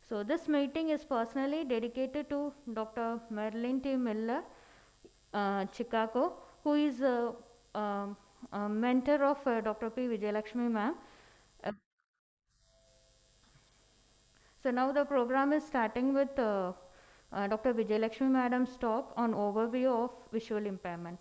So this meeting is personally dedicated to Dr. Marilyn T. Miller, Chicago, who is a mentor of Dr. P. Vijayalakshmi ma'am. Uh, so now the program is starting with Dr. Vijayalakshmi madam's talk on overview of visual impairment.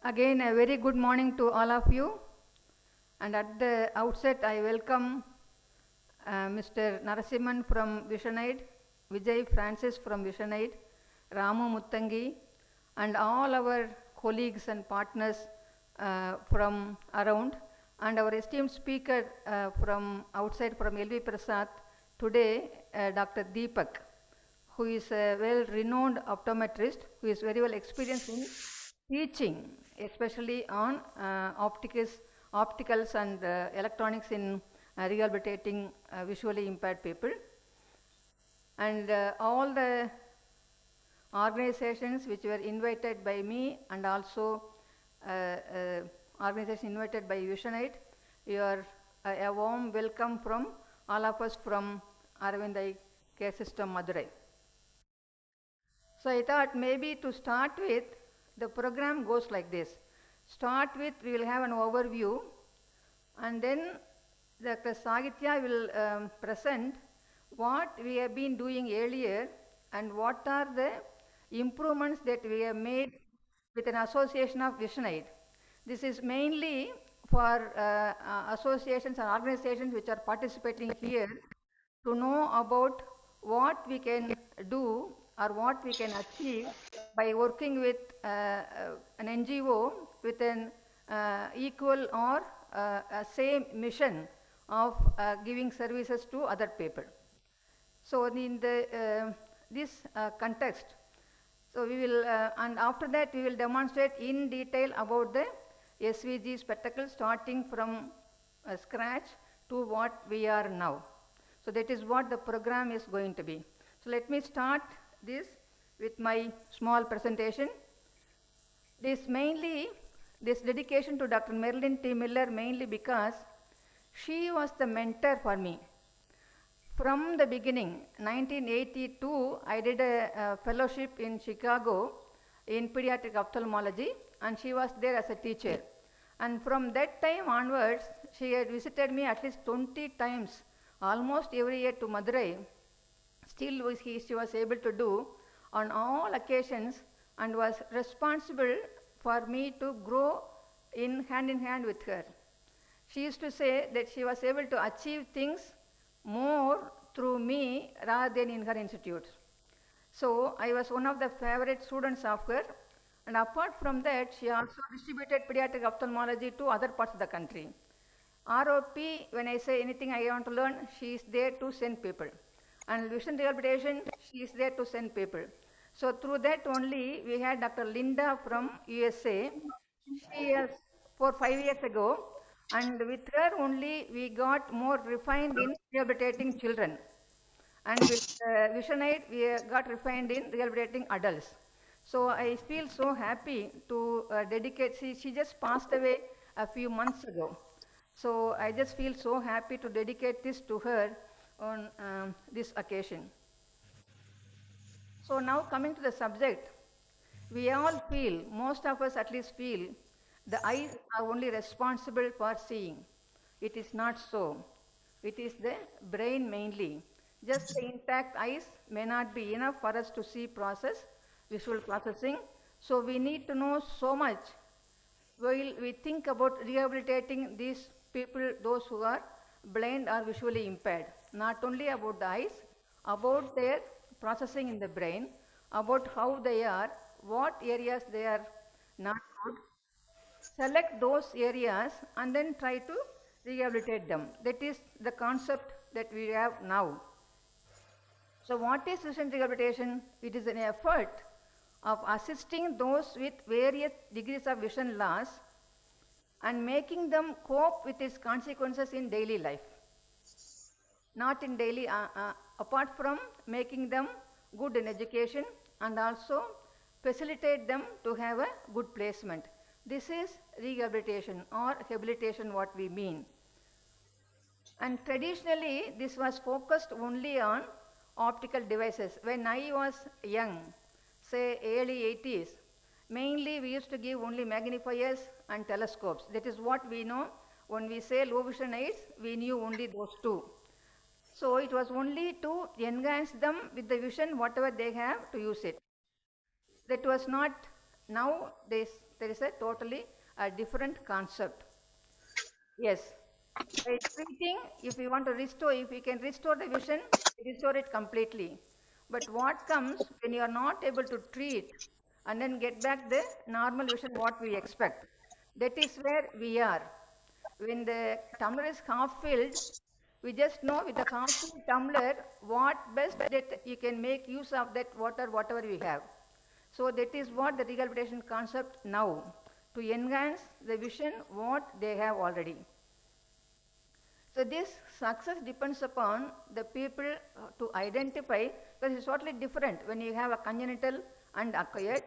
Again, a very good morning to all of you. And at the outset, I welcome Mr. Narasimhan from Visionaid, Vijay Francis from Visionaid, Ramu Muttangi, and all our colleagues and partners from around, and our esteemed speaker from outside, from L.V.Prasad, today, Dr. Deepak, who is a well-renowned optometrist, who is very well experienced in teaching, especially on opticals and electronics in rehabilitating visually impaired people. And all the organizations which were invited by me, and also organization invited by Visionaid, you are a warm welcome from all of us from Aravind Eye Care System, Madurai. So I thought maybe to start with, the program goes like this. Start with, we will have an overview, and then Dr. Sagitya will present what we have been doing earlier and what are the improvements that we have made with an association of Visionaid. This is mainly for associations and organizations which are participating here to know about what we can do or what we can achieve by working with an NGO with an equal or same mission of giving services to other people. So in the this context, so we will, and after that we will demonstrate in detail about the SVG spectacle, starting from scratch to what we are now. So that is what the program is going to be. So let me start this with my small presentation. This dedication to Dr. Marilyn T. Miller, mainly because she was the mentor for me. From the beginning, 1982, I did a fellowship in Chicago in pediatric ophthalmology, and she was there as a teacher. And from that time onwards, she had visited me at least 20 times, almost every year to Madurai. Still she was able to do on all occasions, and was responsible for me to grow hand in hand with her. She used to say that she was able to achieve things more through me rather than in her institute. So I was one of the favorite students of her, and apart from that, she also distributed pediatric ophthalmology to other parts of the country. ROP, when I say anything I want to learn, she is there to send people. And vision rehabilitation, she is there to send people. So through that only, we had Dr. Linda from USA. She is 5 years ago, and with her only we got more refined in rehabilitating children. And with Visionaid, we got refined in rehabilitating adults. So I feel so happy to dedicate, she just passed away a few months ago. So I just feel so happy to dedicate this to her on this occasion. So now coming to the subject, we all feel, most of us at least feel, the eyes are only responsible for seeing. It is not so. It is the brain mainly. Just the intact eyes may not be enough for us to see visual processing. So we need to know so much while we think about rehabilitating these people, those who are blind or visually impaired. Not only about the eyes, about their processing in the brain, about how they are what areas they are not good, select those areas and then try to rehabilitate them. That is the concept that we have now. So what is vision rehabilitation? It is an effort of assisting those with various degrees of vision loss and making them cope with its consequences in daily life. Not in daily, apart from making them good in education and also facilitate them to have a good placement. This is rehabilitation or habilitation what we mean. And traditionally, this was focused only on optical devices. When I was young, say early 80s, mainly we used to give only magnifiers and telescopes. That is what we know. When we say low vision aids, we knew only those two. So it was only to enhance them with the vision, whatever they have, to use it. That was not, now there is a totally different concept. Yes. By treating, if we want to restore, if we can restore the vision, restore it completely. But what comes when you are not able to treat and then get back the normal vision what we expect? That is where we are. When the tumbler is half filled, we just know with the half filled tumbler what best that you can make use of that water, whatever we have. So that is what the rehabilitation concept now, to enhance the vision what they have already. So this success depends upon the people to identify, because it's totally different when you have a congenital and acquired.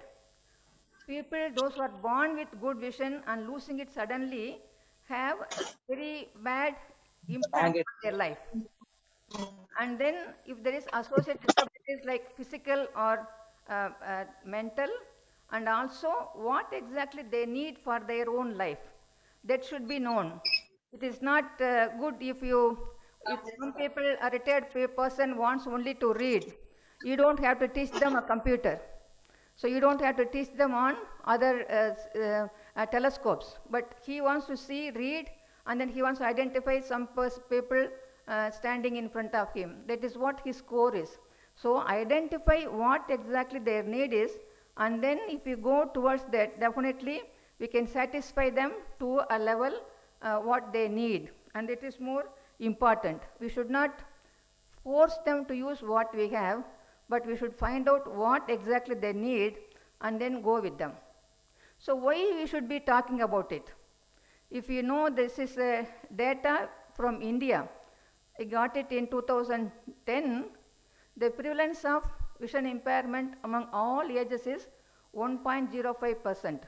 People, those who are born with good vision and losing it suddenly, have very bad impact on their life. And then if there is associated disabilities like physical or mental, and also what exactly they need for their own life, that should be known. It is not good if some people, a retired person wants only to read, you don't have to teach them a computer. So you don't have to teach them on other telescopes, but he wants to see, read, and then he wants to identify some people standing in front of him. That is what his core is. So identify what exactly their need is, and then if you go towards that, definitely we can satisfy them to a level what they need, and it is more important. We should not force them to use what we have, but we should find out what exactly they need and then go with them. So why we should be talking about it? If you know, this is data from India. I got it in 2010. The prevalence of vision impairment among all ages is 1.05%.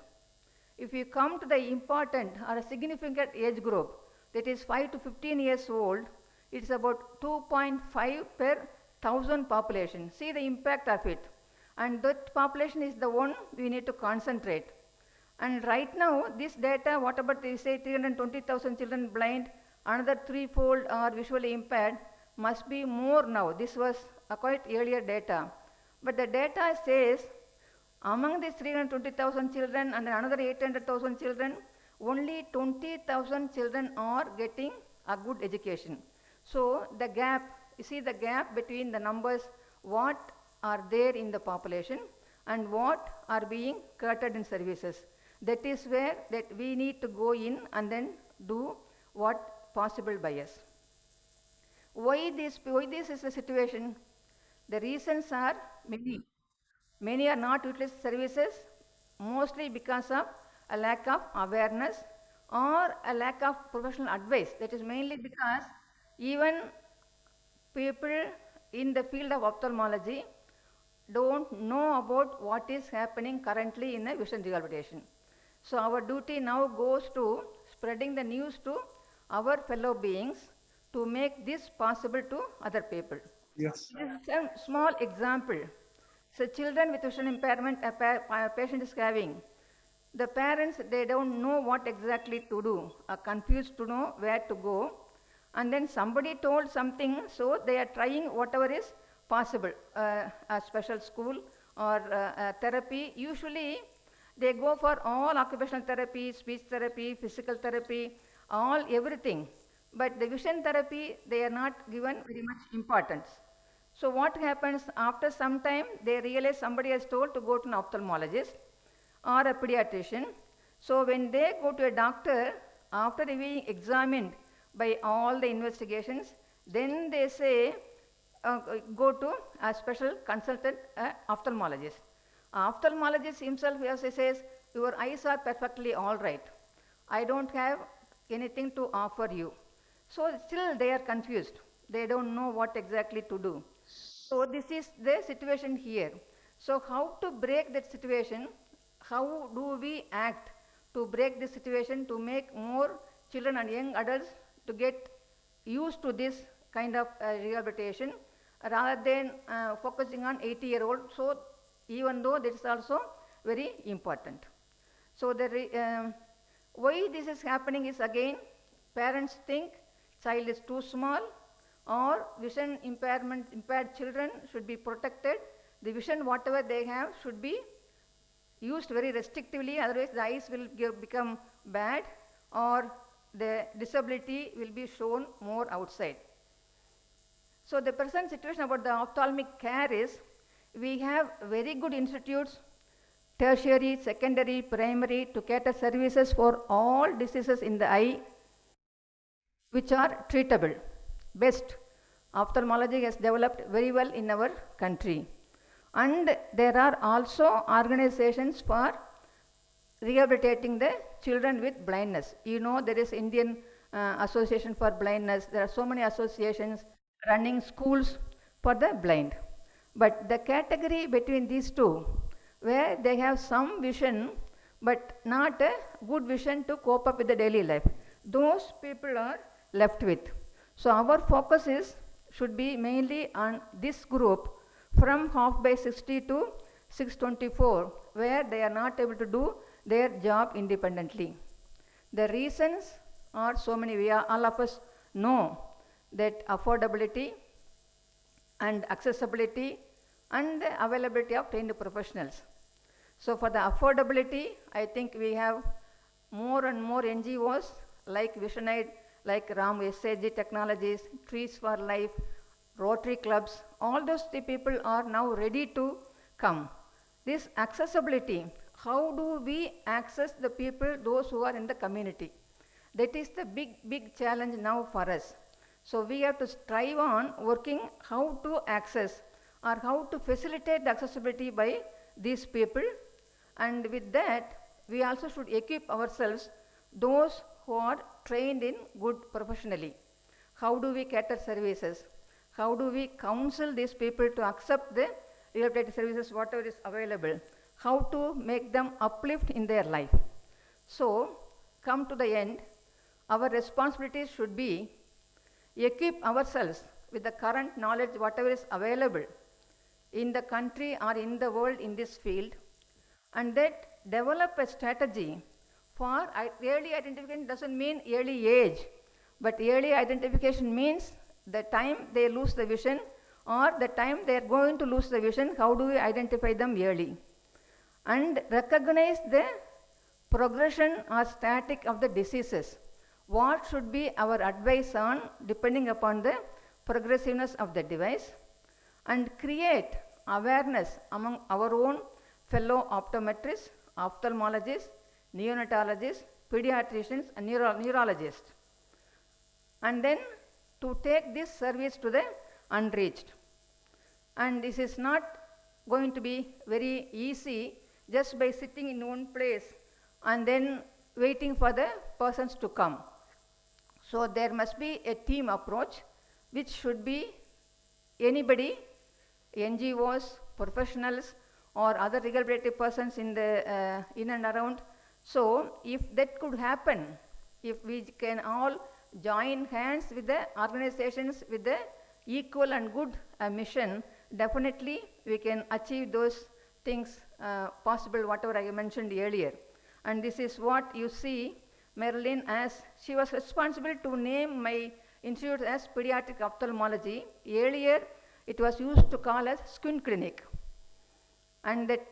If you come to the important or a significant age group, that is 5 to 15 years old, it's about 2.5 per 1,000 population. See the impact of it. And that population is the one we need to concentrate. And right now, this data, what about they say 320,000 children blind, another threefold are visually impaired, must be more now. This was a quite earlier data. But the data says among these 320,000 children and another 800,000 children, only 20,000 children are getting a good education. So the gap, you see the gap between the numbers, what are there in the population and what are being catered in services. That is where that we need to go in and then do what possible by us. Why this is the situation? The reasons are many. Many are not utilizing services, mostly because of a lack of awareness or a lack of professional advice. That is mainly because even people in the field of ophthalmology don't know about what is happening currently in the vision rehabilitation. So our duty now goes to spreading the news to our fellow beings to make this possible to other people. Yes. This is a small example. So children with vision impairment a patient is having, the parents, they don't know what exactly to do, are confused to know where to go, and then somebody told something, so they are trying whatever is possible, a special school or therapy. Usually they go for all occupational therapy, speech therapy, physical therapy, everything. But the vision therapy, they are not given very much importance. So what happens after some time, they realize somebody has told to go to an ophthalmologist or a pediatrician. So when they go to a doctor, after being examined by all the investigations, then they say, go to a special consultant, ophthalmologist. Ophthalmologist himself says, your eyes are perfectly all right. I don't have anything to offer you. So still they are confused. They don't know what exactly to do. So this is the situation here. So how to break that situation? How do we act to break this situation, to make more children and young adults to get used to this kind of rehabilitation rather than focusing on 80-year-old. So even though this is also very important. So why this is happening is, again, parents think child is too small, or vision impaired children should be protected. The vision whatever they have should be used very restrictively, otherwise the eyes will become bad, or the disability will be shown more outside. So the present situation about the ophthalmic care is, we have very good institutes, tertiary, secondary, primary, to cater services for all diseases in the eye which are treatable. Best ophthalmology has developed very well in our country. And there are also organizations for rehabilitating the children with blindness. You know, there is Indian Association for Blindness. There are so many associations running schools for the blind. But the category between these two, where they have some vision but not a good vision to cope up with the daily life, those people are left with. So our focus should be mainly on this group from half by 60 to 624, where they are not able to do their job independently. The reasons are so many. All of us know that affordability and accessibility and the availability of trained professionals. So for the affordability, I think we have more and more NGOs like Visionaid, like Assistive Technologies, Trees for Life, Rotary clubs, all those people are now ready to come. This accessibility, how do we access the people, those who are in the community? That is the big challenge now for us. So we have to strive on working how to access or how to facilitate the accessibility by these people. And with that, we also should equip ourselves, those who are trained in good professionally. How do we cater services? How do we counsel these people to accept the rehabilitative services, whatever is available? How to make them uplift in their life? So, come to the end, our responsibilities should be equip ourselves with the current knowledge, whatever is available in the country or in the world in this field, and that develop a strategy for early identification. Doesn't mean early age, but early identification means the time they lose the vision or the time they are going to lose the vision, how do we identify them early? And recognize the progression or static of the diseases. What should be our advice on depending upon the progressiveness of the device, and create awareness among our own fellow optometrists, ophthalmologists, neonatologists, pediatricians and neurologists. And then to take this service to the unreached. And this is not going to be very easy just by sitting in one place and then waiting for the persons to come. So there must be a team approach, which should be anybody, NGOs, professionals, or other rehabilitative persons in the in and around. So if that could happen, if we can all join hands with the organizations with the equal and good mission, definitely we can achieve those things possible, whatever I mentioned earlier. And this is what you see Marilyn as. She was responsible to name my institute as Pediatric Ophthalmology. Earlier it was used to call as Squint Clinic. And that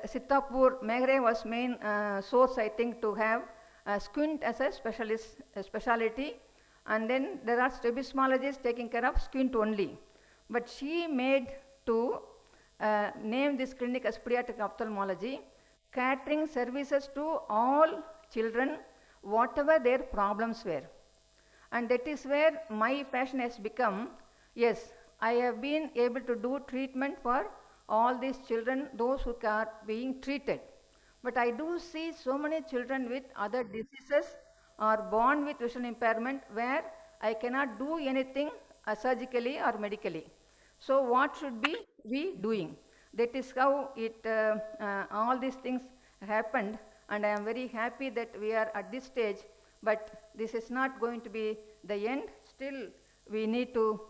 Sitapur, Megre was main source, I think, to have squint as a specialty. And then there are strabismologists taking care of squint only. but she made to name this clinic as pediatric ophthalmology, catering services to all children, whatever their problems were. And that is where my passion has become. Yes, I have been able to do treatment for all these children, those who are being treated. But I do see so many children with other diseases or born with vision impairment where I cannot do anything surgically or medically. So what should be we doing? That is how all these things happened, and I am very happy that we are at this stage, but this is not going to be the end. Still, we need to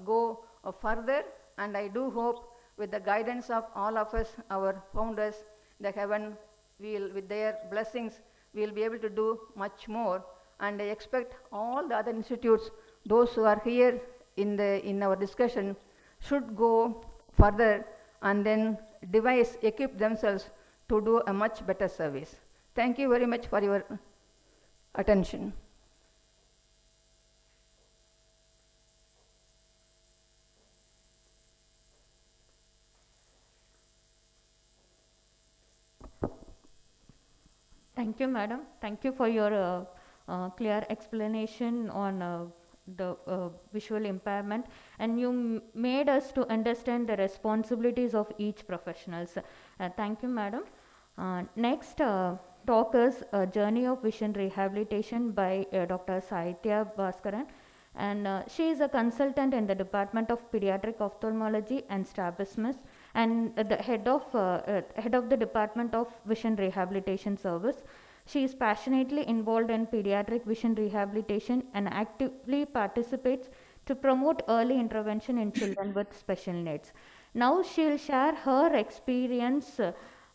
go further, and I do hope with the guidance of all of us, our founders, the heaven will, with their blessings, we will be able to do much more. And I expect all the other institutes, those who are here in our discussion, should go further and then equip themselves to do a much better service. Thank you very much for your attention. Thank you, madam. Thank you for your clear explanation on the visual impairment, and you made us to understand the responsibilities of each professionals. Thank you, madam. Next talk is Journey of Vision Rehabilitation by Dr. Saitya Bhaskaran, and she is a consultant in the Department of Pediatric Ophthalmology and Strabismus, and the head of the Department of Vision Rehabilitation Service. She is passionately involved in pediatric vision rehabilitation and actively participates to promote early intervention in children with special needs. Now she will share her experience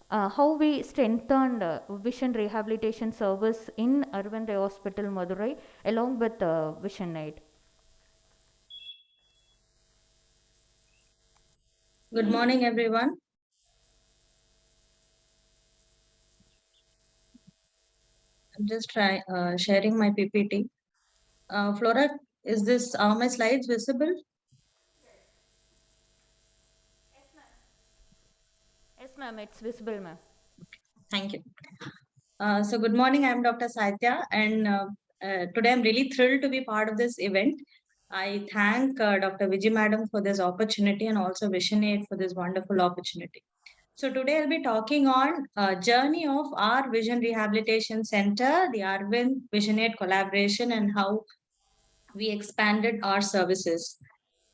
how we strengthened vision rehabilitation service in Aravind Eye Hospital, Madurai, along with Visionaid. Good morning, everyone. I'm just sharing my PPT. Flora, are my slides visible? Yes, ma'am, it's visible, ma'am. Thank you. So good morning, I'm Dr. Saitya, and today I'm really thrilled to be part of this event. I thank Dr. Vijay Madam for this opportunity and also Visionaid for this wonderful opportunity. So today I'll be talking on journey of our Vision Rehabilitation Center, the Aravind Visionaid collaboration, and how we expanded our services.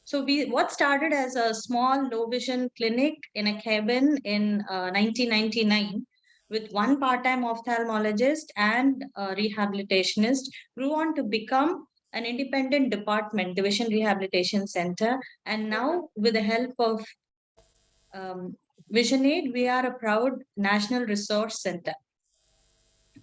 So what started as a small low vision clinic in a cabin in 1999 with one part-time ophthalmologist and a rehabilitationist grew on to become an independent department, the Vision Rehabilitation Center. And now with the help of Visionaid, we are a proud national resource center.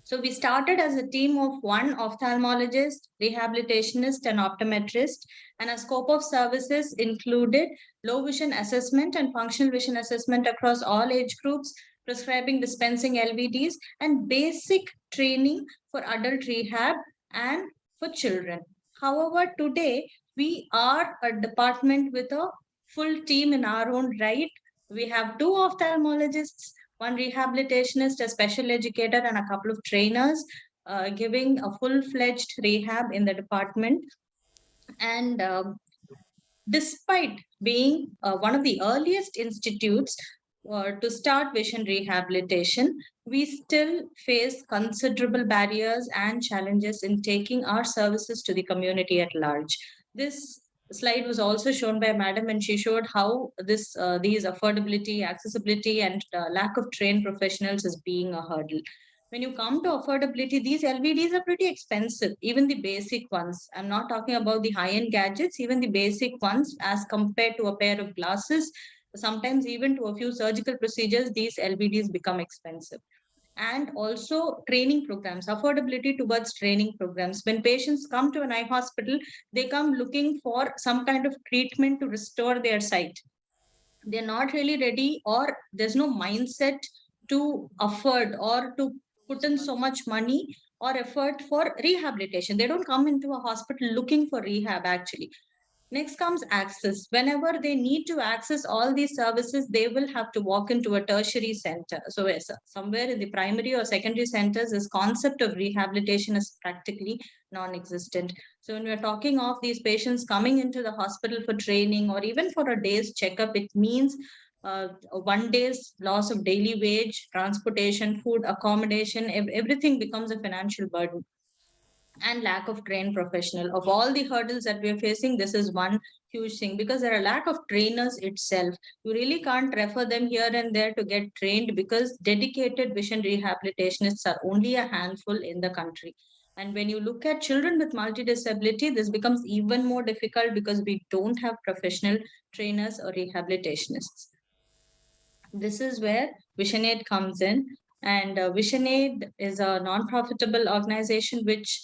So we started as a team of one ophthalmologist, rehabilitationist, and optometrist, and our scope of services included low vision assessment and functional vision assessment across all age groups, prescribing, dispensing LVDs, and basic training for adult rehab and for children. However, today we are a department with a full team in our own right. We have two ophthalmologists, one rehabilitationist, a special educator, and a couple of trainers giving a full-fledged rehab in the department. And despite being one of the earliest institutes to start vision rehabilitation, we still face considerable barriers and challenges in taking our services to the community at large. This slide was also shown by Madam, and she showed how these affordability, accessibility, and lack of trained professionals is being a hurdle. When you come to affordability, these LVDs are pretty expensive, even the basic ones. I'm not talking about the high-end gadgets, even the basic ones as compared to a pair of glasses, sometimes even to a few surgical procedures, these LVDs become expensive. And also training programs, affordability towards training programs. When patients come to an eye hospital, they come looking for some kind of treatment to restore their sight. They're not really ready, or there's no mindset to afford or to put in so much money or effort for rehabilitation. They don't come into a hospital looking for rehab actually. Next comes access. Whenever they need to access all these services, they will have to walk into a tertiary center. So somewhere in the primary or secondary centers, this concept of rehabilitation is practically non-existent. So when we're talking of these patients coming into the hospital for training or even for a day's checkup, it means 1 day's loss of daily wage, transportation, food, accommodation, everything becomes a financial burden. And lack of trained professional. Of all the hurdles that we are facing, this is one huge thing, because there are lack of trainers itself. You really can't refer them here and there to get trained, because dedicated vision rehabilitationists are only a handful in the country. And when you look at children with multidisability, this becomes even more difficult because we don't have professional trainers or rehabilitationists. This is where Visionaid comes in. And Visionaid is a non-profitable organization which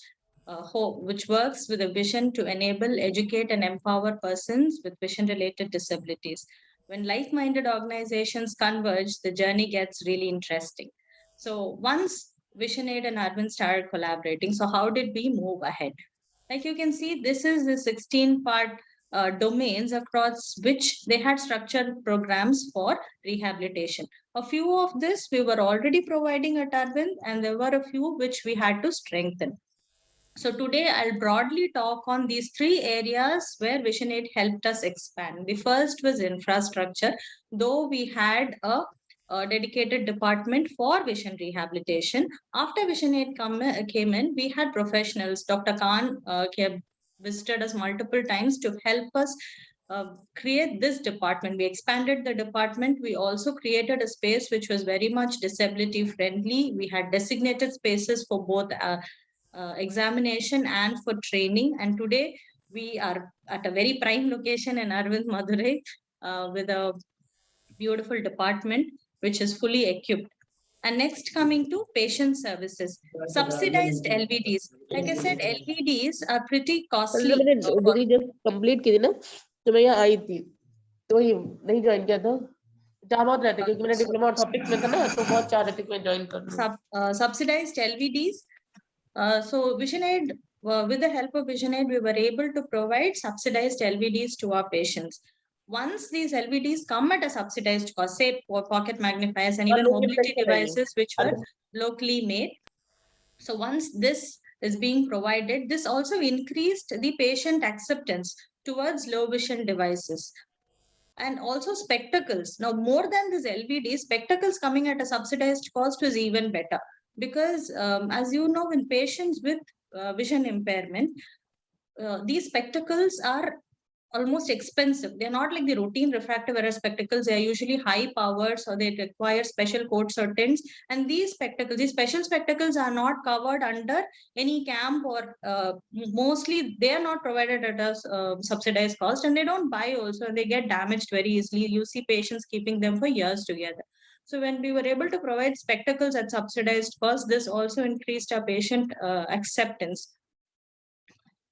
works with a vision to enable, educate, and empower persons with vision-related disabilities. When like-minded organizations converge, the journey gets really interesting. So once Visionaid and Aravind started collaborating, so how did we move ahead? Like you can see, this is the 16-part domains across which they had structured programs for rehabilitation. A few of this we were already providing at Aravind, and there were a few which we had to strengthen. So today I'll broadly talk on these 3 areas where Visionaid helped us expand. The first was infrastructure. Though we had a dedicated department for vision rehabilitation, after Visionaid came in, we had professionals. Dr. Khan visited us multiple times to help us create this department. We expanded the department. We also created a space which was very much disability friendly. We had designated spaces for both examination and for training. And today we are at a very prime location in Aravind, Madurai, with a beautiful department which is fully equipped. And next, coming to patient services, subsidized LVDs. Like I said, LVDs are pretty costly. Degree जब complete की थी ना, तो मैं यहाँ आई थी, तो वही नहीं ज्वाइन किया था। चाह बहुत रहे थे क्योंकि मेरा डिप्लोमा ऑप्टिक्स में था ना, तो बहुत चाह रहे थे कि मैं ज्वाइन कर लूं। Subsidized LVDs. So Visionaid, with the help of Visionaid, we were able to provide subsidized LVDs to our patients. Once these LVDs come at a subsidized cost, say pocket magnifiers and even mobility devices which were locally made. So once this is being provided, this also increased the patient acceptance towards low vision devices. And also spectacles. Now, more than this LVD, spectacles coming at a subsidized cost is even better, because as you know, in patients with vision impairment, these spectacles are almost expensive. They're not like the routine refractive error spectacles. They're usually high powered, so they require special coats or tints. And these spectacles, these special spectacles are not covered under any camp, or mostly they are not provided at a subsidized cost, and they don't buy also, and they get damaged very easily. You see patients keeping them for years together. So when we were able to provide spectacles at subsidized cost, this also increased our patient acceptance.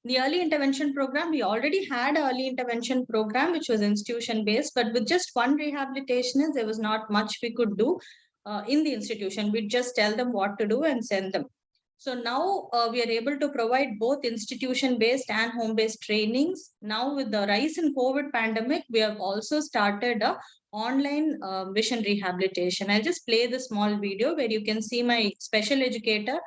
The early intervention program, we already had an early intervention program which was institution based, but with just one rehabilitationist, there was not much we could do in the institution. We'd just tell them what to do and send them. So now we are able to provide both institution based and home based trainings. Now with the rise in COVID pandemic, we have also started a online vision rehabilitation. I'll just play the small video where you can see my special educator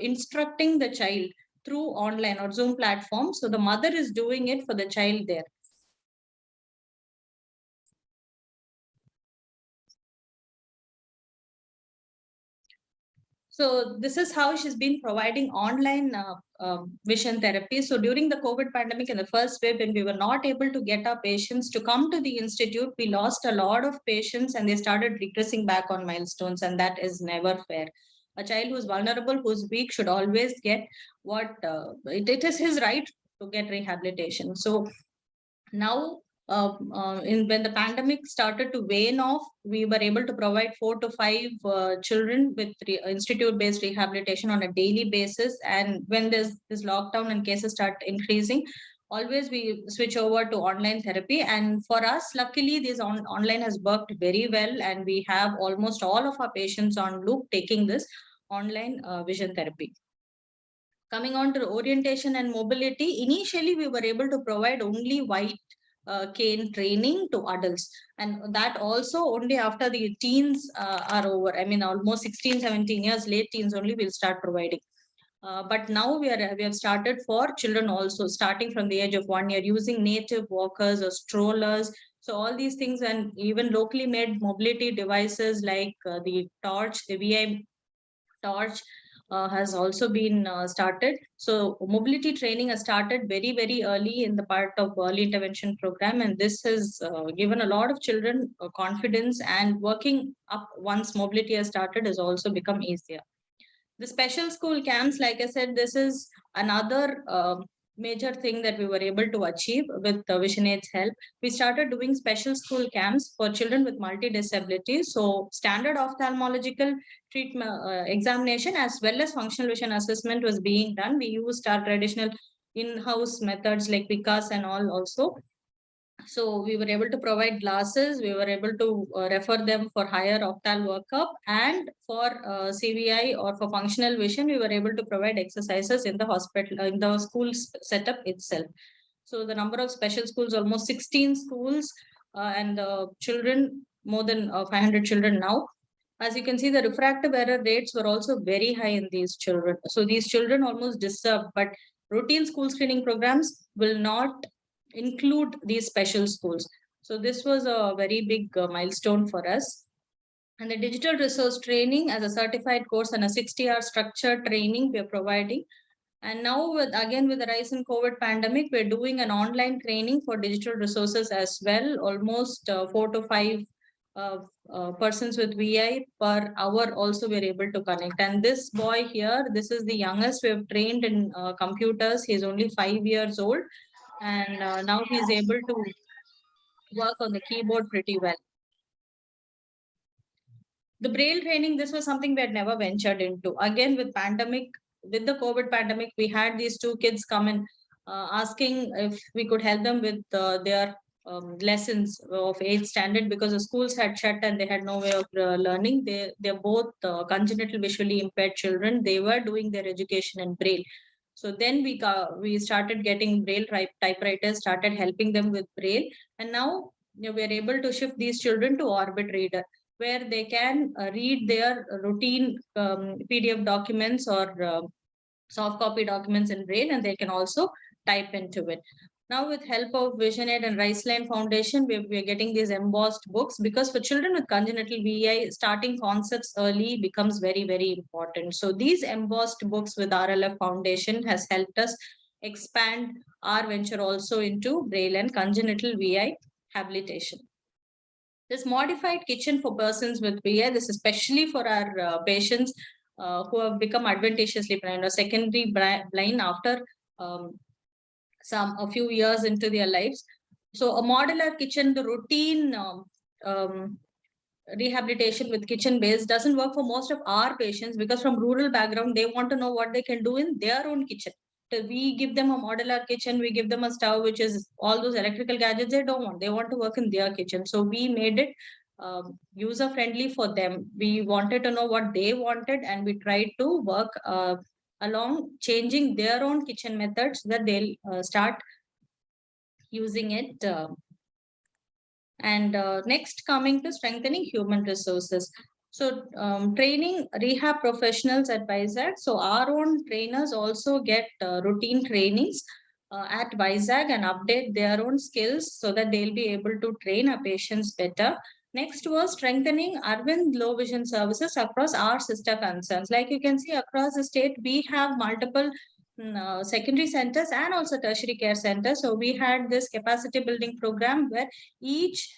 instructing the child through online or Zoom platform. So the mother is doing it for the child there. So this is how she's been providing online vision therapy. So during the COVID pandemic, in the first wave, when we were not able to get our patients to come to the institute, we lost a lot of patients and they started regressing back on milestones, and that is never fair. A child who's vulnerable, who's weak, should always get what it is his right to get rehabilitation. So now when the pandemic started to wane off, we were able to provide 4 to 5 children with institute-based rehabilitation on a daily basis. And when there's this lockdown and cases start increasing, always we switch over to online therapy. And for us, luckily, this online has worked very well, and we have almost all of our patients on loop taking this online vision therapy. Coming on to orientation and mobility, initially we were able to provide only white cane training to adults, and that also only after the teens are over. I mean, almost 16, 17 years, late teens only we'll start providing. But now we have started for children also, starting from the age of 1 year, using native walkers or strollers. So all these things, and even locally made mobility devices like the torch, the VI torch, has also been started. So mobility training has started very, very early in the part of early intervention program, and this has given a lot of children confidence, and working up once mobility has started has also become easier. The special school camps, like I said, this is another major thing that we were able to achieve with Visionaid's help. We started doing special school camps for children with multi-disabilities. So standard ophthalmological treatment examination as well as functional vision assessment was being done. We used our traditional in-house methods like Vikas and all also. So we were able to provide glasses, we were able to refer them for higher optal workup, and for CVI or for functional vision, we were able to provide exercises in the hospital, in the school setup itself. So the number of special schools, almost 16 schools, and children, more than 500 children now. As you can see, the refractive error rates were also very high in these children. So these children almost deserve, but routine school screening programs will not include these special schools. So this was a very big milestone for us. And the digital resource training as a certified course and a 60-hour structured training we are providing. And now with the rise in COVID pandemic, we're doing an online training for digital resources as well. Almost 4 to 5 persons with VI per hour also we're able to connect. And this boy here, this is the youngest we have trained in computers. He's only 5 years old, and now he's able to work on the keyboard pretty well. The Braille training, this was something we had never ventured into. Again, with the COVID pandemic, we had these two kids come in asking if we could help them with their lessons of 8th standard, because the schools had shut and they had no way of learning. They're both congenital visually impaired children. They were doing their education in Braille. So then we started getting Braille typewriters, started helping them with Braille, and now we are able to shift these children to Orbit Reader, where they can read their routine PDF documents or soft copy documents in Braille, and they can also type into it. Now, with help of Visionaid and Riceline Foundation, we are getting these embossed books, because for children with congenital VI, starting concepts early becomes very, very important. So these embossed books with RLF Foundation has helped us expand our venture also into Braille and congenital VI habilitation. This modified kitchen for persons with VI, this is especially for our patients who have become advantageously blind or secondary blind after a few years into their lives. So a modular kitchen, the routine rehabilitation with kitchen base doesn't work for most of our patients, because from rural background, they want to know what they can do in their own kitchen. So we give them a modular kitchen, we give them a stove, which is all those electrical gadgets they don't want. They want to work in their kitchen. So we made it user friendly for them. We wanted to know what they wanted, and we tried to work along changing their own kitchen methods so that they'll start using it. And next, coming to strengthening human resources. So training rehab professionals at Vizag. So our own trainers also get routine trainings at Vizag and update their own skills so that they'll be able to train our patients better. Next was strengthening Aravind low vision services across our sister concerns. Like you can see across the state, we have multiple secondary centers and also tertiary care centers. So we had this capacity building program where each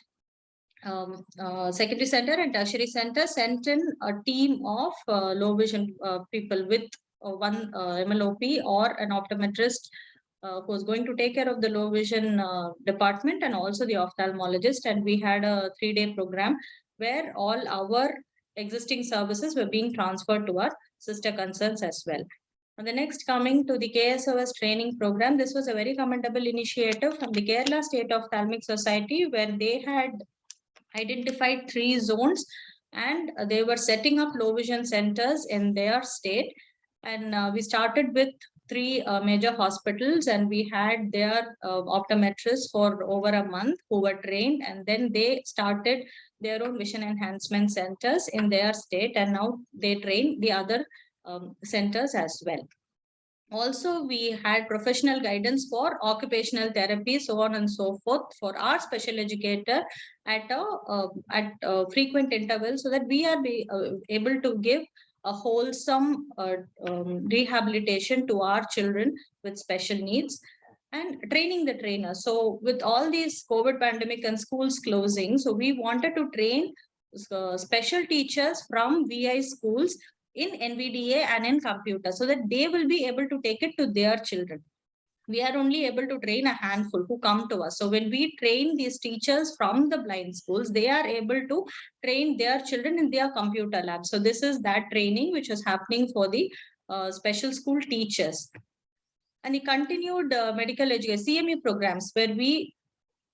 secondary center and tertiary center sent in a team of low vision people with one MLOP or an optometrist who was going to take care of the low vision department and also the ophthalmologist. And we had a 3-day program where all our existing services were being transferred to our sister concerns as well. And the next, coming to the KSOS training program, this was a very commendable initiative from the Kerala State Ophthalmic Society, where they had identified 3 zones, and they were setting up low vision centers in their state. And we started with three major hospitals, and we had their optometrists for over a month who were trained, and then they started their own vision enhancement centers in their state, and now they train the other centers as well. Also, we had professional guidance for occupational therapy, so on and so forth, for our special educator at frequent intervals, so that we are able to give a wholesome rehabilitation to our children with special needs, and training the trainer. So with all these COVID pandemic and schools closing, so we wanted to train special teachers from VI schools in NVDA and in computer, so that they will be able to take it to their children. We are only able to train a handful who come to us. So when we train these teachers from the blind schools, they are able to train their children in their computer lab. So this is that training which is happening for the special school teachers. And the continued medical education CME programs, where we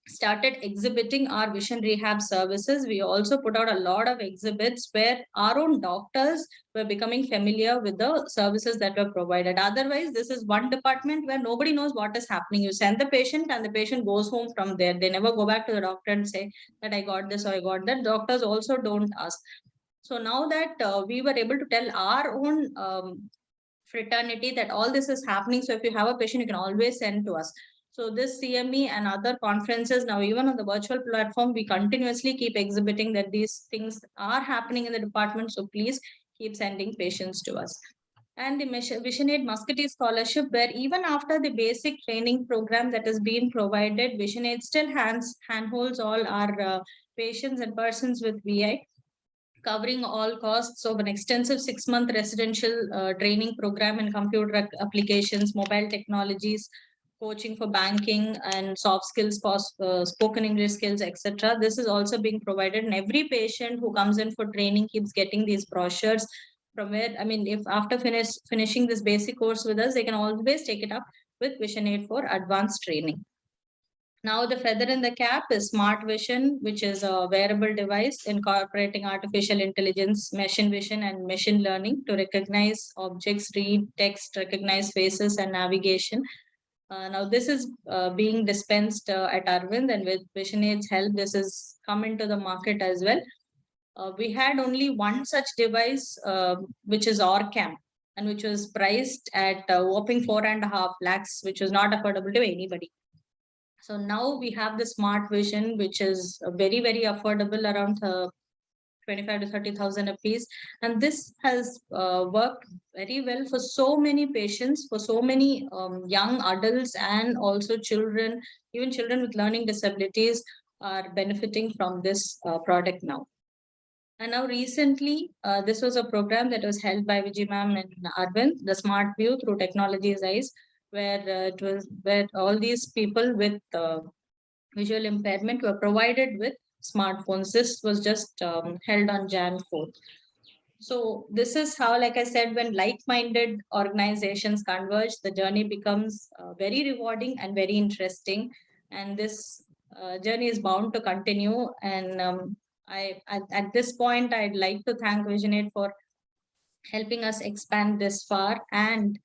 started exhibiting our vision rehab services. We also put out a lot of exhibits where our own doctors were becoming familiar with the services that were provided. Otherwise, this is one department where nobody knows what is happening. You send the patient and the patient goes home from there. They never go back to the doctor and say that I got this or I got that. Doctors also don't ask. So now that we were able to tell our own fraternity that all this is happening, so if you have a patient, you can always send to us. So this CME and other conferences, now even on the virtual platform, we continuously keep exhibiting that these things are happening in the department. So please keep sending patients to us. And the Visionaid Musketeer Scholarship, where even after the basic training program that has been provided, Visionaid still handholds all our patients and persons with VI, covering all costs of an extensive 6-month residential training program in computer applications, mobile technologies, coaching for banking and soft skills, spoken English skills, etc. This is also being provided, and every patient who comes in for training keeps getting these brochures from where, I mean, if after finishing this basic course with us, they can always take it up with Visionaid for advanced training. Now the feather in the cap is Smart Vision, which is a wearable device incorporating artificial intelligence, machine vision, and machine learning to recognize objects, read text, recognize faces, and navigation. Now this is being dispensed at Aravind, and with Visionaid's help, this has come into the market as well. We had only one such device, which is Orcam, and which was priced at whopping 4.5 lakhs, which was not affordable to anybody. So now we have the Smart Vision, which is very, very affordable, around 25 to 30,000 a piece. And this has worked very well for so many patients, for so many young adults, and also children, even children with learning disabilities are benefiting from this product now. And now recently, this was a program that was held by Vijay ma'am and Aravind, the Smart View through Technologies Eyes, where all these people with visual impairment were provided with smartphones. This was just held on Jan 4th. So this is how, like I said, when like-minded organizations converge, the journey becomes very rewarding and very interesting. And this journey is bound to continue. And at this point, I'd like to thank Visionaid for helping us expand this far. And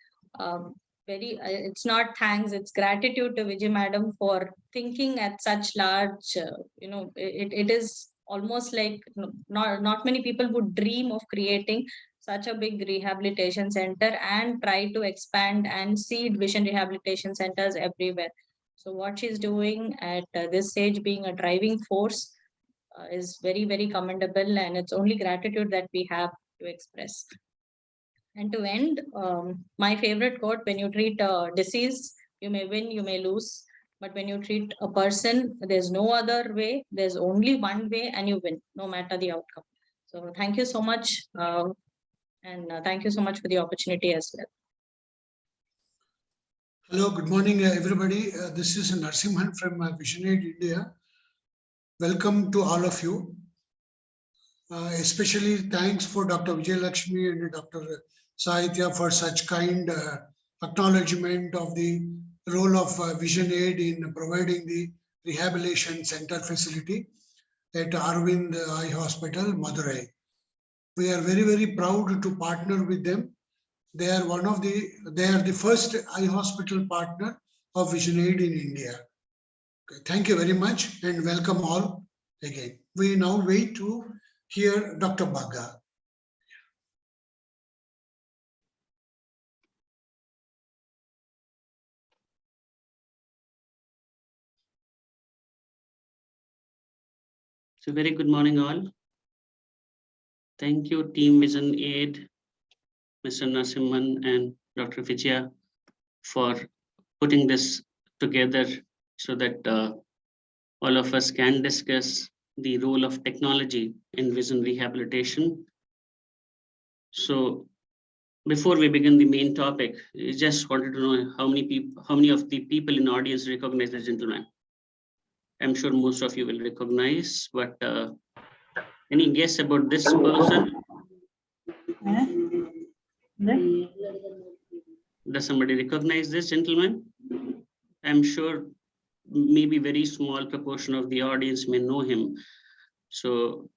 it's not thanks, it's gratitude to Vijay madam for thinking at such large, it is almost like not many people would dream of creating such a big rehabilitation center and try to expand and seed vision rehabilitation centers everywhere. So what she's doing at this stage, being a driving force, is very, very commendable, and it's only gratitude that we have to express. And to end, my favorite quote: when you treat a disease, you may win, you may lose. But when you treat a person, there's no other way. There's only one way, and you win, no matter the outcome. So thank you so much. And thank you so much for the opportunity as well. Hello, good morning, everybody. This is Narsimhan from Visionaid, India. Welcome to all of you. Especially thanks for Dr. Vijay Lakshmi and Dr. Sahitya for such kind acknowledgement of the role of Visionaid in providing the rehabilitation center facility at Aravind Eye Hospital, Madurai. We are very, very proud to partner with them. They are the first eye hospital partner of Visionaid in India. Okay, thank you very much and welcome all again. We now wait to hear Dr. Bagga. So very good morning all. Thank you team Visionaid, Mr. Narasimhan and Dr. Vijay for putting this together so that all of us can discuss the role of technology in vision rehabilitation. So before we begin the main topic, I just wanted to know how many of the people in the audience recognize the gentleman. I'm sure most of you will recognize, but any guess about this person? Does somebody recognize this gentleman? I'm sure maybe very small proportion of the audience may know him. So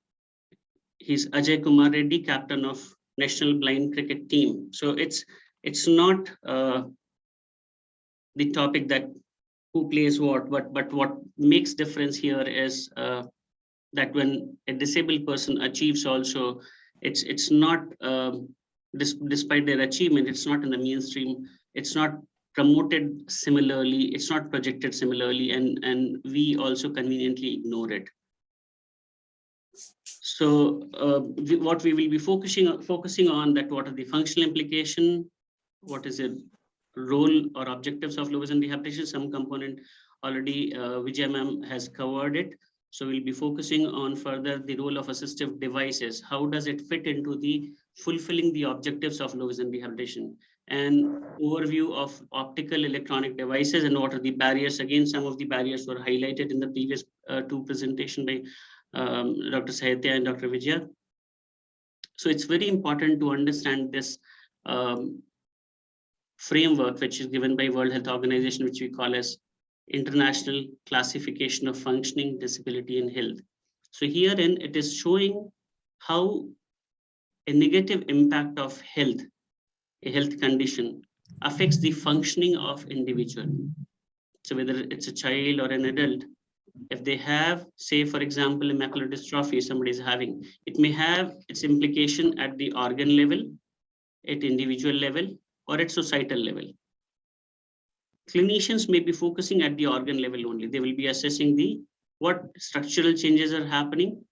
he's Ajay Kumar Reddy, captain of National Blind Cricket Team. So it's not the topic that who plays what, but what makes difference here is that when a disabled person achieves also, it's not despite their achievement, it's not in the mainstream, it's not promoted similarly, it's not projected similarly, and we also conveniently ignore it. So what we will be focusing on that what are the functional implication, what is the role or objectives of low vision rehabilitation. Some component already Vijay ma'am has covered it. So we'll be focusing on further the role of assistive devices. How does it fit into the fulfilling the objectives of low vision rehabilitation, and overview of optical electronic devices and what are the barriers. Again, some of the barriers were highlighted in the previous two presentation by Dr. Sahitya and Dr. Vijay. So it's very important to understand this framework which is given by World Health Organization, which we call as International Classification of Functioning, Disability and Health. So herein it is showing how a negative impact of health, a health condition, affects the functioning of individual. So whether it's a child or an adult, if they have, say, for example, a macular dystrophy somebody is having, it may have its implication at the organ level, at individual level, or at societal level. Clinicians may be focusing at the organ level only. They will be assessing the what structural changes are happening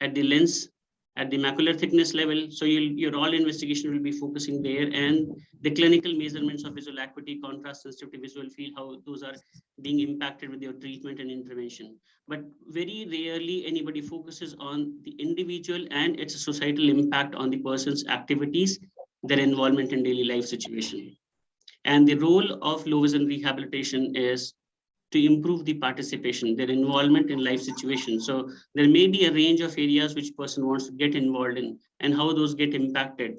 at the lens, at the macular thickness level. So your all investigation will be focusing there, and the clinical measurements of visual acuity, contrast, sensitivity, visual field, how those are being impacted with your treatment and intervention. But very rarely anybody focuses on the individual and its societal impact on the person's activities, their involvement in daily life situation. And the role of low vision rehabilitation is to improve the participation, their involvement in life situations. So there may be a range of areas which person wants to get involved in and how those get impacted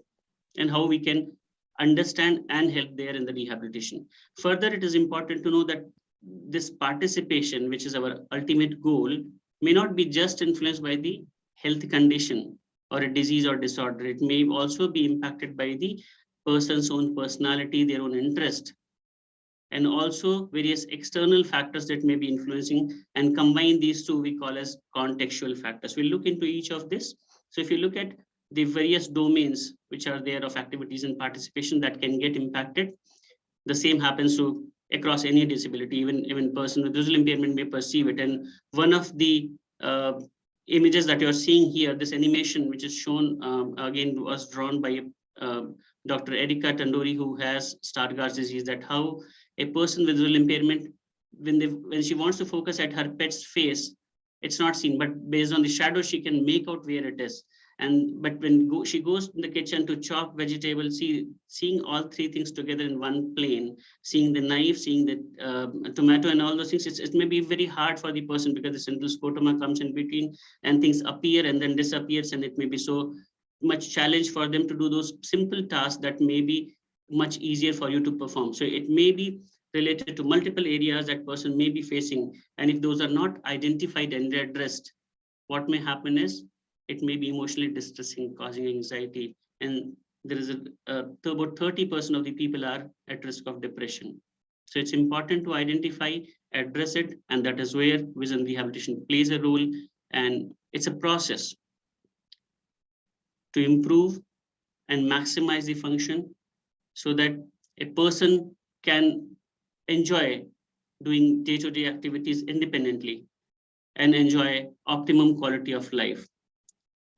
and how we can understand and help there in the rehabilitation. Further, it is important to know that this participation, which is our ultimate goal, may not be just influenced by the health condition or a disease or disorder. It may also be impacted by the person's own personality, their own interest, and also various external factors that may be influencing, and combine these two we call as contextual factors. We'll look into each of this. So if you look at the various domains which are there of activities and participation that can get impacted, the same happens to across any disability, even person with visual impairment may perceive it. And one of the images that you're seeing here, this animation which is shown again was drawn by Dr. Erika Tandori, who has Stargardt's disease, that how a person with visual impairment, when she wants to focus at her pet's face, it's not seen, but based on the shadow, she can make out where it is. But when she goes in the kitchen to chop vegetables, seeing all three things together in one plane, seeing the knife, seeing the tomato and all those things, it may be very hard for the person because the central scotoma comes in between and things appear and then disappears, and it may be so much challenge for them to do those simple tasks that may be much easier for you to perform. So it may be related to multiple areas that person may be facing, and if those are not identified and addressed, what may happen is it may be emotionally distressing, causing anxiety, and there is about 30% of the people are at risk of depression. So it's important to identify, address it, and that is where vision rehabilitation plays a role. And it's a process to improve and maximize the function so that a person can enjoy doing day-to-day activities independently and enjoy optimum quality of life.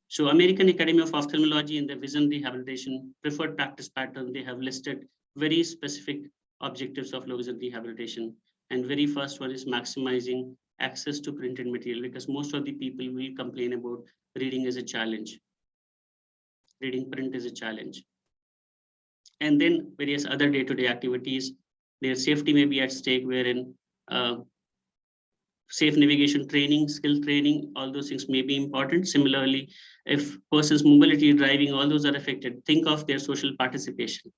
So American Academy of Ophthalmology in the vision rehabilitation preferred practice pattern, they have listed very specific objectives of low vision rehabilitation. And very first one is maximizing access to printed material, because most of the people will complain about reading as a challenge. Reading print is a challenge. And then various other day-to-day activities, their safety may be at stake, wherein safe navigation training, skill training, all those things may be important. Similarly, if person's mobility, driving, all those are affected, think of their social participation,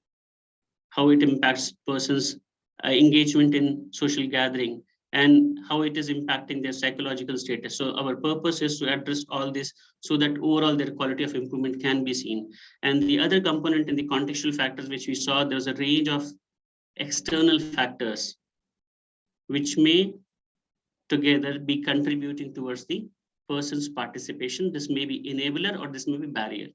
how it impacts person's engagement in social gathering, and how it is impacting their psychological status. So our purpose is to address all this so that overall their quality of improvement can be seen. And the other component in the contextual factors which we saw, there's a range of external factors which may together be contributing towards the person's participation. This may be enabler or this may be barrier.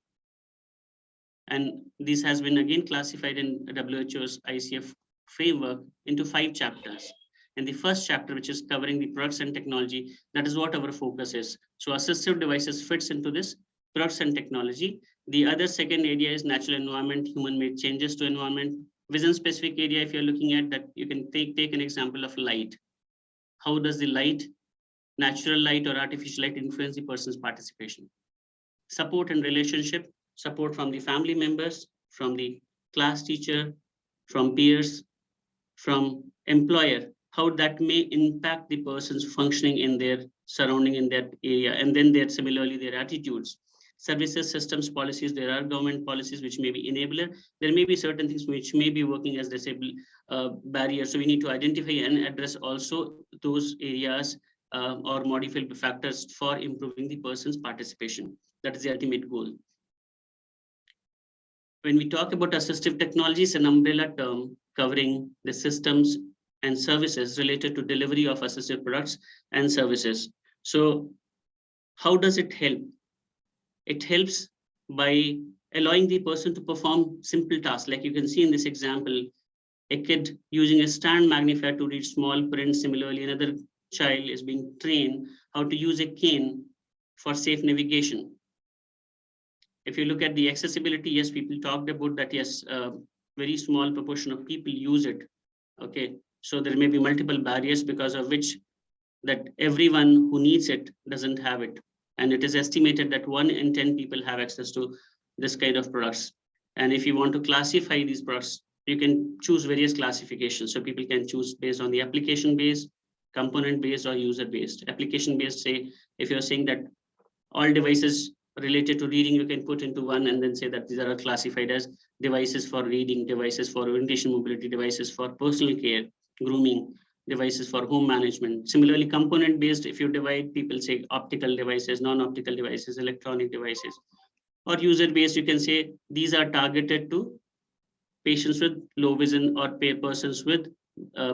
And this has been again classified in WHO's ICF framework into 5 chapters. And the first chapter, which is covering the products and technology, that is what our focus is. So assistive devices fits into this products and technology. The other second area is natural environment, human-made changes to environment. Vision specific area, if you're looking at that, you can take an example of light. How does the light, natural light or artificial light, influence the person's participation? Support and relationship, support from the family members, from the class teacher, from peers, from employer, how that may impact the person's functioning in their surrounding, in that area, and then similarly their attitudes. Services, systems, policies, there are government policies which may be enabler. There may be certain things which may be working as disable barriers. So we need to identify and address also those areas or modify factors for improving the person's participation. That is the ultimate goal. When we talk about assistive technologies, an umbrella term covering the systems and services related to delivery of assistive products and services. So how does it help? It helps by allowing the person to perform simple tasks. Like you can see in this example, a kid using a stand magnifier to read small print. Similarly, another child is being trained how to use a cane for safe navigation. If you look at the accessibility, yes, people talked about that, yes, very small proportion of people use it. Okay, so there may be multiple barriers because of which that everyone who needs it doesn't have it. And it is estimated that 1 in 10 people have access to this kind of products. And if you want to classify these products, you can choose various classifications. So people can choose based on the application based, component based, or user based. Application based, say, if you're saying that all devices related to reading you can put into one, and then say that these are classified as devices for reading, devices for orientation mobility, devices for personal care, grooming, devices for home management. Similarly, component based, if you divide, people say optical devices, non-optical devices, electronic devices. Or user based, you can say these are targeted to patients with low vision, or persons with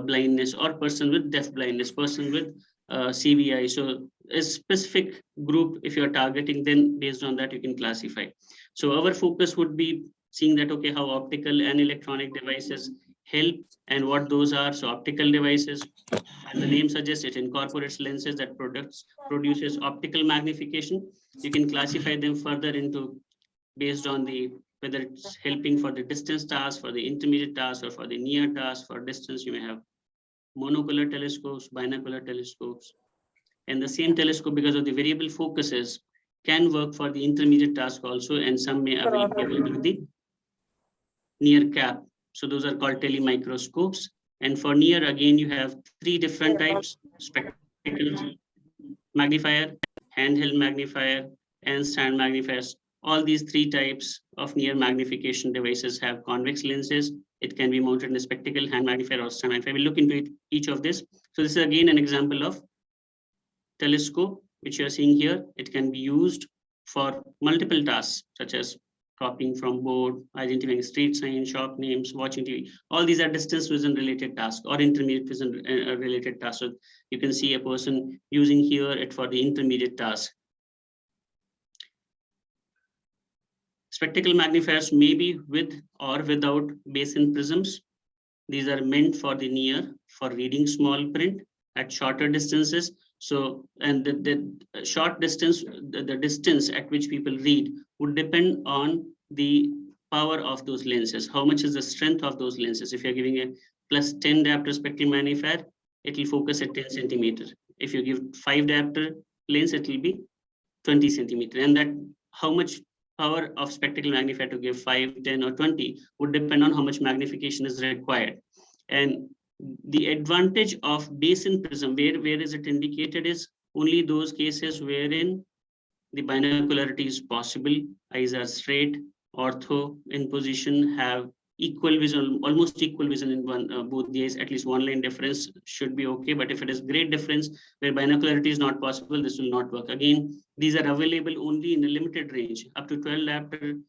blindness, or person with deaf blindness, person with CVI. So a specific group, if you're targeting, then based on that, you can classify. So our focus would be seeing that, okay, how optical and electronic devices help and what those are. So optical devices, as the name suggests, it incorporates lenses that produces optical magnification. You can classify them further into based on the whether it's helping for the distance task, for the intermediate task, or for the near task. For distance, you may have monocular telescopes, binocular telescopes. And the same telescope, because of the variable focuses, can work for the intermediate task also, and some may be available with the near cap. So those are called telemicroscopes. And for near, again, you have 3 different types: spectacles, magnifier, handheld magnifier, and stand magnifiers. All these 3 types of near magnification devices have convex lenses. It can be mounted in a spectacle, hand magnifier, or stand magnifier. We'll look into each of this. So this is again an example of telescope, which you are seeing here. It can be used for multiple tasks, such as copying from board, identifying street signs, shop names, watching TV. All these are distance vision related tasks or intermediate vision related tasks. So you can see a person using here it for the intermediate task. Spectacle magnifiers may be with or without basin prisms. These are meant for the near, for reading small print at shorter distances. So, and the short distance, the distance at which people read would depend on the power of those lenses. How much is the strength of those lenses? If you're giving a plus 10 diopter spectacle magnifier, it will focus at 10 centimeter. If you give 5 diopter lens, it will be 20 centimeter. And that how much power of spectacle magnifier to give 5, 10, or 20 would depend on how much magnification is required. And the advantage of basin prism, where is it indicated, is only those cases wherein the binocularity is possible, eyes are straight, ortho in position, have equal vision, almost equal vision in both the eyes, at least one line difference should be okay. But if it is great difference where binocularity is not possible, this will not work. Again, these are available only in a limited range, up to 12 diopter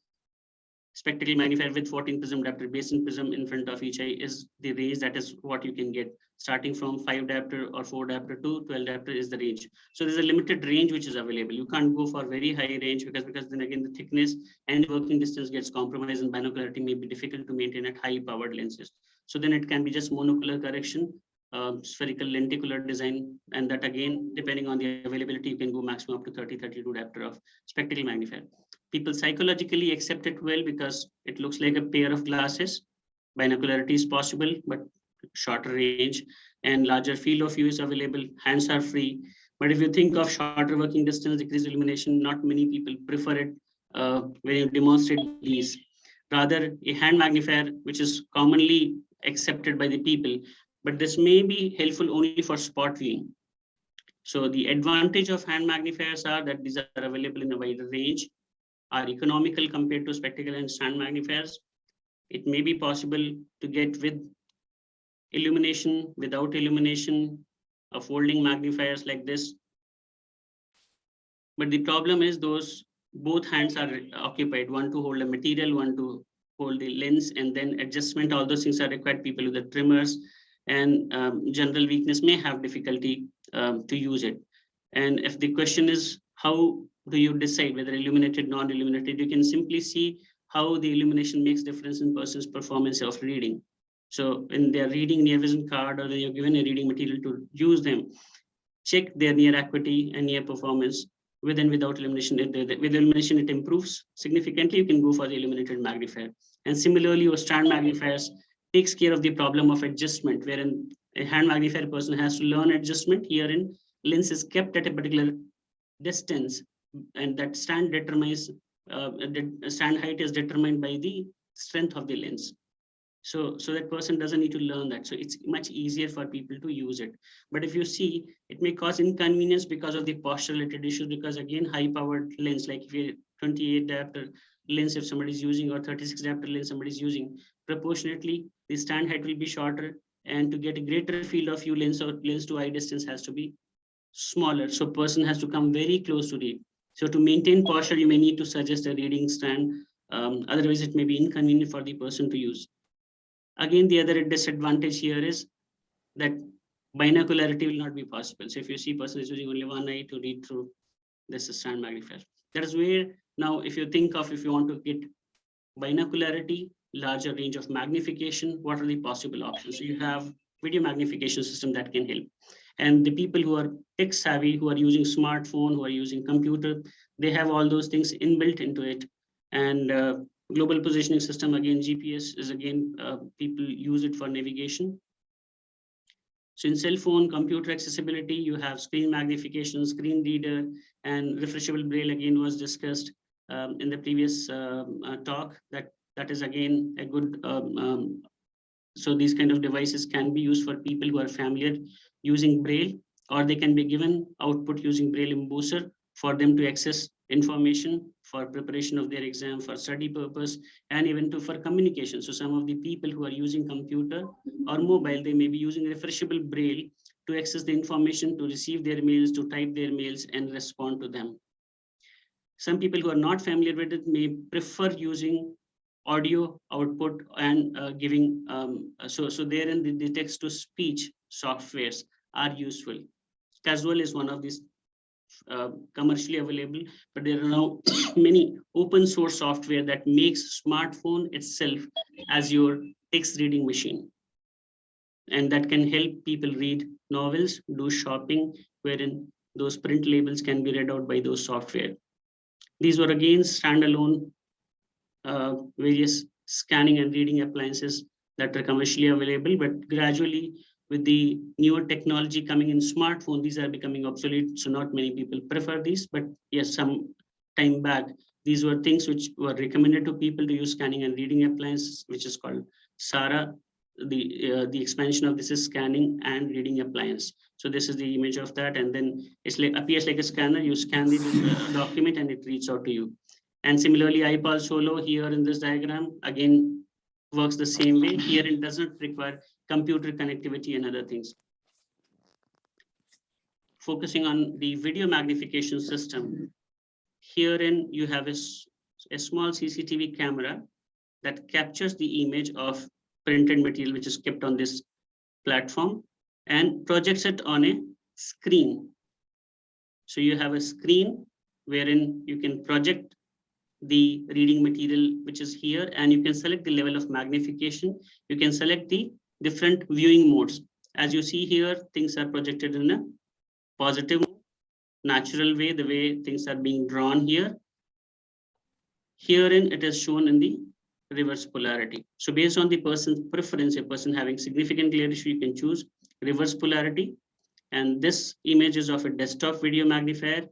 spectacle magnifier with 14 prism diopter basin prism in front of each eye is the range. That is what you can get. Starting from 5 diopter or 4 diopter to 12 diopter is the range. So there's a limited range which is available. You can't go for very high range because then again the thickness and working distance gets compromised and binocularity may be difficult to maintain at high powered lenses. So then it can be just monocular correction, spherical lenticular design, and that again, depending on the availability, you can go maximum up to 30-32 diopter of spectacle magnifier. People psychologically accept it well because it looks like a pair of glasses. Binocularity is possible, but shorter range and larger field of view is available. Hands are free. But if you think of shorter working distance, decreased illumination, not many people prefer it when you demonstrate these. Rather, a hand magnifier, which is commonly accepted by the people, but this may be helpful only for spot viewing. So the advantage of hand magnifiers are that these are available in a wider range, are economical compared to spectacle and stand magnifiers. It may be possible to get with illumination, without illumination, folding magnifiers like this. But the problem is those both hands are occupied, one to hold a material, one to hold the lens, and then adjustment, all those things are required. People with the trimmers and general weakness may have difficulty to use it. And if the question is, how do you decide whether illuminated, non-illuminated? You can simply see how the illumination makes difference in person's performance of reading. So when they're reading near vision card or you're given a reading material to use them, check their near acuity and near performance with and without illumination. With illumination, it improves significantly. You can go for the illuminated magnifier. And similarly, your stand magnifiers takes care of the problem of adjustment, wherein a hand magnifier person has to learn adjustment. Herein, lens is kept at a particular distance, and that stand determines stand height is determined by the strength of the lens. So that person doesn't need to learn that. So it's much easier for people to use it. But if you see, it may cause inconvenience because of the posture related issues, because again, high powered lens, like if you're 28 diopter lens, if somebody is using, or 36 diopter lens somebody is using, proportionately, the stand height will be shorter, and to get a greater field of view, lens or lens to eye distance has to be smaller. So person has to come very close to read. So to maintain posture, you may need to suggest a reading stand. Otherwise, it may be inconvenient for the person to use. Again, the other disadvantage here is that binocularity will not be possible. So if you see person is using only one eye to read through this stand magnifier, that is where now if you think of, if you want to get binocularity, larger range of magnification, what are the possible options? So you have video magnification system that can help. And the people who are tech savvy, who are using smartphone, who are using computer, they have all those things inbuilt into it. And global positioning system, again, GPS is again, people use it for navigation. So in cell phone, computer accessibility, you have screen magnification, screen reader, and refreshable braille again was discussed in the previous talk. That is again a good, so these kind of devices can be used for people who are familiar using braille, or they can be given output using braille embosser for them to access information for preparation of their exam, for study purpose, and even for communication. So some of the people who are using computer or mobile, they may be using refreshable braille to access the information, to receive their mails, to type their mails and respond to them. Some people who are not familiar with it may prefer using audio output and giving, so therein the text to speech softwares are useful. Casual is one of these commercially available, but there are now many open source software that makes smartphone itself as your text reading machine. And that can help people read novels, do shopping, wherein those print labels can be read out by those software. These were again standalone various scanning and reading appliances that are commercially available, but gradually with the newer technology coming in smartphone, these are becoming obsolete. So not many people prefer these, but yes, some time back, these were things which were recommended to people to use scanning and reading appliances, which is called SARA. The expansion of this is scanning and reading appliance. So this is the image of that, and then it's like appears like a scanner. You scan the document and it reads out to you. And similarly, iPal Solo here in this diagram again works the same way. Here it doesn't require computer connectivity and other things. Focusing on the video magnification system, herein you have a small CCTV camera that captures the image of printed material which is kept on this platform and projects it on a screen. So you have a screen wherein you can project the reading material which is here, and you can select the level of magnification. You can select the different viewing modes. As you see here, things are projected in a positive, natural way, the way things are being drawn here. Herein, it is shown in the reverse polarity. So based on the person's preference, a person having significant glare issue, you can choose reverse polarity. And this image is of a desktop video magnifier.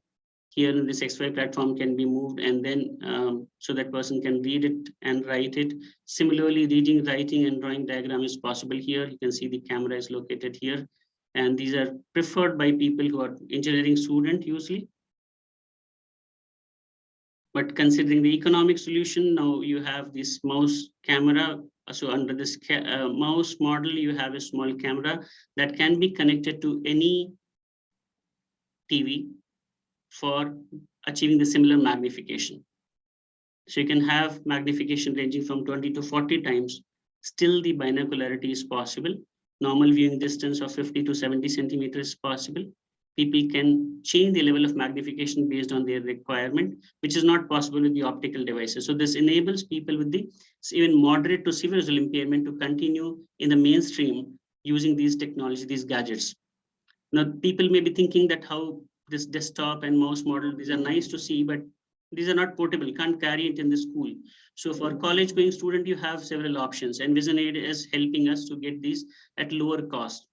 Here in this XY platform can be moved, and then so that person can read it and write it. Similarly, reading, writing, and drawing diagram is possible here. You can see the camera is located here. And these are preferred by people who are engineering student usually. But considering the economic solution, now you have this mouse camera. So under this mouse model, you have a small camera that can be connected to any TV for achieving the similar magnification. So you can have magnification ranging from 20 to 40 times. Still the binocularity is possible. Normal viewing distance of 50 to 70 centimeters is possible. People can change the level of magnification based on their requirement, which is not possible with the optical devices. So this enables people with the even moderate to severe visual impairment to continue in the mainstream using these technologies, these gadgets. Now, people may be thinking that how this desktop and mouse model, these are nice to see, but these are not portable, can't carry it in the school. So for college going student, you have several options, and Visionaid is helping us to get these at lower cost.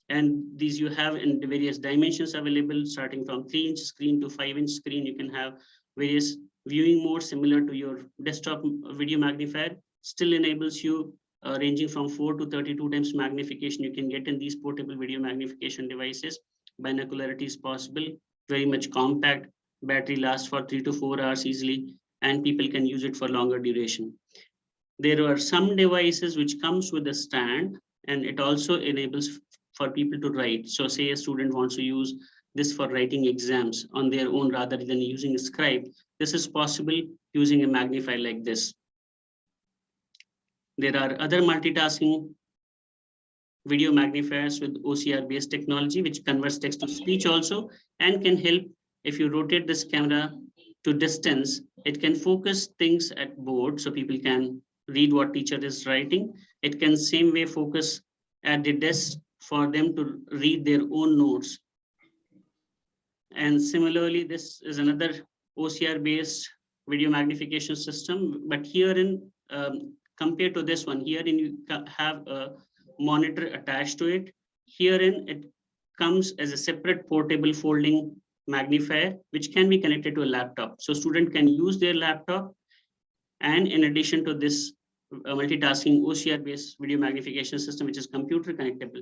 And these you have in the various dimensions available, starting from 3-inch screen to 5-inch screen. You can have various viewing modes similar to your desktop video magnifier, still enables you ranging from 4 to 32 times magnification you can get in these portable video magnification devices. Binocularity is possible, very much compact, battery lasts for 3 to 4 hours easily, and people can use it for longer duration. There are some devices which comes with a stand, and it also enables for people to write. So say a student wants to use this for writing exams on their own rather than using a scribe. This is possible using a magnifier like this. There are other multitasking video magnifiers with OCR based technology, which converts text to speech also, and can help if you rotate this camera to distance, it can focus things at board so people can read what teacher is writing. It can same way focus at the desk for them to read their own notes. And similarly, this is another OCR based video magnification system, but herein compared to this one, herein you have a monitor attached to it. Herein it comes as a separate portable folding magnifier, which can be connected to a laptop. So student can use their laptop, and in addition to this multitasking OCR based video magnification system, which is computer connectable,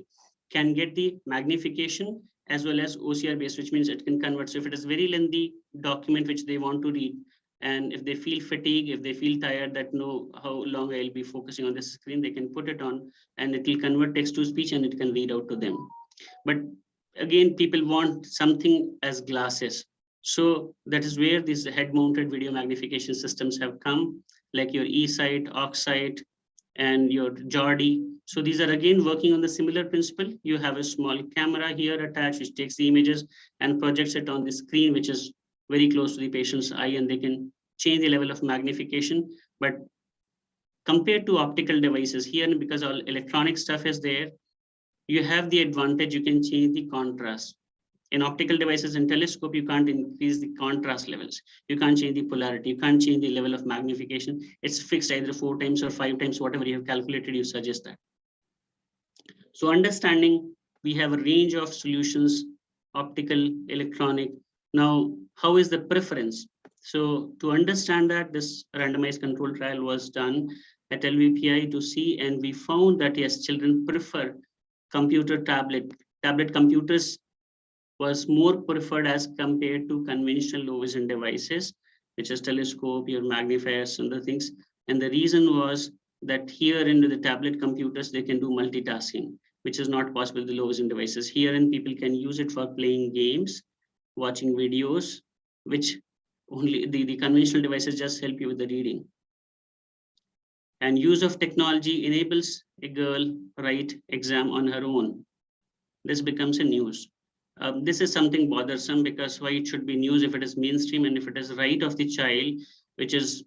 can get the magnification as well as OCR based, which means it can convert. So if it is very lengthy document which they want to read, and if they feel fatigue, if they feel tired that no, how long I'll be focusing on this screen, they can put it on and it will convert text to speech and it can read out to them. But again, people want something as glasses. So that is where these head-mounted video magnification systems have come, like your eSight, OxSight, and your Geordie. So these are again working on the similar principle. You have a small camera here attached, which takes the images and projects it on the screen, which is very close to the patient's eye, and they can change the level of magnification. But compared to optical devices here, because all electronic stuff is there, you have the advantage, you can change the contrast. In optical devices and telescope, you can't increase the contrast levels. You can't change the polarity. You can't change the level of magnification. It's fixed either 4 times or 5 times, whatever you have calculated, you suggest that. So understanding, we have a range of solutions, optical, electronic. Now, how is the preference? So to understand that, this randomized control trial was done at LVPEI to see, and we found that yes, children prefer tablet computers was more preferred as compared to conventional low vision devices, which is telescope, your magnifiers, and the things. And the reason was that here in the tablet computers, they can do multitasking, which is not possible with the low vision devices. Here and people can use it for playing games, watching videos, which only the conventional devices just help you with the reading. And use of technology enables a girl write exam on her own. This becomes a news. This is something bothersome, because why it should be news if it is mainstream and if it is right of the child, which is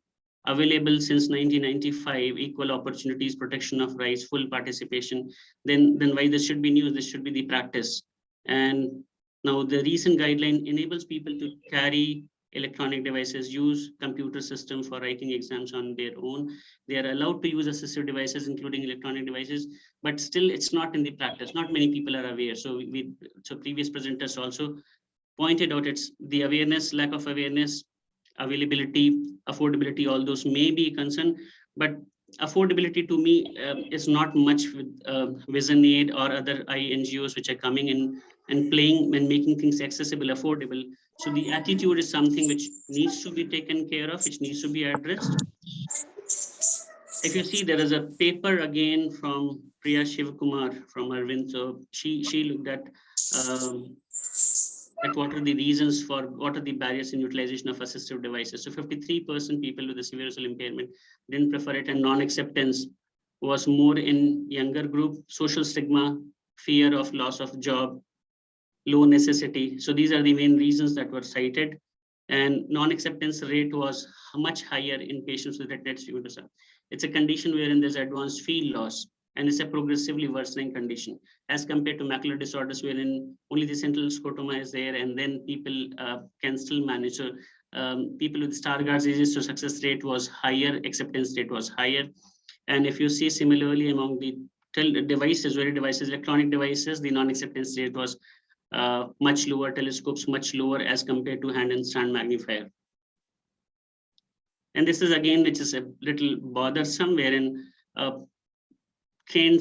available since 1995, equal opportunities, protection of rights, full participation, then why this should be news? This should be the practice. And now the recent guideline enables people to carry electronic devices, use computer system for writing exams on their own. They are allowed to use assistive devices, including electronic devices, but still it's not in the practice. Not many people are aware. So so previous presenters also pointed out, it's the awareness, lack of awareness, availability, affordability, all those may be a concern, but affordability to me is not much with Visionaid or other eye NGOs which are coming in and playing and making things accessible, affordable. So the attitude is something which needs to be taken care of, which needs to be addressed. If you see, there is a paper again from Priya Kumar from Aravind. So she looked at what are the reasons for, what are the barriers in utilization of assistive devices. So 53% people with a severe visual impairment didn't prefer it, and non-acceptance was more in younger group. Social stigma, fear of loss of job, low necessity. So these are the main reasons that were cited. And non-acceptance rate was much higher in patients with retinitis pigmentosa. It's a condition wherein there's advanced field loss, and it's a progressively worsening condition as compared to macular disorders, wherein only the central scotoma is there, and then people can still manage. So people with Stargardt disease, so success rate was higher, acceptance rate was higher. And if you see similarly among the devices, electronic devices, the non-acceptance rate was much lower, telescopes much lower as compared to hand and stand magnifier. And this is again, which is a little bothersome, wherein trained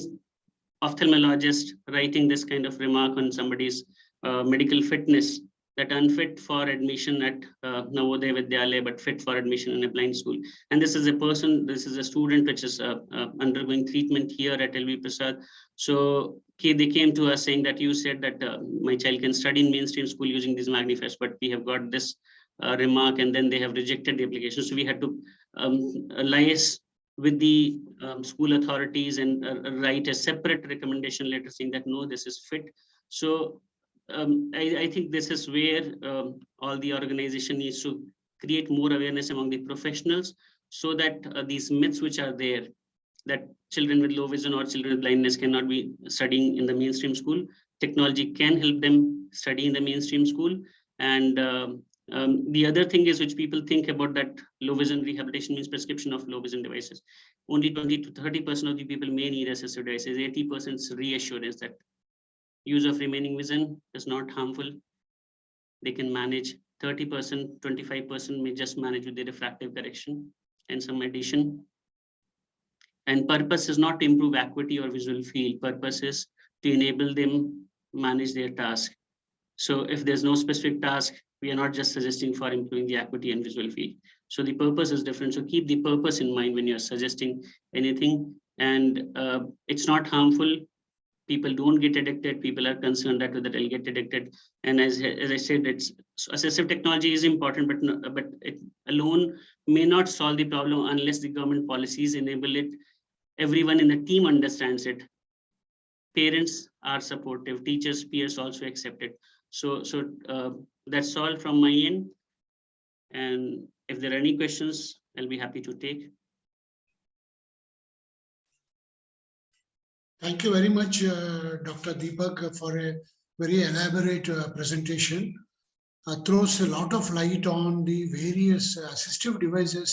ophthalmologist writing this kind of remark on somebody's medical fitness, that unfit for admission at Navodaya Vidyalaya, but fit for admission in a blind school. And this is a person, this is a student which is undergoing treatment here at L.V.Prasad. So they came to us saying that you said that my child can study in mainstream school using these magnifiers, but we have got this remark, and then they have rejected the application. So we had to liaise with the school authorities and write a separate recommendation letter saying that no, this is fit. So I think this is where all the organization needs to create more awareness among the professionals, so that these myths which are there, that children with low vision or children with blindness cannot be studying in the mainstream school. Technology can help them study in the mainstream school. And the other thing is, which people think about, that low vision rehabilitation means prescription of low vision devices. Only 20 to 30% of the people may need assistive devices. 80% is reassurance that use of remaining vision is not harmful. They can manage. 30%, 25% may just manage with the refractive correction and some addition. And purpose is not to improve acuity or visual field. Purpose is to enable them manage their task. So if there's no specific task, we are not just suggesting for improving the acuity and visual field. So the purpose is different. So keep the purpose in mind when you're suggesting anything. And it's not harmful. people don't get addicted. People are concerned that whether they'll get addicted. And as I said, it's assistive technology is important, but it alone may not solve the problem unless the government policies enable it. Everyone in the team understands it. Parents are supportive, teachers, peers also accept it. So that's all from my end. And if there are any questions, I'll be happy to take. Thank you very much, Dr. Deepak, for a very elaborate presentation. Throws a lot of light on the various assistive devices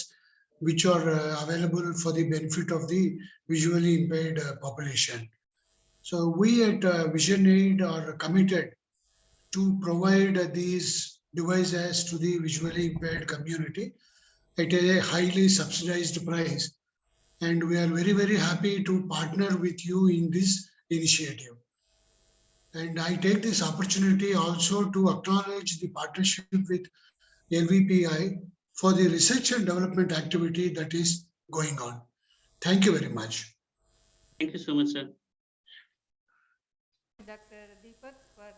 which are available for the benefit of the visually impaired population. So we at Visionaid are committed to provide these devices to the visually impaired community at a highly subsidized price. And we are very, very happy to partner with you in this initiative. And I take this opportunity also to acknowledge the partnership with LVPEI for the research and development activity that is going on. Thank you very much. Thank you so much, sir. Dr. Deepak for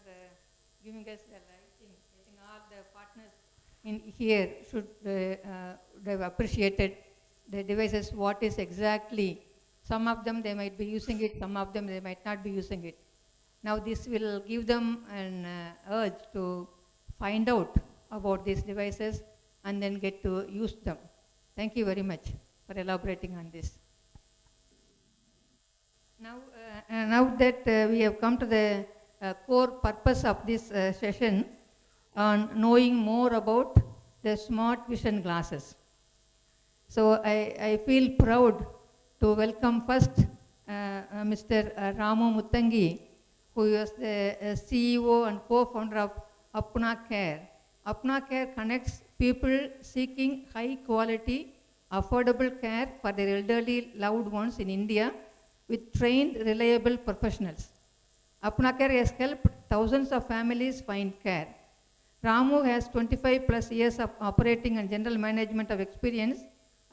giving us the lighting. I think all the partners in here should have appreciated the devices, what is exactly. Some of them they might be using it, some of them they might not be using it. Now this will give them an urge to find out about these devices and then get to use them. Thank you very much for elaborating on this. Now that we have come to the core purpose of this session on knowing more about the smart vision glasses. So I feel proud to welcome first Mr. Ramu Muttangi, who is the CEO and co-founder of Apna Care. Apna Care connects people seeking high quality, affordable care for their elderly loved ones in India with trained, reliable professionals. Apna Care has helped thousands of families find care. Ramu has 25 plus years of operating and general management of experience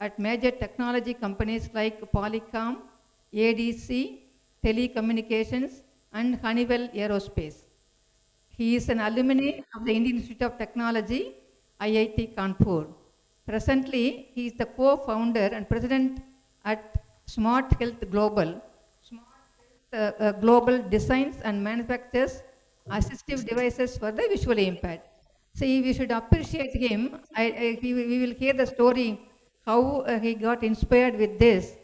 at major technology companies like Polycom, ADC, Telecommunications, and Honeywell Aerospace. He is an alumni of the Indian Institute of Technology, IIT Kanpur. Presently, he is the co-founder and president at Smart Health Global. Smart Health Global designs and manufactures assistive devices for the visually impaired. See, we should appreciate him. We will hear the story how he got inspired with this.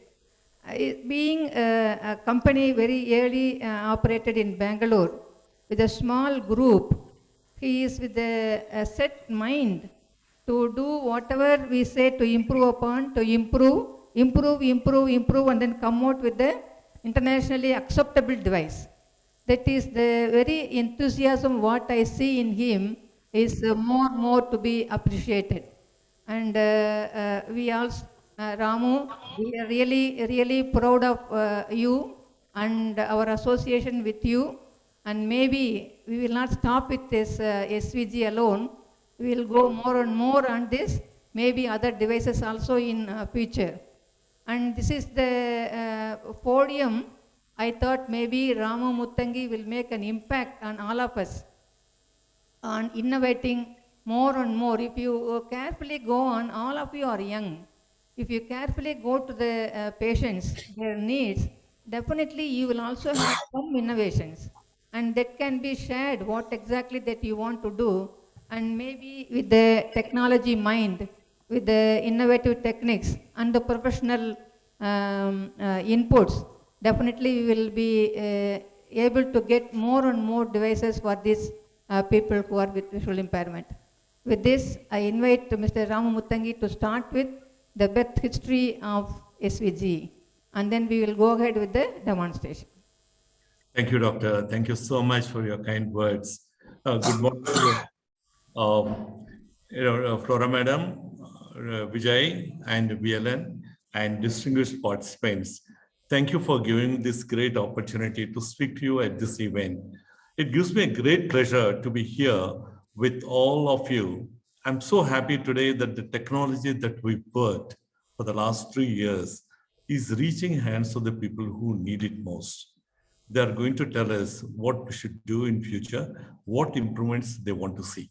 Being a company very early operated in Bangalore with a small group, he is with a set mind to do whatever we say to improve upon, to improve, and then come out with the internationally acceptable device. That is the very enthusiasm what I see in him is more to be appreciated. And we also, Ramu, we are really proud of you and our association with you. And maybe we will not stop with this SVG alone. We will go more and more on this, maybe other devices also in future. And this is the podium. I thought maybe Ramu Muttangi will make an impact on all of us on innovating more and more. If you carefully go on, all of you are young. If you carefully go to the patients, their needs, definitely you will also have some innovations. And that can be shared, what exactly that you want to do. And maybe with the technology mind, with the innovative techniques and the professional inputs, definitely we will be able to get more and more devices for these people who are with visual impairment. With this, I invite Mr. Ramu Muttangi to start with the birth history of SVG, and then we will go ahead with the demonstration. Thank you, Doctor. Thank you so much for your kind words. Good morning, Flora Madam, Vijay and VLN, and distinguished participants. Thank you for giving this great opportunity to speak to you at this event. It gives me a great pleasure to be here with all of you. I'm so happy today that the technology that we've worked for the last 3 years is reaching hands of the people who need it most. They are going to tell us what we should do in future, what improvements they want to see.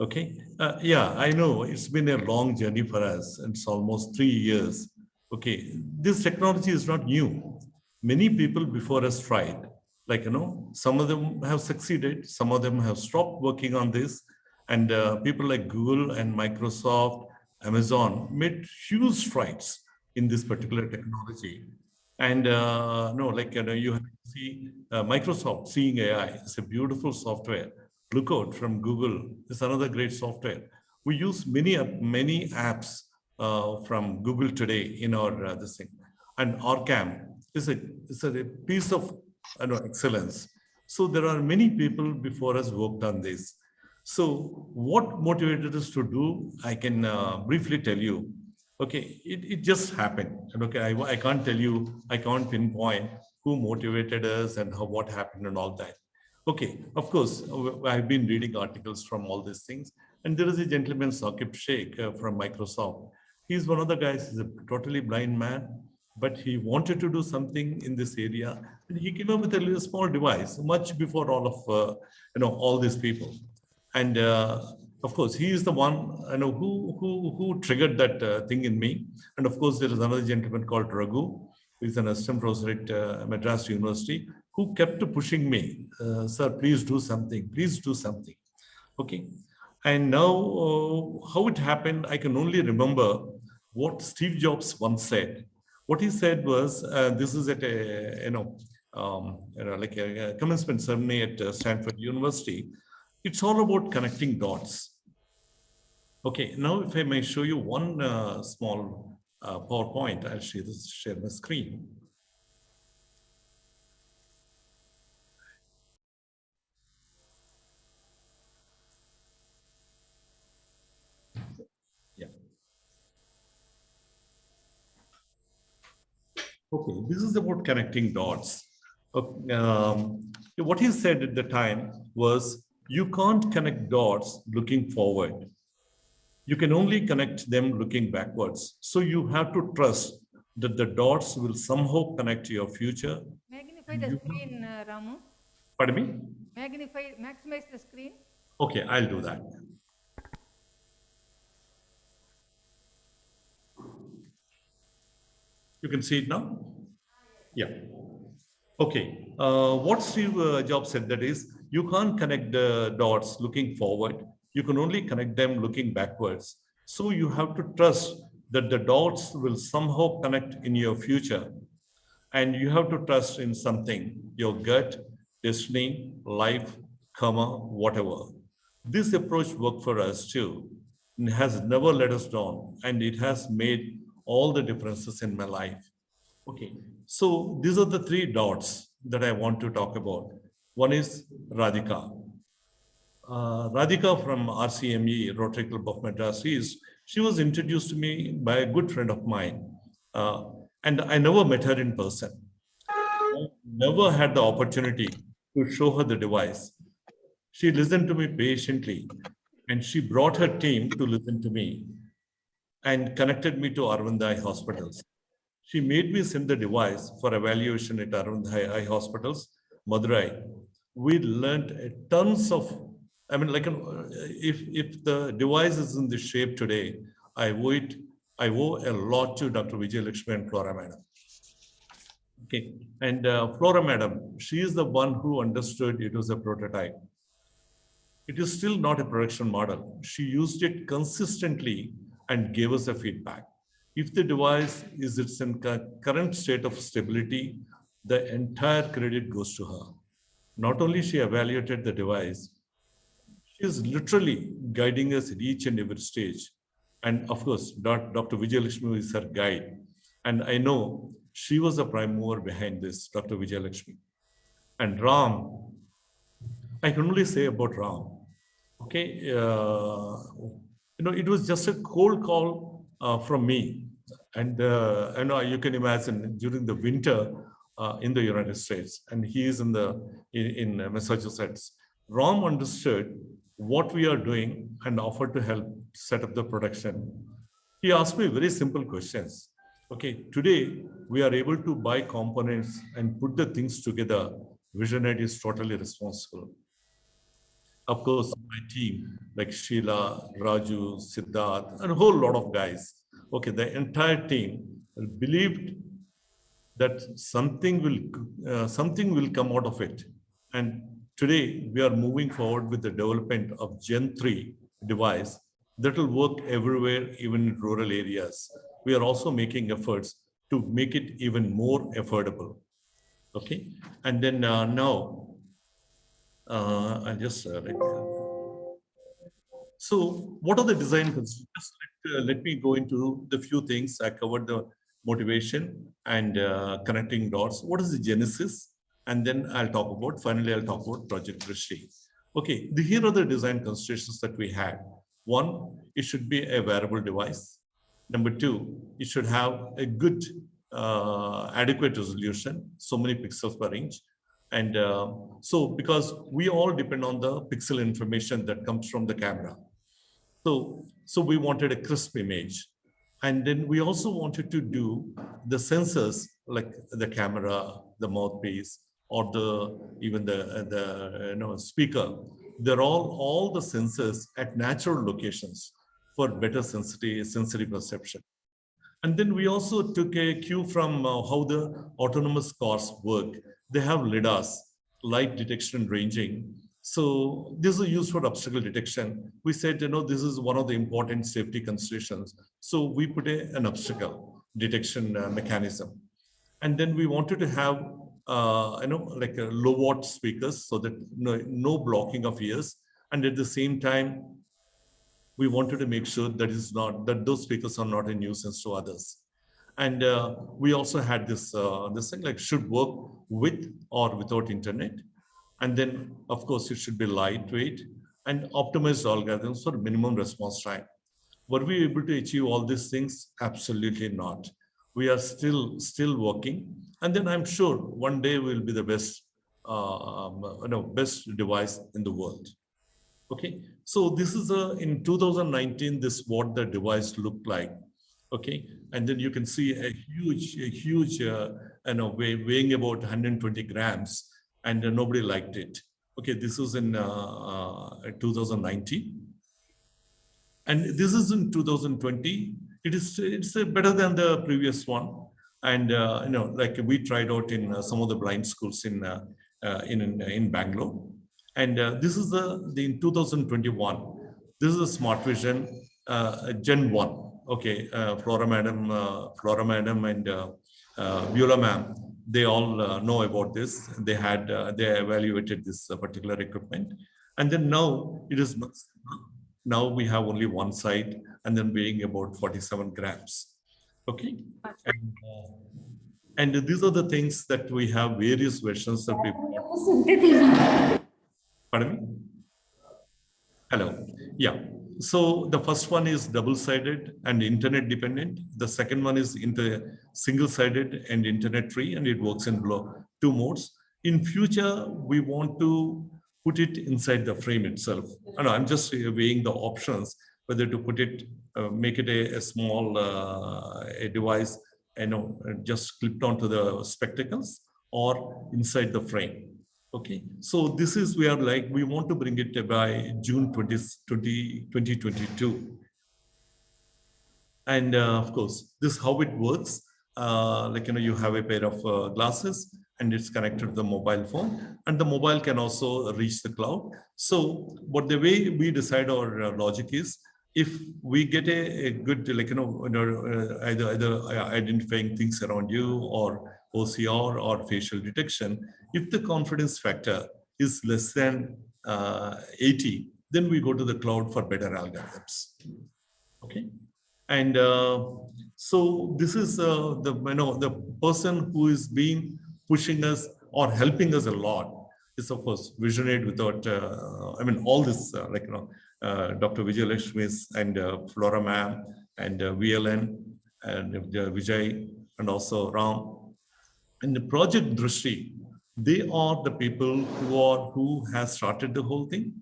Okay. Yeah, I know it's been a long journey for us. It's almost 3 years. Okay. This technology is not new. Many people before us tried. Like, some of them have succeeded, some of them have stopped working on this. And people like Google and Microsoft, Amazon made huge strides in this particular technology. And no, like, you have to see Microsoft Seeing AI is a beautiful software. Lookout from Google is another great software. We use many apps from Google today in our this thing. And OrCam is a piece of excellence. So there are many people before us worked on this. So what motivated us to do, I can briefly tell you. Okay, it just happened. And okay, I can't tell you, I can't pinpoint who motivated us and what happened and all that. Okay, of course, I've been reading articles from all these things. And there is a gentleman, Saqib Sheikh from Microsoft. He's one of the guys, he's a totally blind man, but he wanted to do something in this area. And he came up with a small device much before all of, all these people. And of course, he is the one who triggered that thing in me. And of course, there is another gentleman called Raghu, who is an assistant professor at Madras University, who kept pushing me, sir, please do something, please do something. Okay. And now how it happened, I can only remember what Steve Jobs once said. What he said was, this is at a, like a commencement ceremony at Stanford University. It's all about connecting dots. Okay, now if I may show you one small PowerPoint, I'll share my screen. Yeah. Okay, this is about connecting dots. What he said at the time was, you can't connect dots looking forward. You can only connect them looking backwards. So you have to trust that the dots will somehow connect to your future. Magnify the screen, Ramu. Pardon me? Maximize the screen. Okay, I'll do that. You can see it now? Yeah. Okay. What Steve Jobs said, that is, you can't connect the dots looking forward. You can only connect them looking backwards. So you have to trust that the dots will somehow connect in your future. And you have to trust in something, your gut, destiny, life, karma, whatever. This approach worked for us too. It has never let us down, and it has made all the differences in my life. Okay, so these are the 3 dots that I want to talk about. One is Radhika. Radhika from RCME, Rotary Club of Madras, she was introduced to me by a good friend of mine. And I never met her in person. I never had the opportunity to show her the device. She listened to me patiently, and she brought her team to listen to me and connected me to Aravind Eye hospitals. She made me send the device for evaluation at Aravind Eye hospitals, Madurai. We learned tons of, I mean, like, if the device is in this shape today, I owe a lot to Dr. Vijay Lakshmi and Flora Madam. Okay, and Flora Madam, she is the one who understood it was a prototype. It is still not a production model. She used it consistently and gave us a feedback. If the device is its current state of stability, the entire credit goes to her. Not only she evaluated the device, she is literally guiding us at each and every stage. And of course, Dr. Vijay Lakshmi is her guide. And I know she was the prime mover behind this, Dr. Vijay Lakshmi. And Ram, I can only say about Ram. Okay, it was just a cold call from me. And you can imagine during the winter in the United States, and he is in Massachusetts. Ram understood what we are doing and offered to help set up the production. He asked me very simple questions. Okay, today we are able to buy components and put the things together. Visionaid is totally responsible. Of course, my team like Sheila, Raju, Siddharth, and a whole lot of guys. Okay, the entire team believed that something will come out of it. And today we are moving forward with the development of Gen 3 device that will work everywhere, even in rural areas. We are also making efforts to make it even more affordable. Okay, and then now I'll just so what are the design constraints? Just let me go into the few things. I covered the motivation and connecting dots. What is the genesis? And then finally, I'll talk about Project Drishti. Okay, here are the design considerations that we had. One, it should be a wearable device. Number two, it should have a good, adequate resolution, so many pixels per inch. And so because we all depend on the pixel information that comes from the camera. So we wanted a crisp image. And then we also wanted to do the sensors like the camera, the mouthpiece, or even the speaker. They're all the sensors at natural locations for better sensory perception. And then we also took a cue from how the autonomous cars work. They have LiDARs, light detection and ranging. So this is used for obstacle detection. We said, this is one of the important safety considerations. So we put an obstacle detection mechanism. And then we wanted to have, like a low watt speakers so that no blocking of ears. And at the same time, we wanted to make sure that those speakers are not a nuisance to others. And we also had this thing like should work with or without internet. And then, of course, it should be lightweight and optimized algorithms for minimum response time. Were we able to achieve all these things? Absolutely not. We are still working. And then I'm sure one day we'll be the best, best device in the world. Okay, so this is in 2019, this is what the device looked like. Okay, and then you can see a huge, weighing about 120 grams, and nobody liked it. Okay, this was in 2019, and this is in 2020. It's better than the previous one, and like we tried out in some of the blind schools in Bangalore. And this is in 2021. This is a Smart Vision Gen 1. Okay, Flora Madam and Viola Ma'am, they all know about this. They evaluated this particular equipment. And then now it is, now we have only one side and then weighing about 47 grams. Okay. And these are the things that we have various versions that we. Pardon me? Hello. Yeah. So the first one is double-sided and internet dependent. The second one is single-sided and internet free, and it works in two modes. In future, we want to put it inside the frame itself. I'm just weighing the options, whether to put it, make it a small a device, just clipped onto the spectacles or inside the frame. Okay, so this is where we want to bring it by June 2022. And of course, this is how it works. You have a pair of glasses and it's connected to the mobile phone, and the mobile can also reach the cloud. So, but the way we decide our logic is, if we get a good, either identifying things around you or OCR or facial detection, if the confidence factor is less than 80, then we go to the cloud for better algorithms. Okay, and so this is the person who is pushing us or helping us a lot is of course Visionaid. Without all this Dr. Vijay Lakshmi's and Flora Ma'am and VLN and Vijay and also Ram and the Project Drishti. They are the people who has started the whole thing,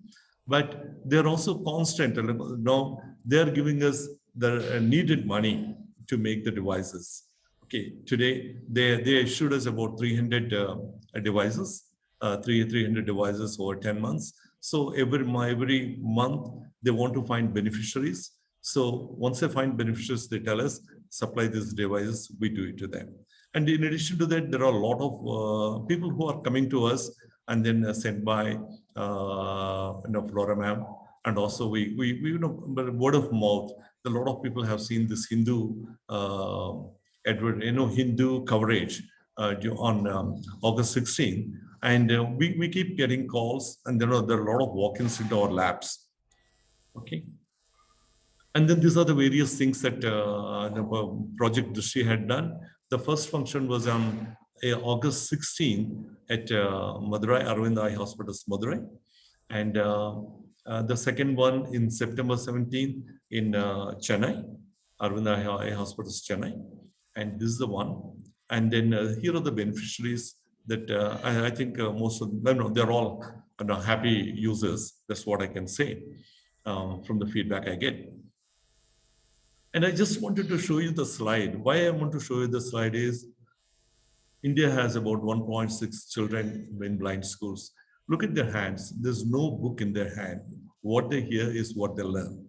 but they're also constant. Now they're giving us the needed money to make the devices. Okay, today they issued us about 300 devices, 300 devices over 10 months. So every month they want to find beneficiaries. So once they find beneficiaries, they tell us, supply these devices, we do it to them. And in addition to that, there are a lot of people who are coming to us and then sent by Flora ma'am. And also we word of mouth, a lot of people have seen this Hindu Hindu coverage on August 16. And we keep getting calls, and there are a lot of walk-ins into our labs. Okay. And then these are the various things that the Project Drishti had done. The first function was on August 16 at Madurai, Aravind Eye Hospitals, Madurai. And the second one in September 17 in Chennai, Aravind Eye Hospitals, Chennai. And this is the one. And then here are the beneficiaries that I think most of them, they're all happy users. That's what I can say from the feedback I get. And I just wanted to show you the slide. Why I want to show you the slide is India has about 1.6 children in blind schools. Look at their hands. There's no book in their hand. What they hear is what they learn.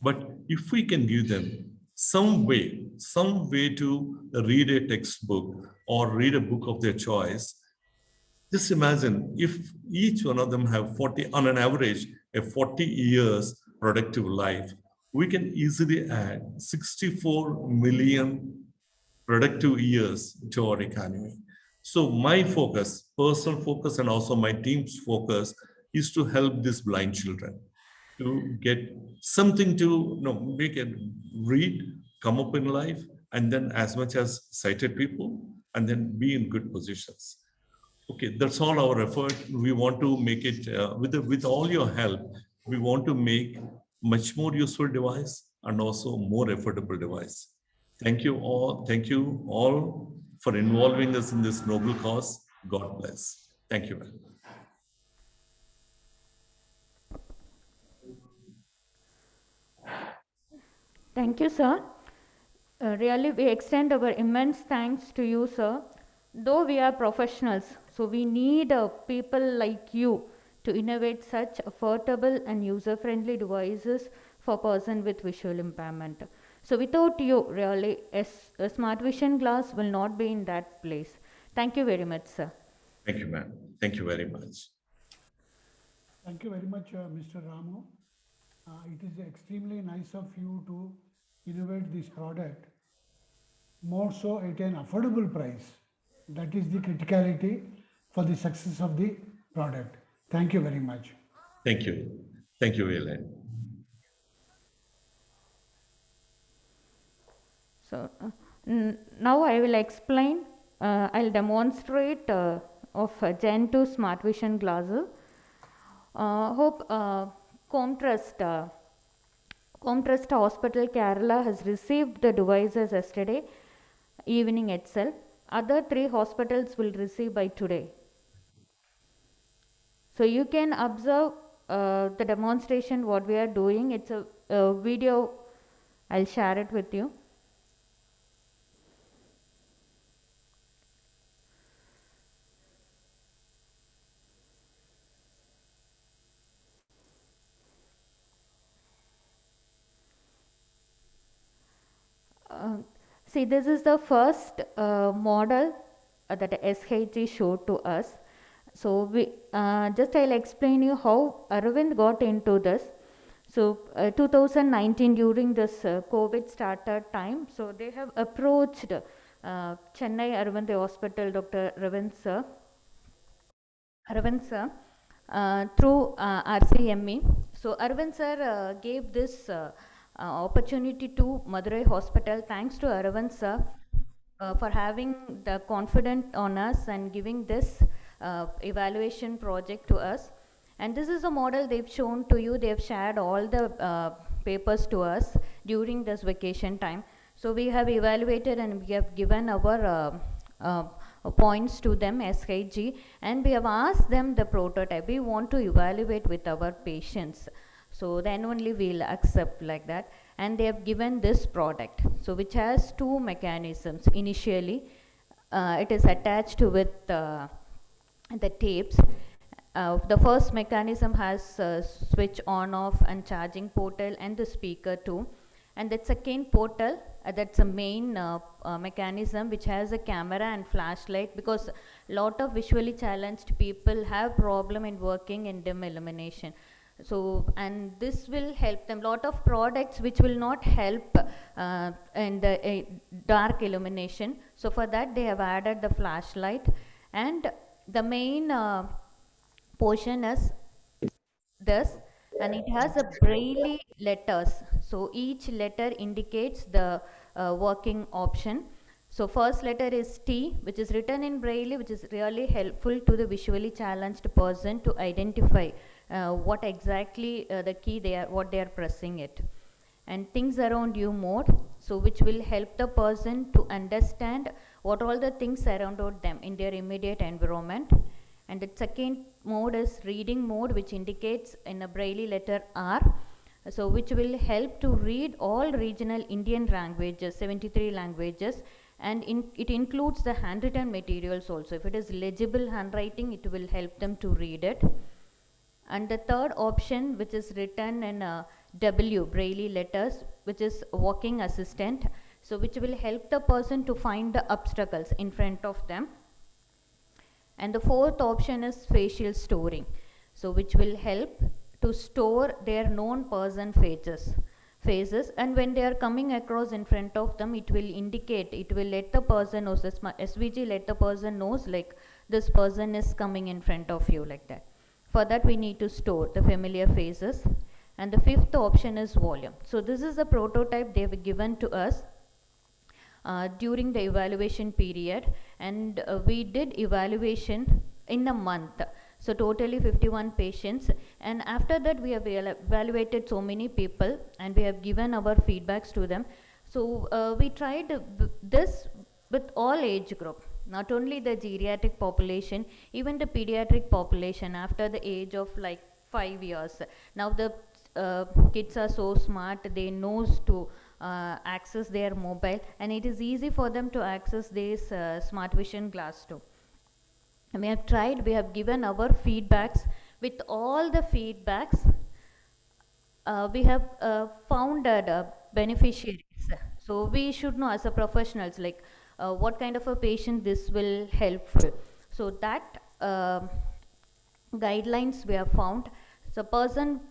But if we can give them some way to read a textbook or read a book of their choice, just imagine if each one of them have 40, on an average, a 40 years productive life, we can easily add 64 million productive years to our economy. So my focus, personal focus, and also my team's focus is to help these blind children to get something to make it read, come up in life, and then as much as sighted people, and then be in good positions. Okay, that's all our effort. We want to make it, with all your help, we want to make much more useful device and also more affordable device. Thank you all for involving us in this noble cause. God bless. Thank you. Thank you, sir. Really, we extend our immense thanks to you, sir. Though we are professionals, so we need people like you to innovate such affordable and user-friendly devices for person with visual impairment. So without you, really, a smart vision glass will not be in that place. Thank you very much, sir. Thank you, ma'am. Thank you very much. Thank you very much, Mr. Ramu. It is extremely nice of you to innovate this product, more so at an affordable price. That is the criticality for the success of the product. Thank you very much. Thank you. Thank you, Ellen. So now I will explain, I'll demonstrate of Gen 2 Smart Vision glasses. Hope Comtrust Hospital, Kerala has received the devices yesterday evening itself. Other 3 hospitals will receive by today. So you can observe the demonstration what we are doing. It's a video. I'll share it with you. See, this is the first model that SHG showed to us. So we I'll explain you how Aravind got into this. So 2019, during this COVID started time, so they have approached Chennai Aravind Hospital, Dr. Aravind sir, through RCME. So Aravind sir gave this opportunity to Madurai Hospital. Thanks to Aravind sir for having the confidence on us and giving this evaluation project to us. And this is a model they've shown to you. They've shared all the papers to us during this vacation time. So we have evaluated and we have given our points to them, SHG, and we have asked them the prototype. We want to evaluate with our patients. So then only we'll accept like that. and they have given this product, so which has two mechanisms. Initially, it is attached with the tapes. The first mechanism has switch on off and charging portal and the speaker too, and the second portal, that's a main mechanism which has a camera and flashlight, because lot of visually challenged people have problem in working in dim illumination. So, and this will help them. Lot of products which will not help in the dark illumination. So for that they have added the flashlight, and the main portion is this, and it has a braille letters. So each letter indicates the working option. So first letter is T, which is written in braille, which is really helpful to the visually challenged person to identify what exactly the key what they are pressing it. And things around you mode, so which will help the person to understand what all the things around them in their immediate environment. And the second mode is reading mode, which indicates in a braille letter R, so which will help to read all regional Indian languages, 73 languages, and it includes the handwritten materials also. If it is legible handwriting, it will help them to read it. And the third option, which is written in W, braille letters, which is walking assistant, so which will help the person to find the obstacles in front of them. And the fourth option is facial storing, so which will help to store their known person faces, and when they are coming across in front of them, it will indicate, it will let the person knows, this SVG let the person knows like this person is coming in front of you, like that. For that we need to store the familiar faces. And the fifth option is volume. So this is the prototype they have given to us during the evaluation period, and we did evaluation in a month. So totally 51 patients, and after that we have evaluated so many people and we have given our feedbacks to them. So we tried this with all age group, not only the geriatric population, even the pediatric population after the age of like 5 years. Now the kids are so smart, they knows to access their mobile, and it is easy for them to access this smart vision glass too. And we have tried, we have given our feedbacks. With all the feedbacks, we have found beneficiaries. So we should know as a professionals, like what kind of a patient this will helpful. So that guidelines we have found. So person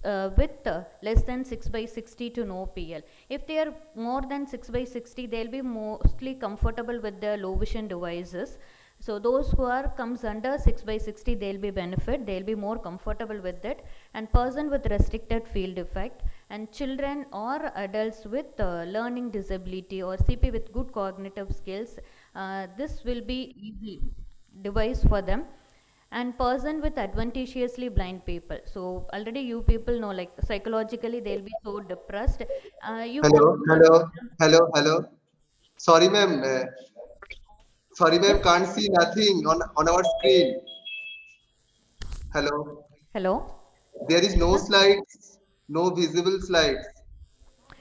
with less than 6/60 to no PL. If they are more than 6/60, they'll be mostly comfortable with the low vision devices. So those who are comes under 6/60, they'll be benefit, they'll be more comfortable with it. And person with restricted field effect, and children or adults with learning disability or CP with good cognitive skills, this will be easy device for them. And person with advantageously blind people. So already you people know, like psychologically they'll be so depressed. You Hello. Sorry, ma'am. Can't see nothing on our screen. Hello. Hello. There is no slides, no visible slides.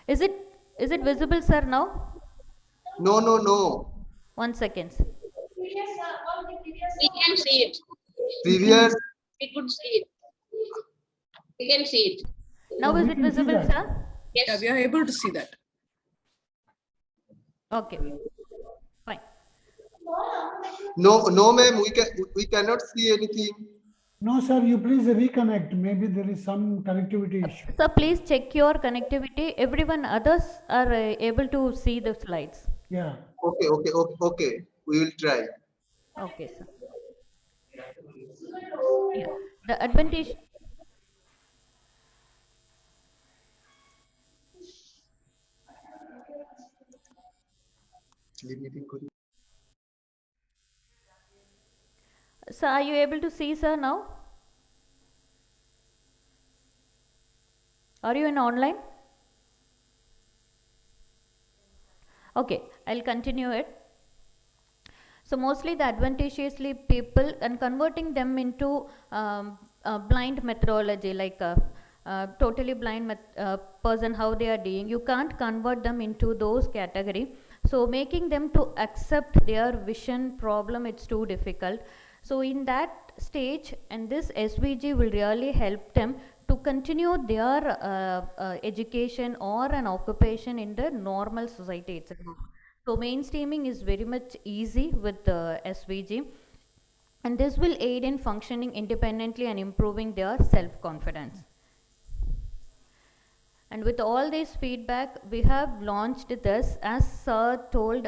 Is it visible, sir, now? No. 1 second. We can see it. Previous. We could see it. We can see it. Now is it visible, sir? Yes. Yeah, we are able to see that. Okay. Fine. No, ma'am. We cannot see anything. No, sir, you please reconnect. Maybe there is some connectivity issue. Sir, please check your connectivity. Everyone others are able to see the slides. Yeah. Okay. We will try. Okay, sir. Yeah. The advantage. Sir, are you able to see, sir, now? Are you in online? Okay, I'll continue it. So mostly the advantageously people, and converting them into blind methodology, like totally blind person, how they are doing. You can't convert them into those category. So making them to accept their vision problem, it's too difficult. So in that stage, and this SVG will really help them to continue their education or an occupation in the normal society itself. So mainstreaming is very much easy with the SVG, and this will aid in functioning independently and improving their self-confidence. And with all this feedback, we have launched this, as Sir told,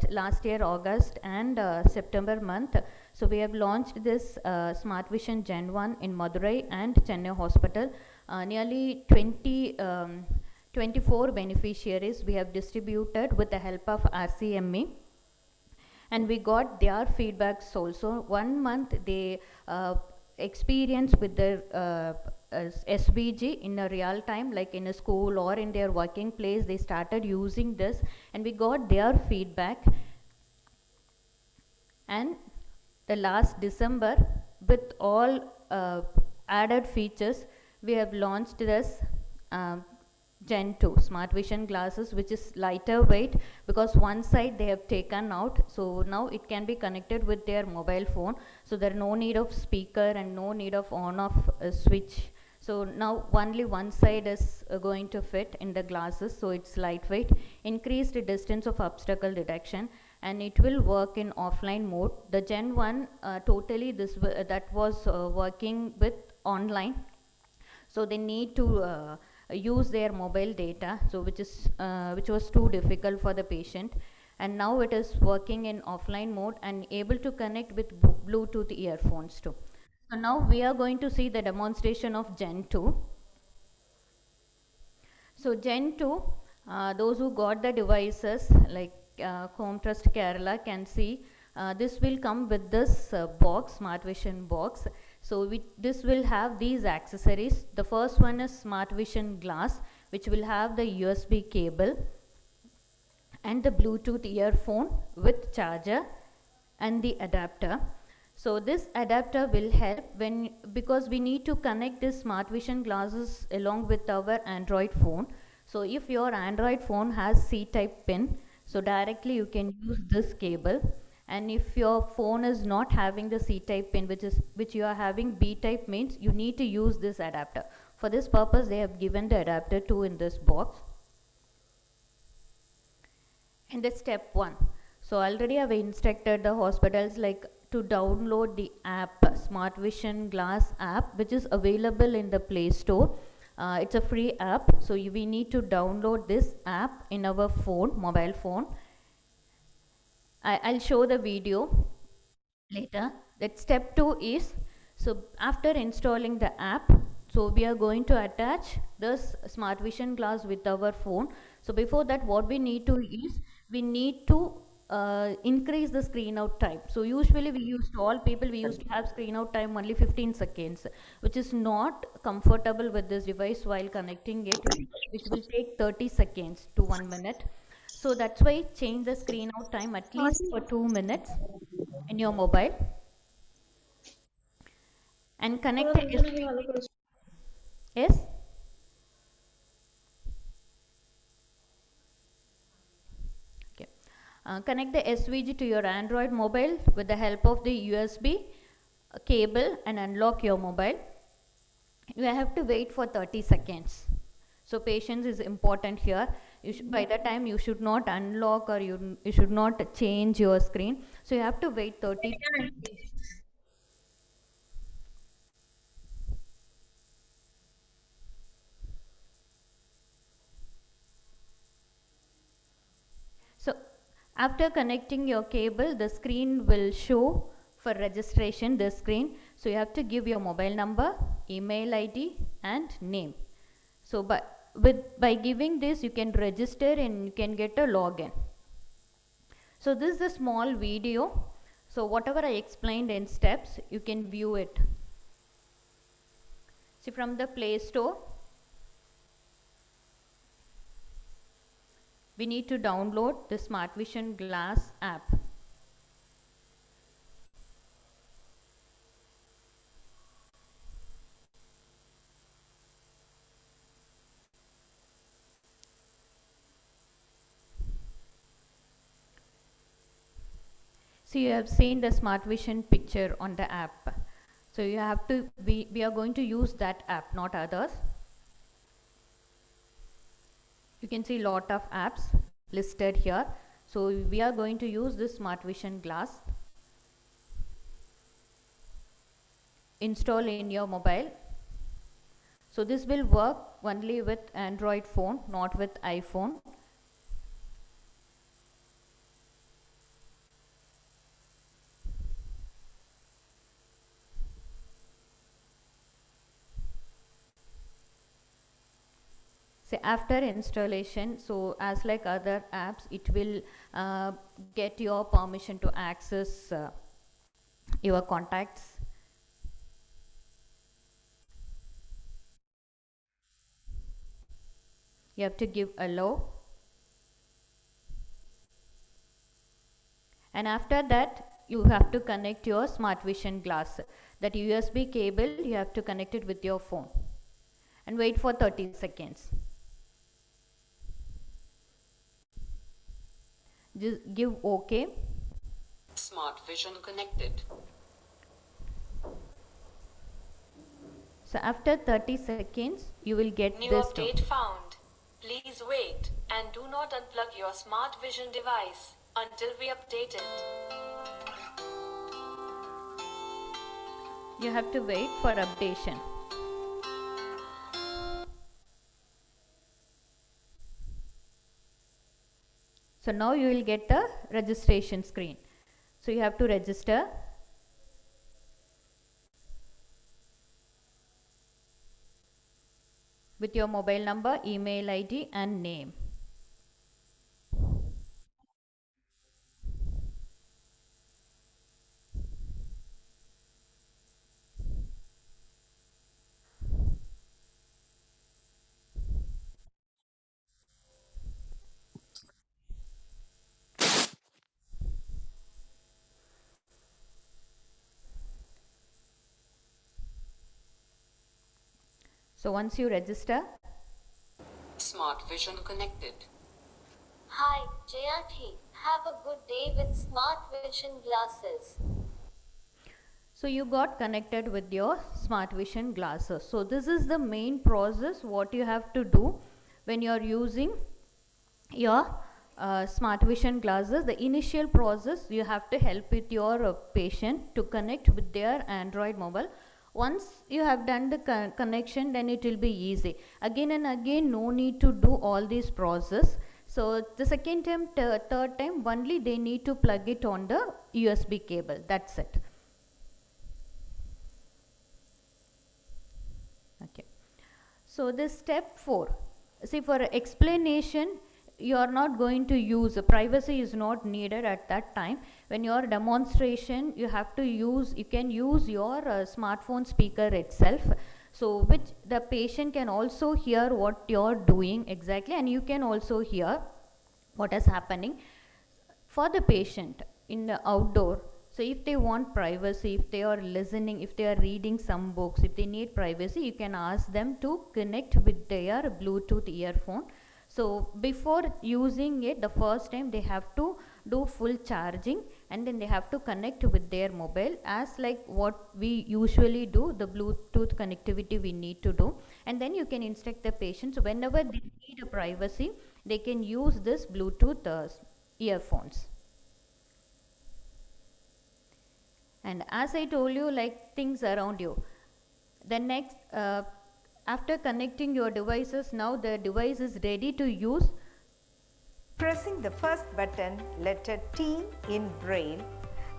last year August and September month. So we have launched this Smart Vision Gen 1 in Madurai and Chennai Hospital. Nearly 24 beneficiaries we have distributed with the help of RCME. And we got their feedbacks also. 1 month they experience with their SVG in a real time, like in a school or in their working place. They started using this, and we got their feedback. And the last December, with all added features, we have launched this Gen 2 Smart Vision glasses, which is lighter weight, because one side they have taken out. So now it can be connected with their mobile phone. So there is no need of speaker and no need of on-off switch. So now only one side is going to fit in the glasses. So it's lightweight, increased distance of obstacle detection, and it will work in offline mode. The Gen 1 totally that was working with online. So they need to use their mobile data, so which was too difficult for the patient. And now it is working in offline mode and able to connect with Bluetooth earphones too. So now we are going to see the demonstration of Gen 2. So Gen 2, those who got the devices like Home Trust Kerala can see this will come with this box, Smart Vision box. So this will have these accessories. The first one is Smart Vision glass, which will have the USB cable and the Bluetooth earphone with charger and the adapter. So this adapter will help because we need to connect this Smart Vision glasses along with our Android phone. So if your Android phone has C-type pin, so directly you can use this cable. And if your phone is not having the C-type pin, which you are having B-type, means you need to use this adapter. For this purpose, they have given the adapter 2 in this box. And the step 1. So already I have instructed the hospitals like to download the app, Smart Vision Glass app, which is available in the Play Store. It's a free app. So we need to download this app in our phone, mobile phone. I'll show the video later. That step 2 is, so after installing the app, so we are going to attach this Smart Vision glass with our phone. So before that, what we need to is, we need to increase the screen out time. So usually we used to have screen out time only 15 seconds, which is not comfortable with this device while connecting it, which will take 30 seconds to 1 minute. So that's why change the screen out time at least for 2 minutes in your mobile, and connect the SVG. Yes? Okay. Connect the SVG to your Android mobile with the help of the USB cable and unlock your mobile. You have to wait for 30 seconds. So patience is important here. By the time you should not unlock or you should not change your screen. So you have to wait 30 seconds. So after connecting your cable, the screen will show for registration, the screen. So you have to give your mobile number, email ID and name. So by giving this, you can register and you can get a login. So this is a small video. So whatever I explained in steps, you can view it. See, from the Play Store, we need to download the Smart Vision Glass app. So you have seen the Smart Vision picture on the app. So you have to, we are going to use that app, not others. You can see lot of apps listed here. So we are going to use this Smart Vision glass. Install in your mobile. So this will work only with Android phone, not with iPhone. So after installation, so as like other apps, it will get your permission to access your contacts. You have to give allow. And after that, you have to connect your Smart Vision glass. That USB cable, you have to connect it with your phone. And wait for 30 seconds. Just give OK. Smart Vision connected. So after 30 seconds, you will get New this. update found. Please wait and do not unplug your Smart Vision device until we update it. You have to wait for updation. So now you will get the registration screen. So you have to register. With your mobile number, email ID and name. So once you register, Smart Vision connected. Hi, Jayati. Have a good day with Smart Vision glasses. so you got connected with your Smart Vision glasses. So this is the main process what you have to do when you are using your Smart Vision glasses. The initial process, you have to help with your patient to connect with their Android mobile. Once you have done the connection, then it will be easy. Again and again, no need to do all this process. So the second time, third time, only they need to plug it on the USB cable. That's it. Okay. So this step 4. See, for explanation, you are not going to use, privacy is not needed at that time. When your demonstration, you have to use, you can use your smartphone speaker itself, so which the patient can also hear what you're doing exactly, and you can also hear what is happening for the patient in the outdoor. So if they want privacy, if they are listening, if they are reading some books, if they need privacy, you can ask them to connect with their Bluetooth earphone. So before using it, the first time they have to do full charging, and then they have to connect with their mobile, as like what we usually do, the Bluetooth connectivity we need to do. And then you can instruct the patients whenever they need a privacy, they can use this Bluetooth earphones. And as I told you, like things around you, the next after connecting your devices, now the device is ready to use. Pressing the first button, letter T in Braille,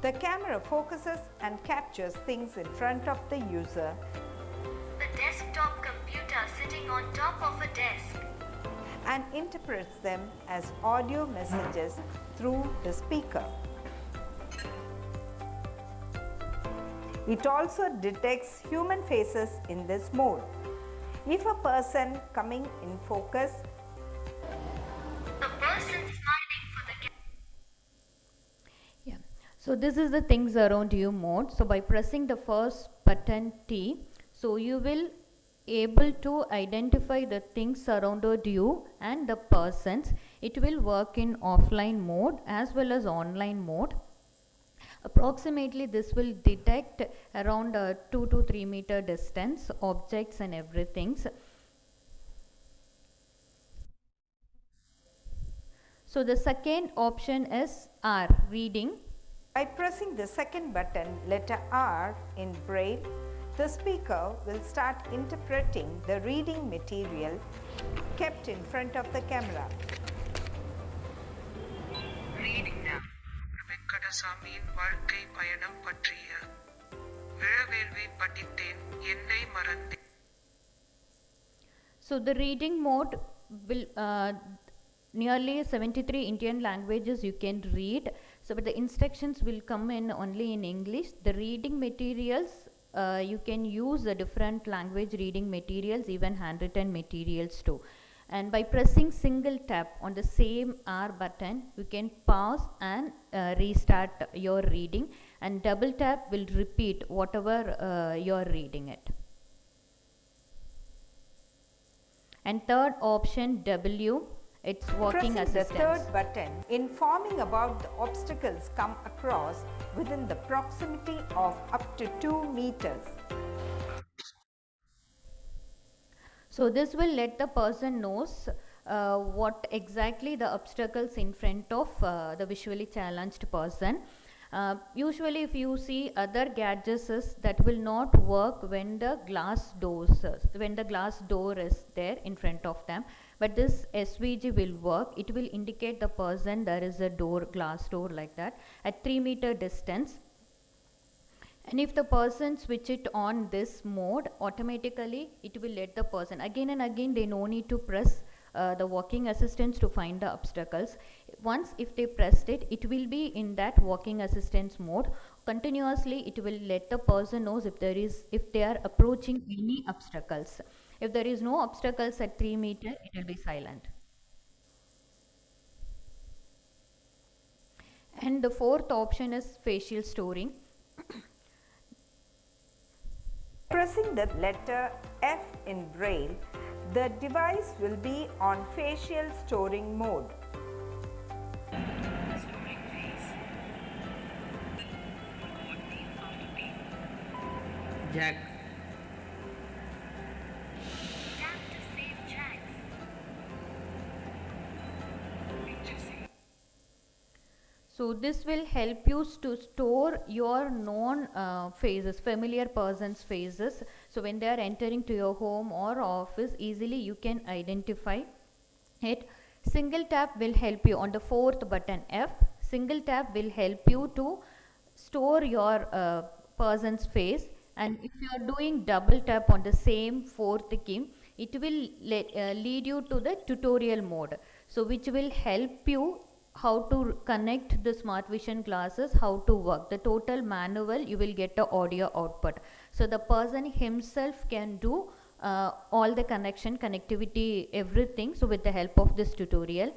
the camera focuses and captures things in front of the user. The desktop computer sitting on top of a desk. And interprets them as audio messages through the speaker. It also detects human faces in this mode. If a person coming in focus, the person smiling for the camera. Yeah. So this is the things around you mode. So by pressing the first button T, so you will able to identify the things surrounded you and the persons. It will work in offline mode as well as online mode. Approximately this will detect around 2 to 3 meter distance objects and everything. So the second option is R, reading. By pressing the second button, letter R in Braille, the speaker will start interpreting the reading material kept in front of the camera. Reading now. வெங்கடசாமியின் வாழ்க்கை பயணம் பற்றிய விழவேள்வி படித்தேன் என்னை மறந்தேன். So the reading mode will nearly 73 Indian languages you can read. So but the instructions will come in only in English. The reading materials you can use the different language reading materials, even handwritten materials too. And by pressing single tap on the same R button, you can pause and restart your reading, and double tap will repeat whatever you're reading it. And third option, W, it's walking Pressing assistance. the third button, informing about the obstacles come across within the proximity of up to 2 meters. So this will let the person knows what exactly the obstacles in front of the visually challenged person. Usually if you see other gadgets that will not work when the glass door is there in front of them, but this SVG will work. It will indicate the person there is a door, glass door like that at 3 meter distance. And if the person switch it on this mode, automatically it will let the person again and again, they no need to press the walking assistance to find the obstacles. Once if they pressed it, it will be in that walking assistance mode. Continuously it will let the person knows if they are approaching any obstacles. If there is no obstacles at 3 meter, it will be silent. And the fourth option is facial storing. Pressing the letter F in Braille, the device will be on facial storing mode. Jack. So this will help you to store your known faces, familiar persons' faces. So when they are entering to your home or office, easily you can identify it. Single tap will help you on the fourth button F. Single tap will help you to store your person's face. And if you are doing double tap on the same fourth key, it will lead you to the tutorial mode. So which will help you how to connect the smart vision glasses, how to work. The total manual, you will get the audio output. So the person himself can do all the connectivity, everything. So with the help of this tutorial.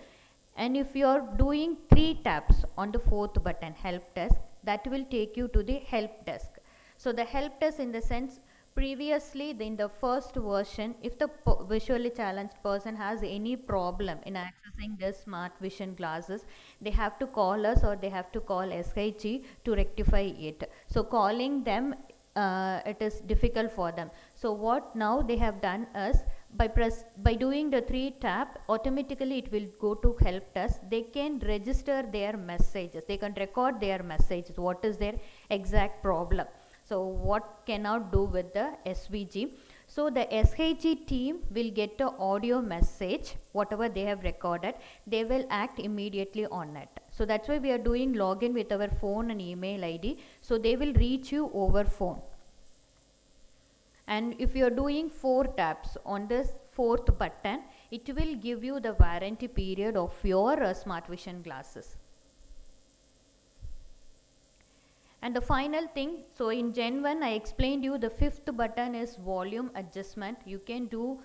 And if you are doing 3 taps on the fourth button, help desk, that will take you to the help desk. So the help desk in the sense, previously in the first version, if the visually challenged person has any problem in accessing the smart vision glasses, they have to call us or they have to call SIG to rectify it. So calling them, it is difficult for them. So what now they have done is, by doing the 3 tap, automatically it will go to help desk. They can register their messages, they can record their messages, what is their exact problem. So what cannot do with the SVG. So the SHG team will get the audio message, whatever they have recorded, they will act immediately on it. So that's why we are doing login with our phone and email ID. So they will reach you over phone. And if you are doing 4 taps on this fourth button, it will give you the warranty period of your smart vision glasses. And the final thing, so in Gen 1 I explained you the 5th button is volume adjustment. You can do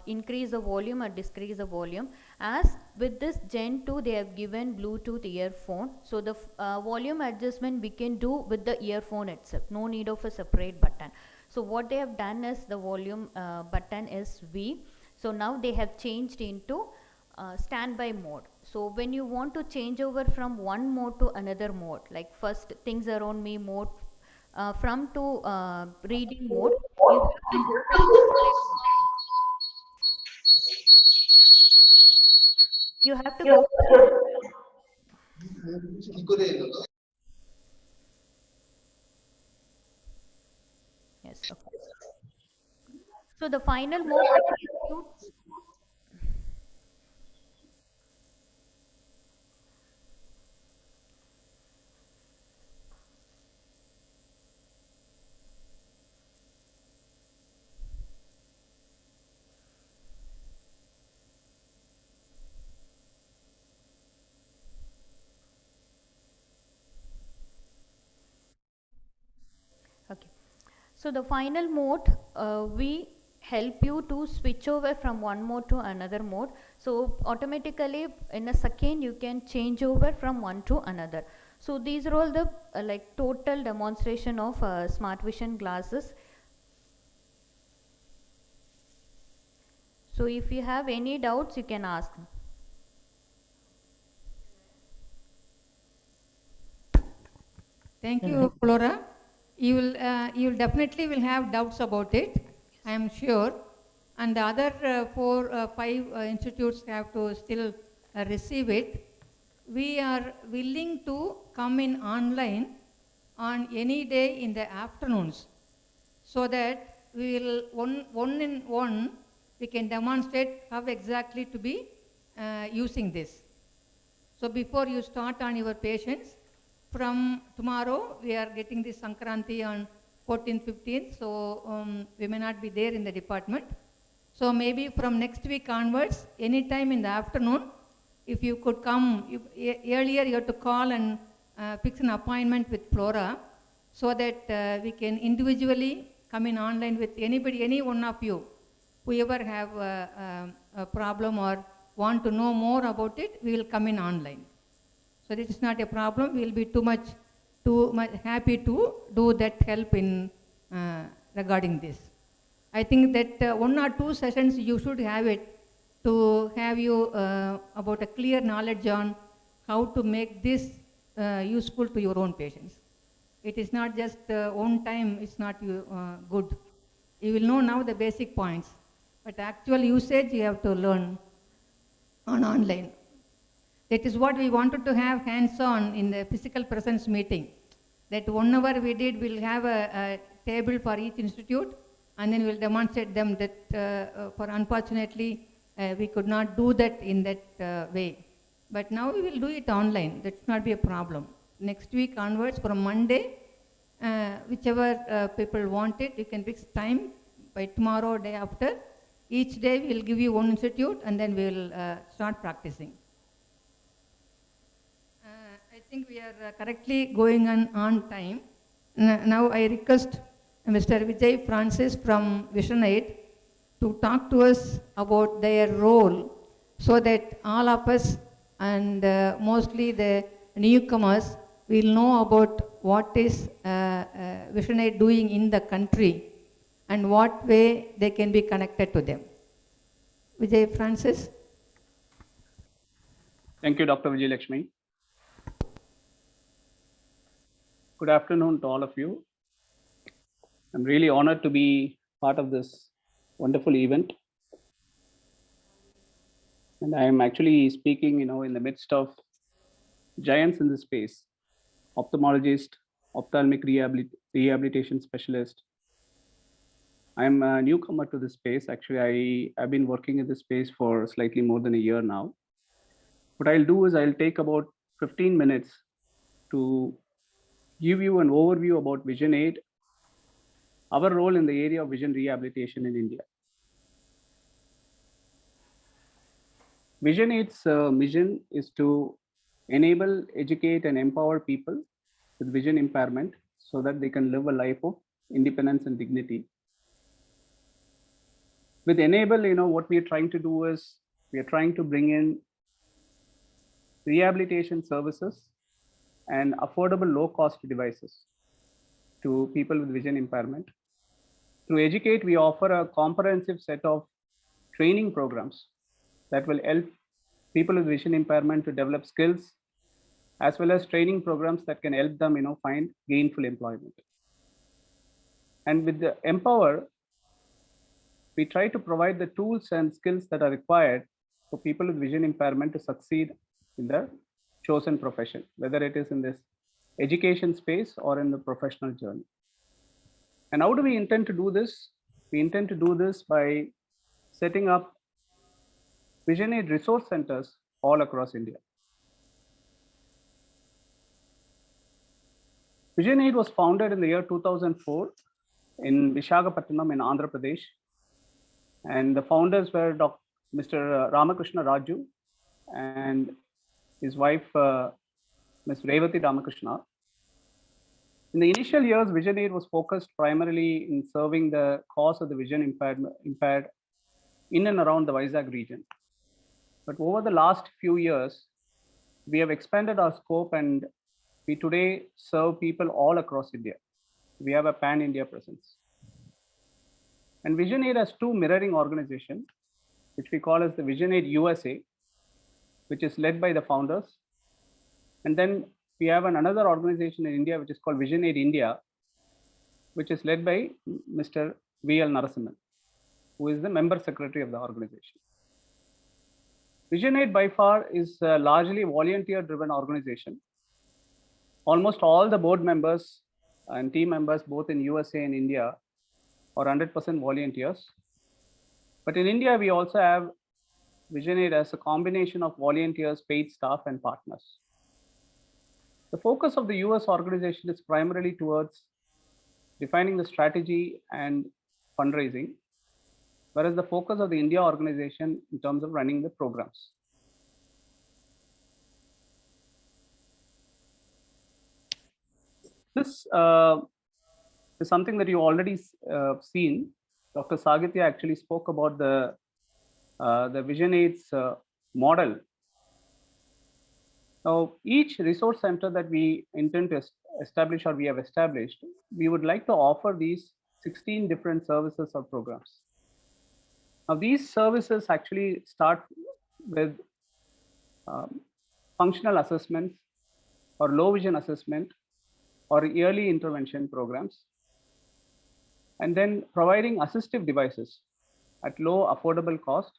increase the volume or decrease the volume. As with this Gen 2 they have given Bluetooth earphone. So the volume adjustment we can do with the earphone itself. No need of a separate button. So what they have done is the volume button is V. So now they have changed into standby mode. So when you want to change over from one mode to another mode, like first things around me mode, from to reading mode, you have to go you have to go yes, okay. So the final mode will help you. Okay. So the final mode, we help you to switch over from one mode to another mode. So automatically in a second you can change over from one to another. So these are all the like total demonstration of smart vision glasses. So if you have any doubts, you can ask. Thank you, Flora. You will definitely will have doubts about it, I am sure. And the other 5 institutes have to still receive it. We are willing to come in online on any day in the afternoons, so that we will one in one we can demonstrate how exactly to be using this. So before you start on your patients, from tomorrow we are getting this Sankranti on 14th, 15th, so we may not be there in the department. So maybe from next week onwards, anytime in the afternoon, if you could come, earlier you have to call and fix an appointment with Flora, so that we can individually come in online with anybody, any one of you, whoever have a problem or want to know more about it, we will come in online. So this is not a problem. We will be too much happy to do that help in regarding this. I think that 1 or 2 sessions you should have it to have you about a clear knowledge on how to make this useful to your own patients. It is not just one time, it's not good. You will know now the basic points, but actual usage you have to learn on online. That is what we wanted to have hands-on in the physical presence meeting. That 1 hour we did, we'll have a table for each institute, and then we'll demonstrate them that for unfortunately we could not do that in that way. But now we will do it online. That should not be a problem. Next week onwards, from Monday, whichever people want it, you can fix time by tomorrow, day after. Each day we will give you one institute, and then we will start practicing. I think we are correctly going on time. Now I request Mr. Vijay Francis from Visionaid to talk to us about their role, so that all of us and mostly the newcomers will know about what is Visionaid doing in the country and what way they can be connected to them. Vijay Francis. Thank you, Dr. Vijay Lakshmi. Good afternoon to all of you. I'm really honored to be part of this wonderful event. And I'm actually speaking, in the midst of giants in the space, ophthalmologist, ophthalmic rehabilitation specialist. I'm a newcomer to this space. Actually, I've been working in this space for slightly more than a year now. What I'll do is I'll take about 15 minutes to give you an overview about Visionaid, our role in the area of vision rehabilitation in India. Visionaid's mission is to enable, educate, and empower people with vision impairment so that they can live a life of independence and dignity. With enable, what we are trying to do is we are trying to bring in rehabilitation services and affordable low-cost devices to people with vision impairment. Through Educate, we offer a comprehensive set of training programs that will help people with vision impairment to develop skills, as well as training programs that can help them, find gainful employment. And with the Empower, we try to provide the tools and skills that are required for people with vision impairment to succeed in the chosen profession, whether it is in this education space or in the professional journey. And how do we intend to do this? We intend to do this by setting up Visionaid resource centers all across India. Visionaid was founded in the year 2004 in Visakhapatnam in Andhra Pradesh. And the founders were Mr. Ramakrishna Raju and his wife, Ms. Revati Ramakrishna. In the initial years, Visionaid was focused primarily in serving the cause of the vision impaired in and around the Vizag region. But over the last few years, we have expanded our scope and we today serve people all across India. We have a pan-India presence. And Visionaid has two mirroring organizations, which we call as the Visionaid USA, which is led by the founders. And then we have another organization in India, which is called Visionaid India, which is led by Mr. V.L. Narasimhan, who is the member secretary of the organization. Visionaid by far is a largely volunteer-driven organization. Almost all the board members and team members, both in USA and India, are 100% volunteers. But in India, we also have Visionaid as a combination of volunteers, paid staff, and partners. The focus of the US organization is primarily towards defining the strategy and fundraising, whereas the focus of the India organization in terms of running the programs. This is something that you already seen. Dr. Sagitya actually spoke about the Visionaid's model. Now, each resource center that we intend to establish or we have established, we would like to offer these 16 different services or programs. Now, these services actually start with functional assessments or low vision assessment or early intervention programs, and then providing assistive devices at low affordable cost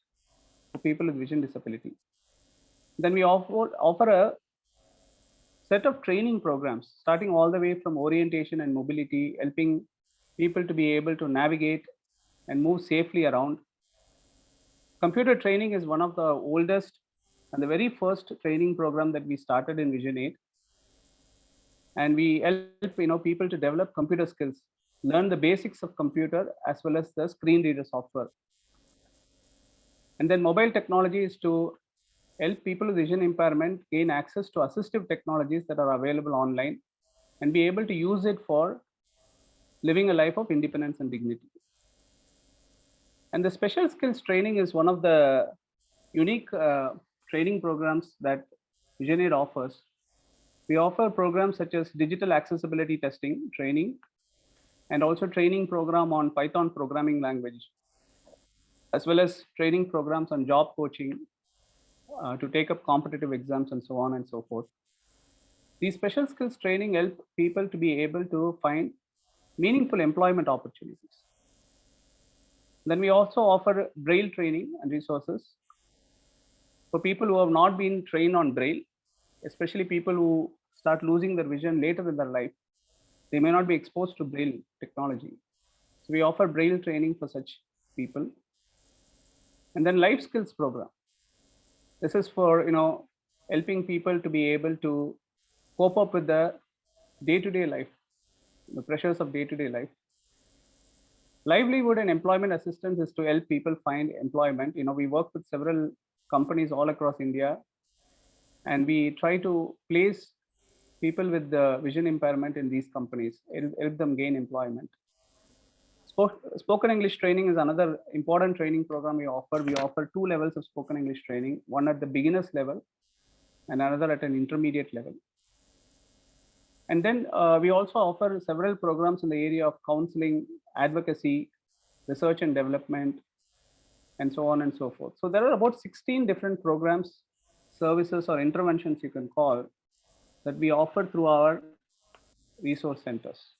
for people with vision disability. Then we offer a set of training programs, starting all the way from orientation and mobility, helping people to be able to navigate and move safely around. Computer training is one of the oldest and the very first training program that we started in Visionaid. And we help people to develop computer skills, learn the basics of computer as well as the screen reader software. And then mobile technology is to help people with vision impairment gain access to assistive technologies that are available online and be able to use it for living a life of independence and dignity. And the special skills training is one of the unique training programs that Visionaid offers. We offer programs such as digital accessibility testing training and also training program on Python programming language, as well as training programs on job coaching to take up competitive exams and so on and so forth. These special skills training help people to be able to find meaningful employment opportunities. Then we also offer Braille training and resources for people who have not been trained on Braille, especially people who start losing their vision later in their life. They may not be exposed to Braille technology. So we offer Braille training for such people. And then life skills program. This is for helping people to be able to cope up with the day-to-day life, the pressures of day-to-day life. Livelihood and employment assistance is to help people find employment. We work with several companies all across India, and we try to place people with the vision impairment in these companies, help them gain employment. Spoken English training is another important training program we offer. We offer 2 levels of spoken English training, one at the beginner's level and another at an intermediate level. And then we also offer several programs in the area of counseling, advocacy, research and development, and so on and so forth. So there are about 16 different programs services or interventions you can call that we offer through our resource centers.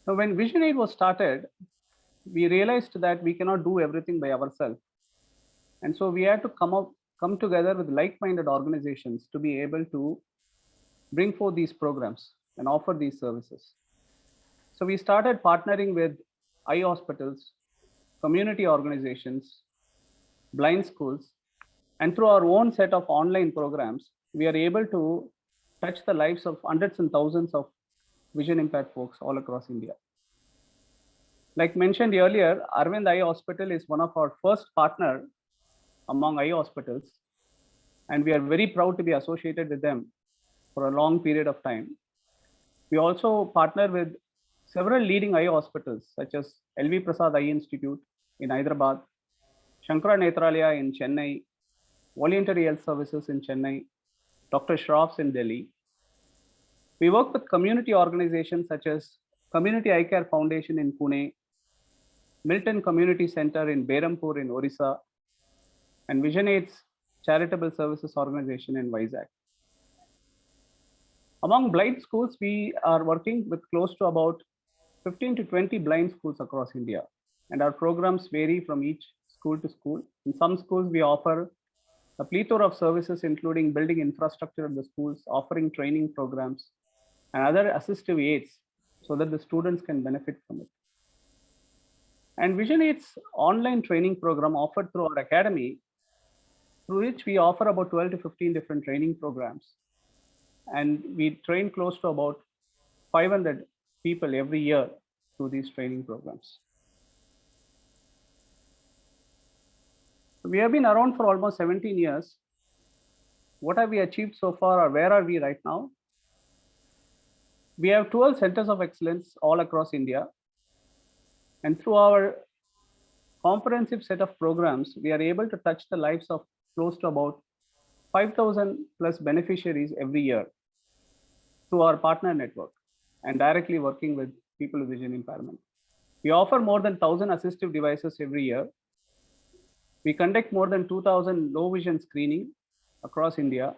So when Visionaid was started, we realized that we cannot do everything by ourselves. And so we had to come together with like-minded organizations to be able to bring forth these programs and offer these services. So we started partnering with eye hospitals, community organizations, blind schools, and through our own set of online programs, we are able to touch the lives of hundreds and thousands of vision impaired folks all across India. Like mentioned earlier, Aravind Eye Hospital is one of our first partner among eye hospitals, and we are very proud to be associated with them for a long period of time. We also partner with several leading eye hospitals such as L.V.Prasad Eye Institute in Hyderabad, Shankara Nethralaya in Chennai, Voluntary Health Services in Chennai, Dr. Shroff's in Delhi. We work with community organizations such as Community Eye Care Foundation in Pune, Milton Community Center in Berhampur in Orissa, and Visionaid's charitable services organization in Vizag. Among blind schools, we are working with close to about 15 to 20 blind schools across India, and our programs vary from each school to school. In some schools, we offer a plethora of services, including building infrastructure at the schools, offering training programs, and other assistive aids so that the students can benefit from it. And Visionaid's online training program offered through our academy, through which we offer about 12 to 15 different training programs. And we train close to about 500 people every year through these training programs. We have been around for almost 17 years. What have we achieved so far, or where are we right now? We have 12 centers of excellence all across India. And through our comprehensive set of programs, we are able to touch the lives of close to about 5,000 plus beneficiaries every year through our partner network and directly working with people with vision impairment. We offer more than 1,000 assistive devices every year. We conduct more than 2,000 low vision screening across India,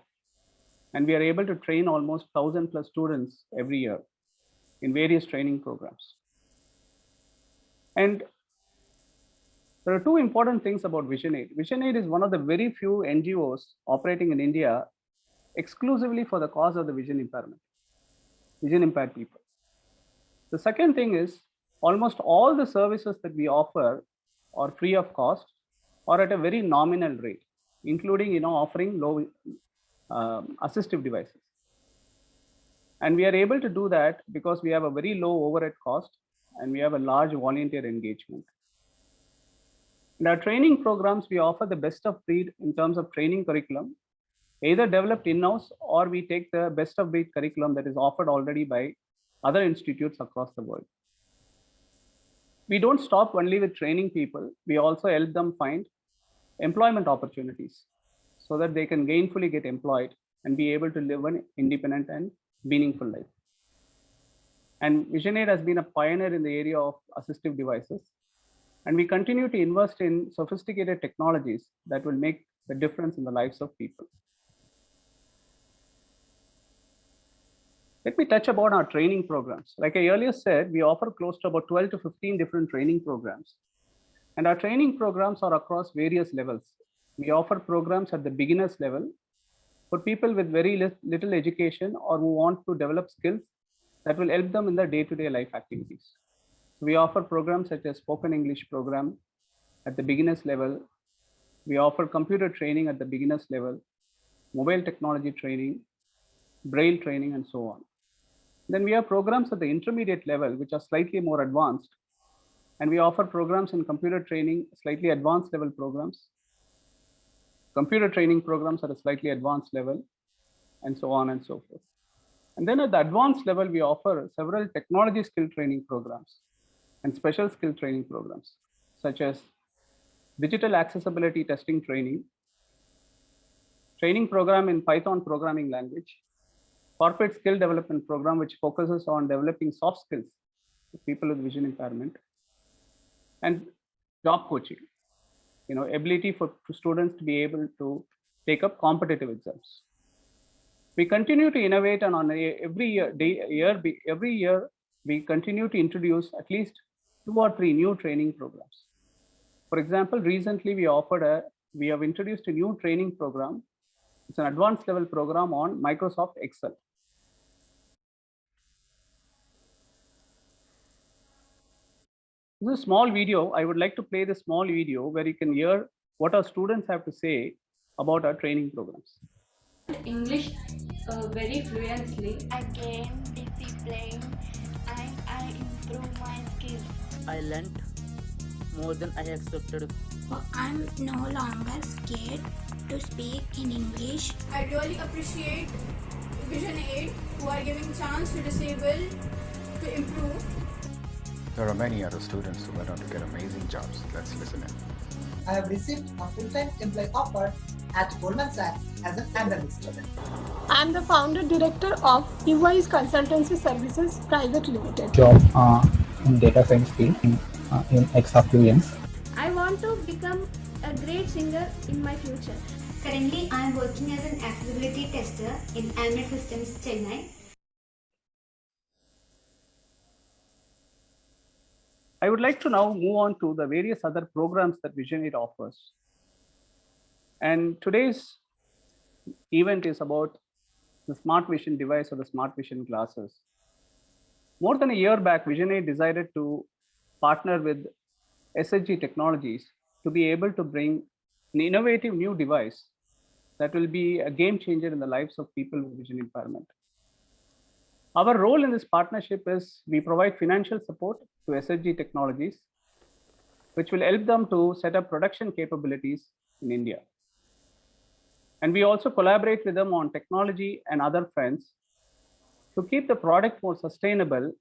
and we are able to train almost 1,000 plus students every year in various training programs. And there are two important things about Visionaid. Visionaid is one of the very few NGOs operating in India exclusively for the cause of the vision impaired people. The second thing is almost all the services that we offer are free of cost or at a very nominal rate, including offering low assistive devices. And we are able to do that because we have a very low overhead cost and we have a large volunteer engagement. In our training programs, we offer the best of breed in terms of training curriculum, either developed in-house or we take the best of breed curriculum that is offered already by other institutes across the world. We don't stop only with training people. We also help them find employment opportunities so that they can gainfully get employed and be able to live an independent and meaningful life. And Visionaid has been a pioneer in the area of assistive devices. And we continue to invest in sophisticated technologies that will make the difference in the lives of people. Let me touch upon our training programs. Like I earlier said, we offer close to about 12 to 15 different training programs. And our training programs are across various levels. We offer programs at the beginner's level for people with very little education or who want to develop skills that will help them in their day-to-day life activities. We offer programs such as spoken English program at the beginner's level. We offer computer training at the beginner's level, mobile technology training, Braille training, and so on. Then we have programs at the intermediate level, which are slightly more advanced. And we offer programs in computer training, slightly advanced level programs, computer training programs at a slightly advanced level, and so on and so forth. And then at the advanced level, we offer several technology skill training programs and special skill training programs, such as digital accessibility testing training program in Python programming language, corporate skill development program, which focuses on developing soft skills for people with vision impairment, and job coaching. ability for students to be able to take up competitive exams. We continue to innovate, and on every year we continue to introduce at least 2 or 3 new training programs. For example, recently we have introduced a new training program. It's an advanced level program on Microsoft Excel. This is a small video. I would like to play this small video where you can hear what our students have to say about our training programs. English very fluently. I gain discipline and I improve my skills. I learned more than I expected. I'm no longer scared to speak in English. I really appreciate Visionaid who are giving chance to disabled to improve. There are many other students who went on to get amazing jobs. Let's listen in. I have received a full-time employee offer at Goldman Sachs as an analyst. I am the founder director of EY's Consultancy Services Private Limited. Job in data science field in XRQNs. I want to become a great singer in my future. Currently, I am working as an accessibility tester in Almed Systems, Chennai. I would like to now move on to the various other programs that Visionaid offers. And today's event is about the smart vision device or the smart vision glasses. More than a year back, Visionaid decided to partner with Assistive Technologies to be able to bring an innovative new device that will be a game changer in the lives of people with vision impairment. Our role in this partnership is we provide financial support to Assistive Technologies, which will help them to set up production capabilities in India. And we also collaborate with them on technology and other fronts to keep the product more sustainable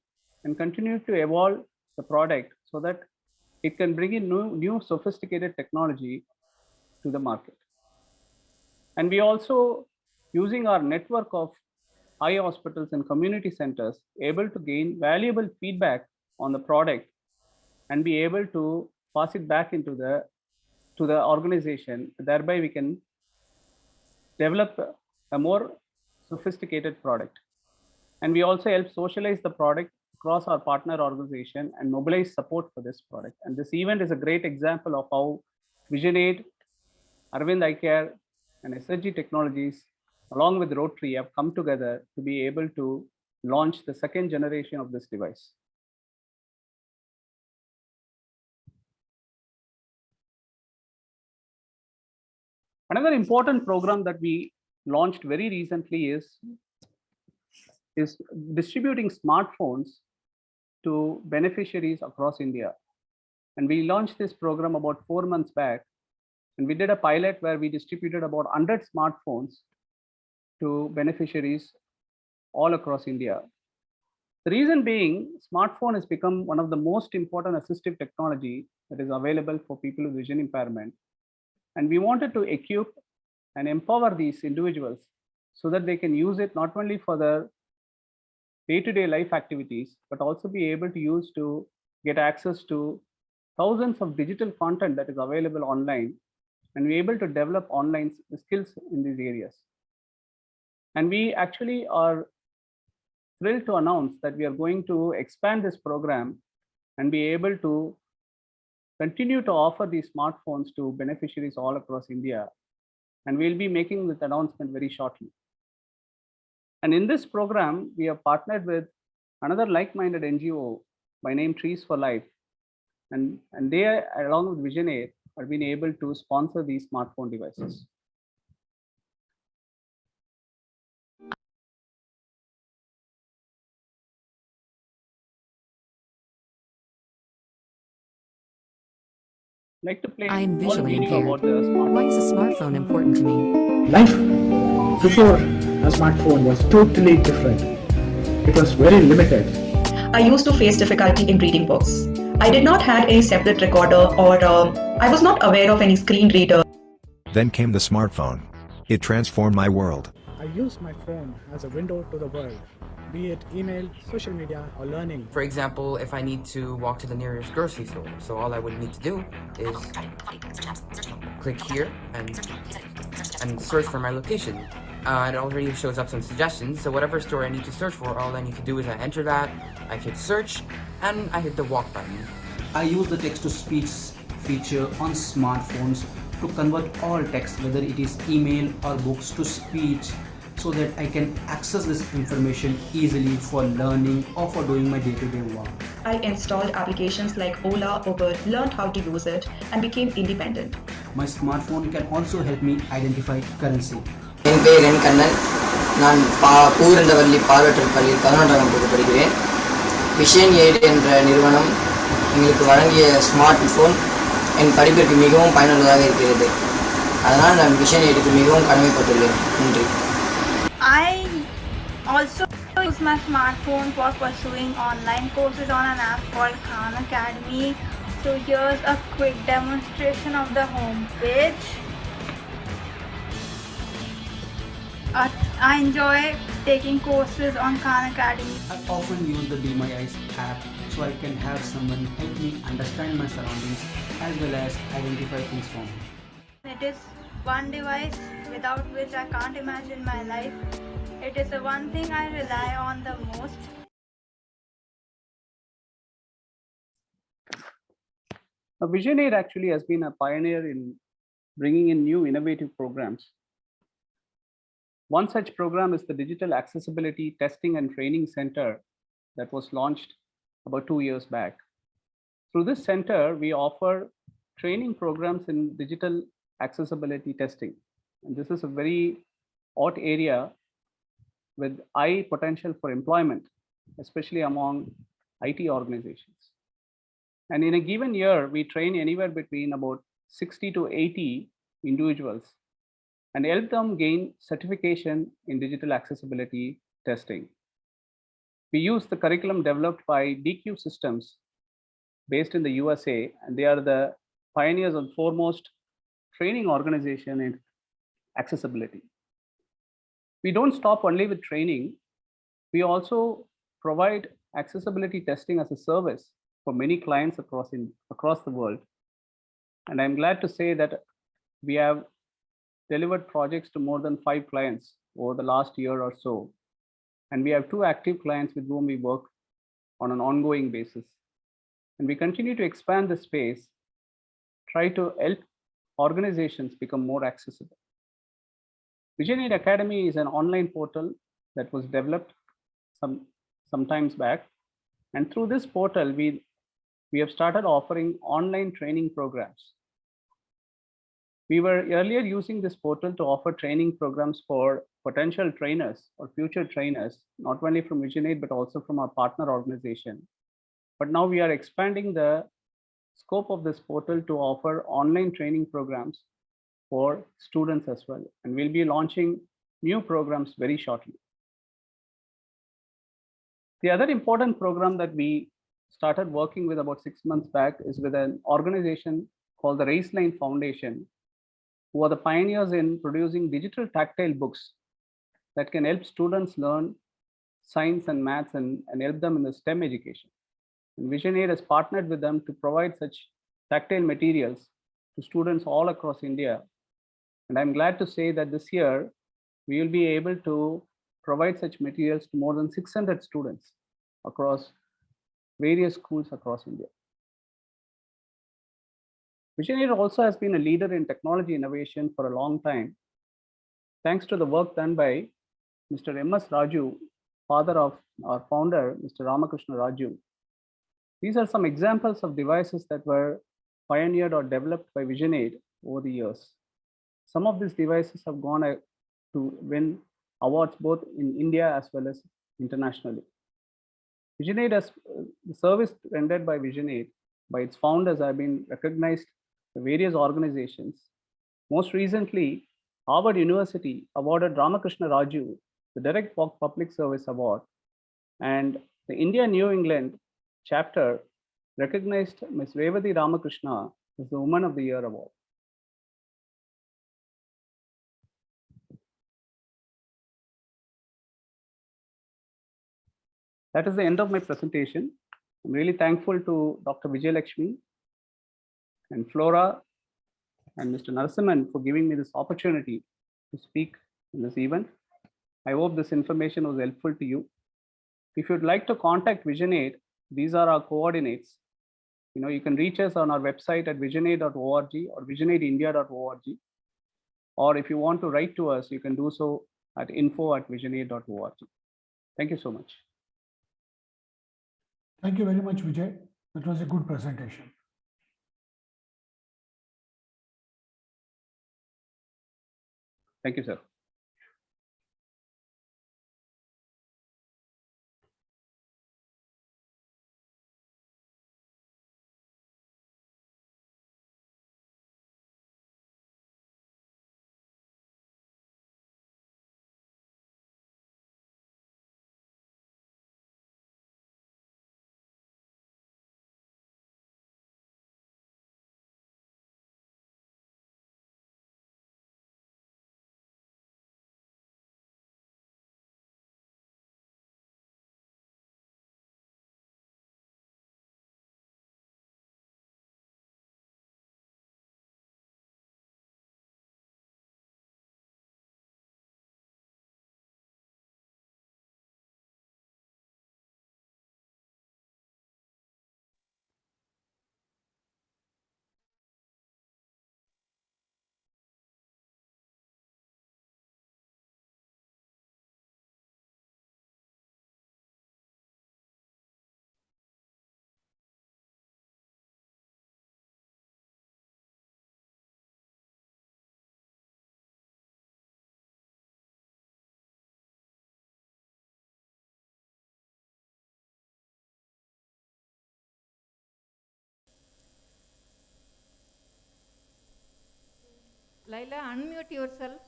and continue to evolve the product so that it can bring in new sophisticated technology to the market. And we also, using our network of eye hospitals and community centers, able to gain valuable feedback on the product and be able to pass it back into the organization. Thereby, we can develop a more sophisticated product. And we also help socialize the product across our partner organization and mobilize support for this product. And this event is a great example of how Visionaid, Aravind Eye Care, and Assistive Technologies, along with Rotary, have come together to be able to launch the second generation of this device. Another important program that we launched very recently is distributing smartphones to beneficiaries across India. And we launched this program about 4 months back. And we did a pilot where we distributed about 100 smartphones to beneficiaries all across India. The reason being, smartphone has become one of the most important assistive technology that is available for people with vision impairment. And we wanted to equip and empower these individuals so that they can use it not only for their day-to-day life activities, but also be able to use to get access to thousands of digital content that is available online, and be able to develop online skills in these areas. And we actually are thrilled to announce that we are going to expand this program and be able to continue to offer these smartphones to beneficiaries all across India. And we'll be making this announcement very shortly. And in this program, we have partnered with another like-minded NGO by name Trees for Life. And they, along with Visionaid, have been able to sponsor these smartphone devices. Like to play I am visually video impaired. about the smartphone. Why is a smartphone important to me? Life before a smartphone was totally different. It was very limited. I used to face difficulty in reading books. I did not have a separate recorder, or I was not aware of any screen reader. Then came the smartphone. It transformed my world. I used my phone as a window to the world. be it email, social media, or learning. For example, if I need to walk to the nearest grocery store, so all I would need to do is click here and search for my location. It already shows up some suggestions, so whatever store I need to search for, all I need to do is I enter that, I hit search, and I hit the walk button. I use the text-to-speech feature on smartphones to convert all text, whether it is email or books, to speech, so that I can access this information easily for learning or for doing my day-to-day work. I installed applications like Ola, Uber, learned how to use it, and became independent. My smartphone can also help me identify currency. என் பெயர் என் கண்ணன். நான் பூரண்டவள்ளி பார்வையற்றோர் பள்ளியில் 11ஆம் வகுப்பு படிக்கிறேன். Vision eight என்ற நிறுவனம் எங்களுக்கு வழங்கிய ஸ்மார்ட் ஃபோன் என் படிப்பிற்கு மிகவும் பயனுள்ளதாக இருக்கிறது. அதனால் நான் விஷன் எய்டுக்கு மிகவும் கடமைப்பட்டுள்ளேன். நன்றி. I also use my smartphone for pursuing online courses on an app called Khan Academy. So here's a quick demonstration of the home page. I enjoy taking courses on Khan Academy. I often use the Be My Eyes app so I can have someone help me understand my surroundings as well as identify things for me. It is one device without which I can't imagine my life. It is the one thing I rely on the most. Visionaid actually has been a pioneer in bringing in new innovative programs. One such program is the Digital Accessibility Testing and Training Center that was launched about 2 years back. Through this center, we offer training programs in digital accessibility testing. And this is a very hot area with high potential for employment, especially among IT organizations. And in a given year, we train anywhere between about 60 to 80 individuals and help them gain certification in digital accessibility testing. We use the curriculum developed by DQ Systems based in the USA, and they are the pioneers and foremost training organization in accessibility. We don't stop only with training. We also provide accessibility testing as a service for many clients across the world. And I'm glad to say that we have delivered projects to more than 5 clients over the last year or so. And we have 2 active clients with whom we work on an ongoing basis. And we continue to expand the space, try to help organizations become more accessible. Visionaid Academy is an online portal that was developed some times back. And through this portal, we have started offering online training programs. We were earlier using this portal to offer training programs for potential trainers or future trainers, not only from Visionaid, but also from our partner organization. But now we are expanding the scope of this portal to offer online training programs for students as well. And we'll be launching new programs very shortly. The other important program that we started working with about 6 months back is with an organization called the Raceline Foundation, who are the pioneers in producing digital tactile books that can help students learn science and maths and help them in the STEM education. And Visionaid has partnered with them to provide such tactile materials to students all across India. And I'm glad to say that this year, we will be able to provide such materials to more than 600 students across various schools across India. Visionaid also has been a leader in technology innovation for a long time, thanks to the work done by Mr. M.S. Raju, father of our founder, Mr. Ramakrishna Raju. These are some examples of devices that were pioneered or developed by Visionaid over the years. Some of these devices have gone to win awards both in India as well as internationally. Visionaid has the service rendered by Visionaid by its founders have been recognized by various organizations. Most recently, Harvard University awarded Ramakrishna Raju the Direct Public Service Award, and the India New England chapter recognized Ms. Revati Ramakrishna as the Woman of the Year award. That is the end of my presentation. I'm really thankful to Dr. Vijay Lakshmi and Flora and Mr. Narasimhan for giving me this opportunity to speak in this event. I hope this information was helpful to you. If you'd like to contact Visionaid, these are our coordinates. You can reach us on our website at visionaid.org or visionaidindia.org. Or if you want to write to us, you can do so at info@visionaid.org. Thank you so much. Thank you very much, Vijay. That was a good presentation. Thank you, sir. Laila, unmute yourself.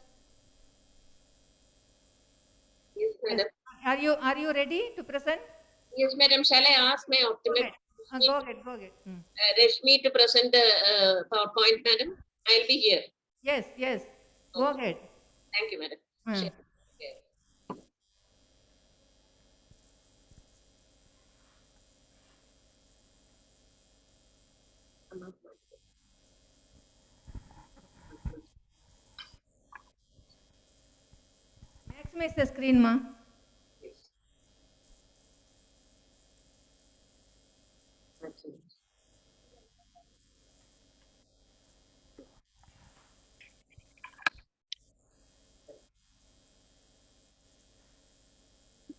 Yes, madam. Yes. Are you ready to present? Yes, madam. Shall I ask my optimal? Go ahead. Rashmi to present the PowerPoint, madam. I'll be here. Yes. Go ahead. Thank you, madam. Share. Maximize the screen, ma.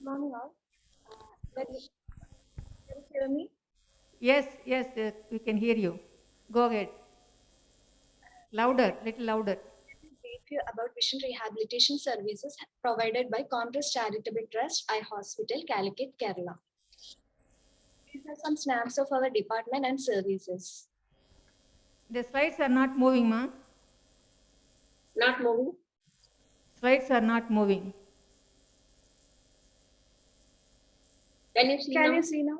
Morning all. Can you hear me? Yes, we can hear you. Go ahead. Louder, little louder. Let me brief you about vision rehabilitation services provided by Congress Charitable Trust Eye Hospital, Calicut, Kerala. These are some snaps of our department and services. The slides are not moving, ma. Not moving? Slides are not moving. Can you see now?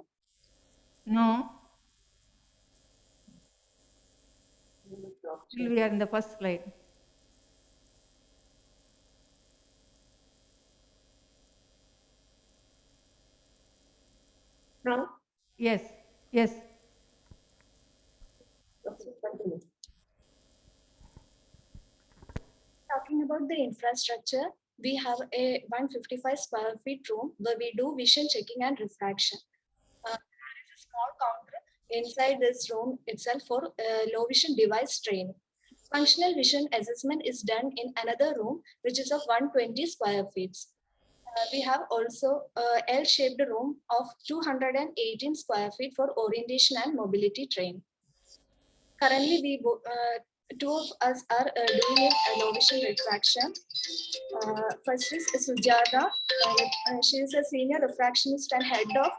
No. Still we are in the first slide. No? Yes. Talking about the infrastructure, we have a 155 square feet room where we do vision checking and refraction. There is a small counter inside this room itself for low vision device training. Functional vision assessment is done in another room, which is of 120 square feet. We have also a L-shaped room of 218 square feet for orientation and mobility training. Currently, two of us are doing a low vision refraction. First is Sujata. She is a senior refractionist and head of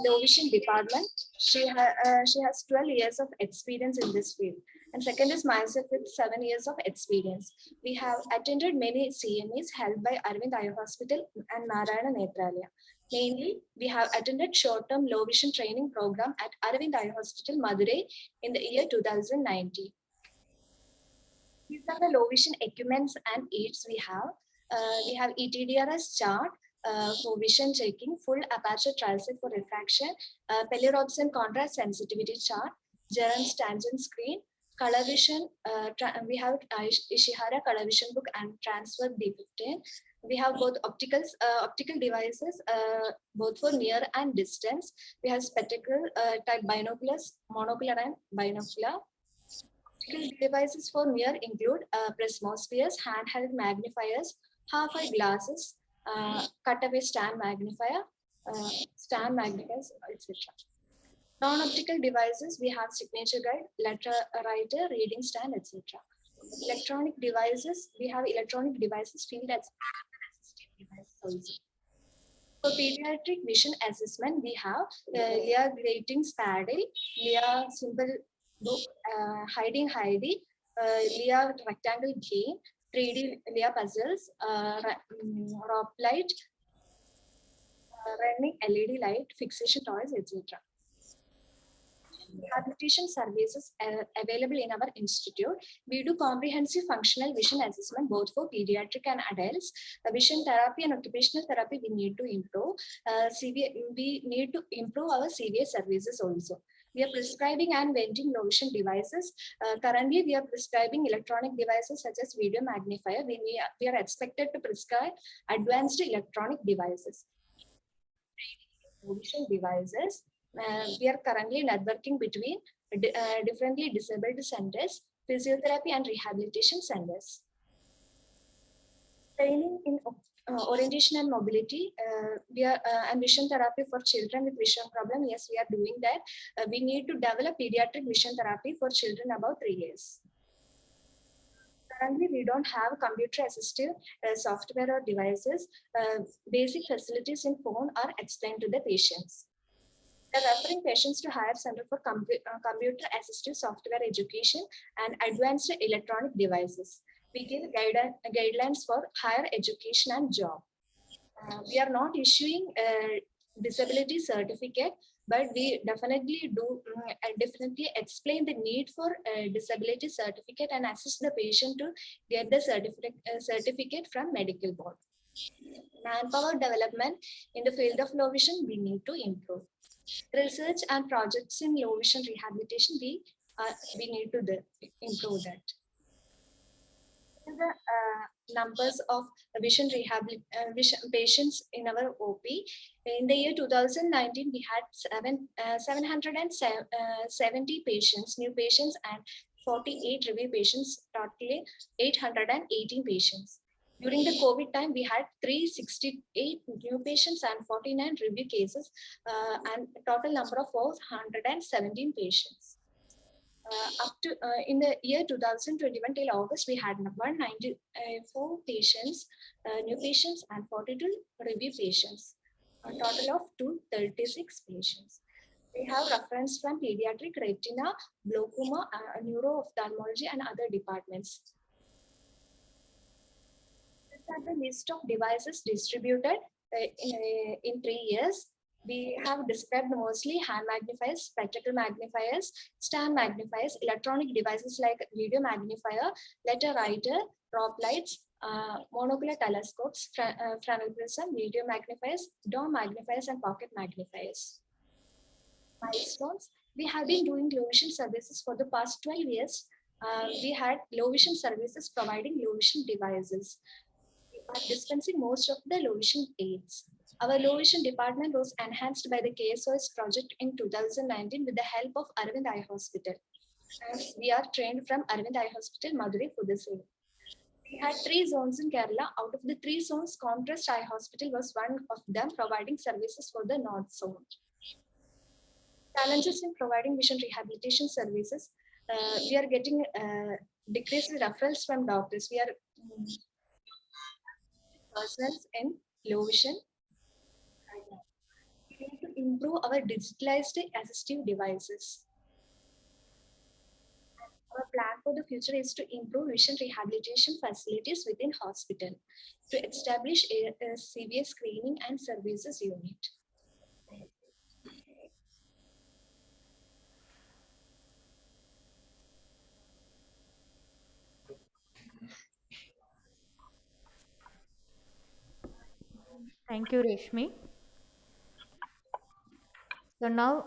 low vision department. She has 12 years of experience in this field. And second is myself with 7 years of experience. We have attended many CMEs held by Aravind Eye Hospital and Narayana Netralaya. Mainly, we have attended short-term low vision training program at Aravind Eye Hospital, Madurai in the year 2019. These are the low vision equipments and aids we have. We have ETDRS chart, for vision checking, full aperture trial-set for refraction, Pelliropsin contrast sensitivity chart, Jerem's tangent screen, color vision. We have Ishihara color vision book and transfer D15. We have both optical devices, both for near and distance. We have spectacle type binoculars, monocular and binocular. Optical devices for near include prismospheres, handheld magnifiers, half-eye glasses, cutaway stand magnifiers, etc. Non-optical devices, we have signature guide, letter writer, reading stand, etc. Electronic devices, we have electronic devices field as assistive devices also. For pediatric vision assessment, we have Lear grating paddle, Lear simple book, hiding Heidi, Lear rectangle game, 3D Lear puzzles, rope light, running LED light, fixation toys, etc. Rehabilitation services available in our institute. We do comprehensive functional vision assessment both for pediatric and adults. Vision therapy and occupational therapy we need to improve. We need to improve our CVA services also. We are prescribing and vending low vision devices. Currently, we are prescribing electronic devices such as video magnifier. We are expected to prescribe advanced electronic devices. Low vision devices. We are currently networking between differently disabled centers, physiotherapy and rehabilitation centers. Training in orientation and mobility, we are and vision therapy for children with vision problem. Yes, we are doing that. We need to develop pediatric vision therapy for children above 3 years. Currently, we don't have computer assistive software or devices. Basic facilities in phone are explained to the patients. We are referring patients to higher center for computer assistive software education and advanced electronic devices. We give guidelines for higher education and job. We are not issuing a disability certificate, but we definitely explain the need for a disability certificate and assist the patient to get the certificate from medical board. Manpower development in the field of low vision, we need to improve. Research and projects in low vision rehabilitation, we need to improve that. The numbers of vision patients in our OP. In the year 2019, we had 770 patients, new patients, and 48 review patients, totally 818 patients. During the COVID time, we had 368 new patients and 49 review cases, and total number of 417 patients. Up to in the year 2021 till August, we had 194 patients, new patients, and 42 review patients, a total of 236 patients. We have reference from pediatric, retina, glaucoma, neuro-ophthalmology, and other departments. These are the list of devices distributed in 3 years. We have described mostly hand magnifiers, spectacle magnifiers, stand magnifiers, electronic devices like video magnifier, letter writer, drop lights, monocular telescopes, Fresnel prism, video magnifiers, dome magnifiers, and pocket magnifiers. Milestones. We have been doing low vision services for the past 12 years. We had low vision services providing low vision devices. We are dispensing most of the low vision aids. Our low vision department was enhanced by the Ksos project in 2019 with the help of Aravind Eye Hospital. As we are trained from Aravind Eye Hospital, Madurai, for the same. We had 3 zones in Kerala. Out of the 3 zones, Contrast Eye Hospital was one of them, providing services for the North Zone. Challenges in providing vision rehabilitation services. We are getting decreased referrals from doctors. We are persons in low vision. We need to improve our digitalized assistive devices. Our plan for the future is to improve vision rehabilitation facilities within hospital, to establish a CVA screening and services unit. Thank you, Reshmi. So now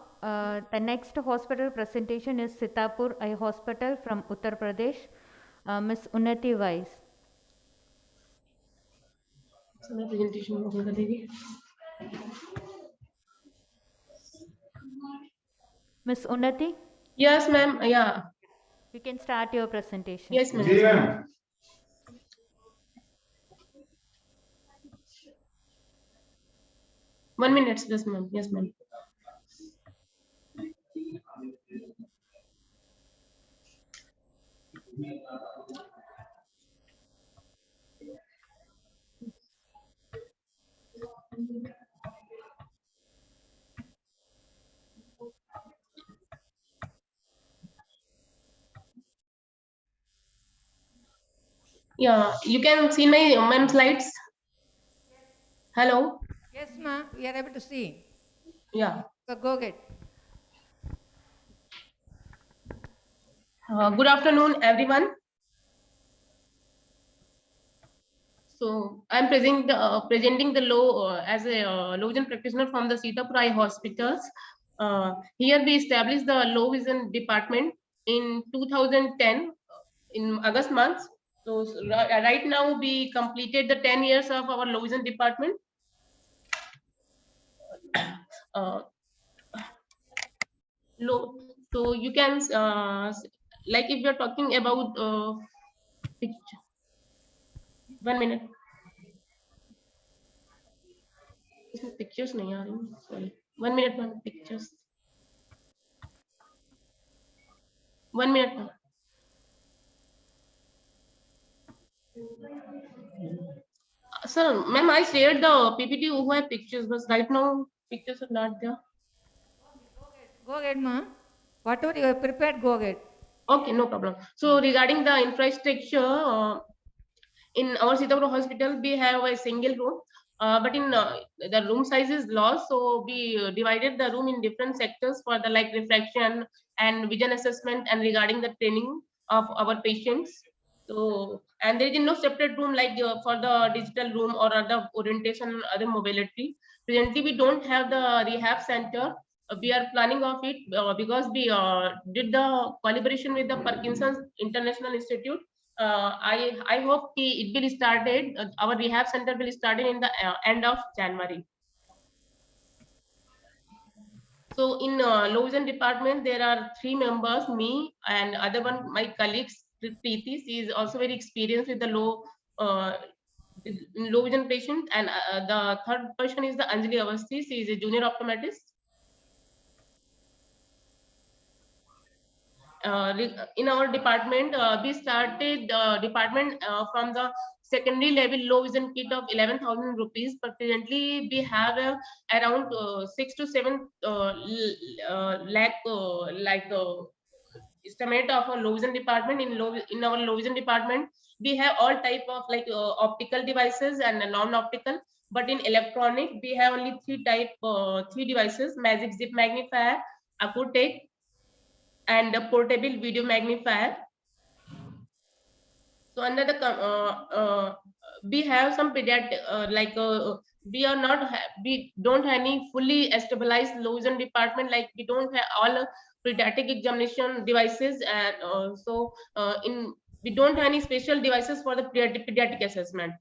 the next hospital presentation is Sitapur Eye Hospital from Uttar Pradesh. Ms. Unnati Wise. So my presentation was already. Ms. Unnati? Yes, ma'am. Yeah. You can start your presentation. Yes, ma'am. 1 minute, yes, ma'am. Yes, ma'am. Yeah, you can see my slides. Hello. Yes, ma'am. We are able to see. Yeah. So go ahead. Good afternoon, everyone. So I'm presenting the law as a low vision practitioner from the Sitapur Eye Hospitals. Here we established the low vision department in 2010 in August month. So right now we completed the 10 years of our low vision department. So you can like if you're talking about picture. 1 minute. इसमें pictures नहीं आ रही. Sorry. 1 minute, ma'am. Pictures. 1 minute, ma'am. Sir, ma'am, I shared the PPT who have pictures, but right now pictures are not there. Go ahead, ma'am. Whatever you have prepared, go ahead. Okay, no problem. So regarding the infrastructure, in our Sitapur hospital, we have a single room, but in the room size is lost, so we divided the room in different sectors for the like refraction and vision assessment and regarding the training of our patients. So, and there is no separate room like for the digital room or other orientation, other mobility. Presently, we don't have the rehab center. We are planning of it because we did the collaboration with the Parkinson's International Institute. I hope it will started. Our rehab center will start in the end of January. So in low vision department, there are 3 members, me and other one, my colleagues, Preeti. She is also very experienced with the low vision patient. And the third person is the Anjali Avasti. She is a junior optometrist. In our department, we started the department from the secondary level low vision kit of 11,000 rupees, but presently we have around 6 to 7 lakh estimate of a low vision department. In our low vision department, we have all type of like optical devices and non-optical. But in electronic, we have only 3 devices: Magic Zip Magnifier, Acutech, and a portable video magnifier. So under the we have some pediatric we don't have any fully stabilized low vision department, like we don't have all pediatric examination devices, and we don't have any special devices for the pediatric assessment.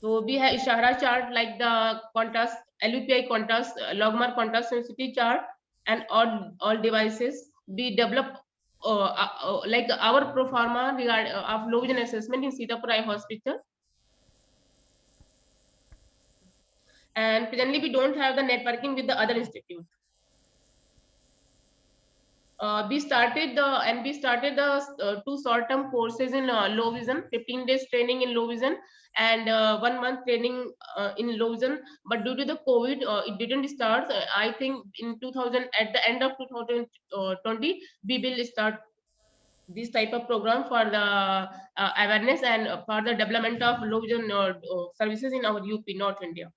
So we have Ishara chart like the contrast, LVPEI contrast, logmar contrast sensitivity chart, and all devices. We develop like our pro forma regard of low vision assessment in Sitapur Eye Hospital. And presently we don't have the networking with the other institutes. We started the 2 short-term courses in low vision, 15 days training in low vision and 1 month training in low vision. But due to the COVID, it didn't start. I think in 2000, at the end of 2020, we will start this type of program for the awareness and for the development of low vision services in our UP, North India.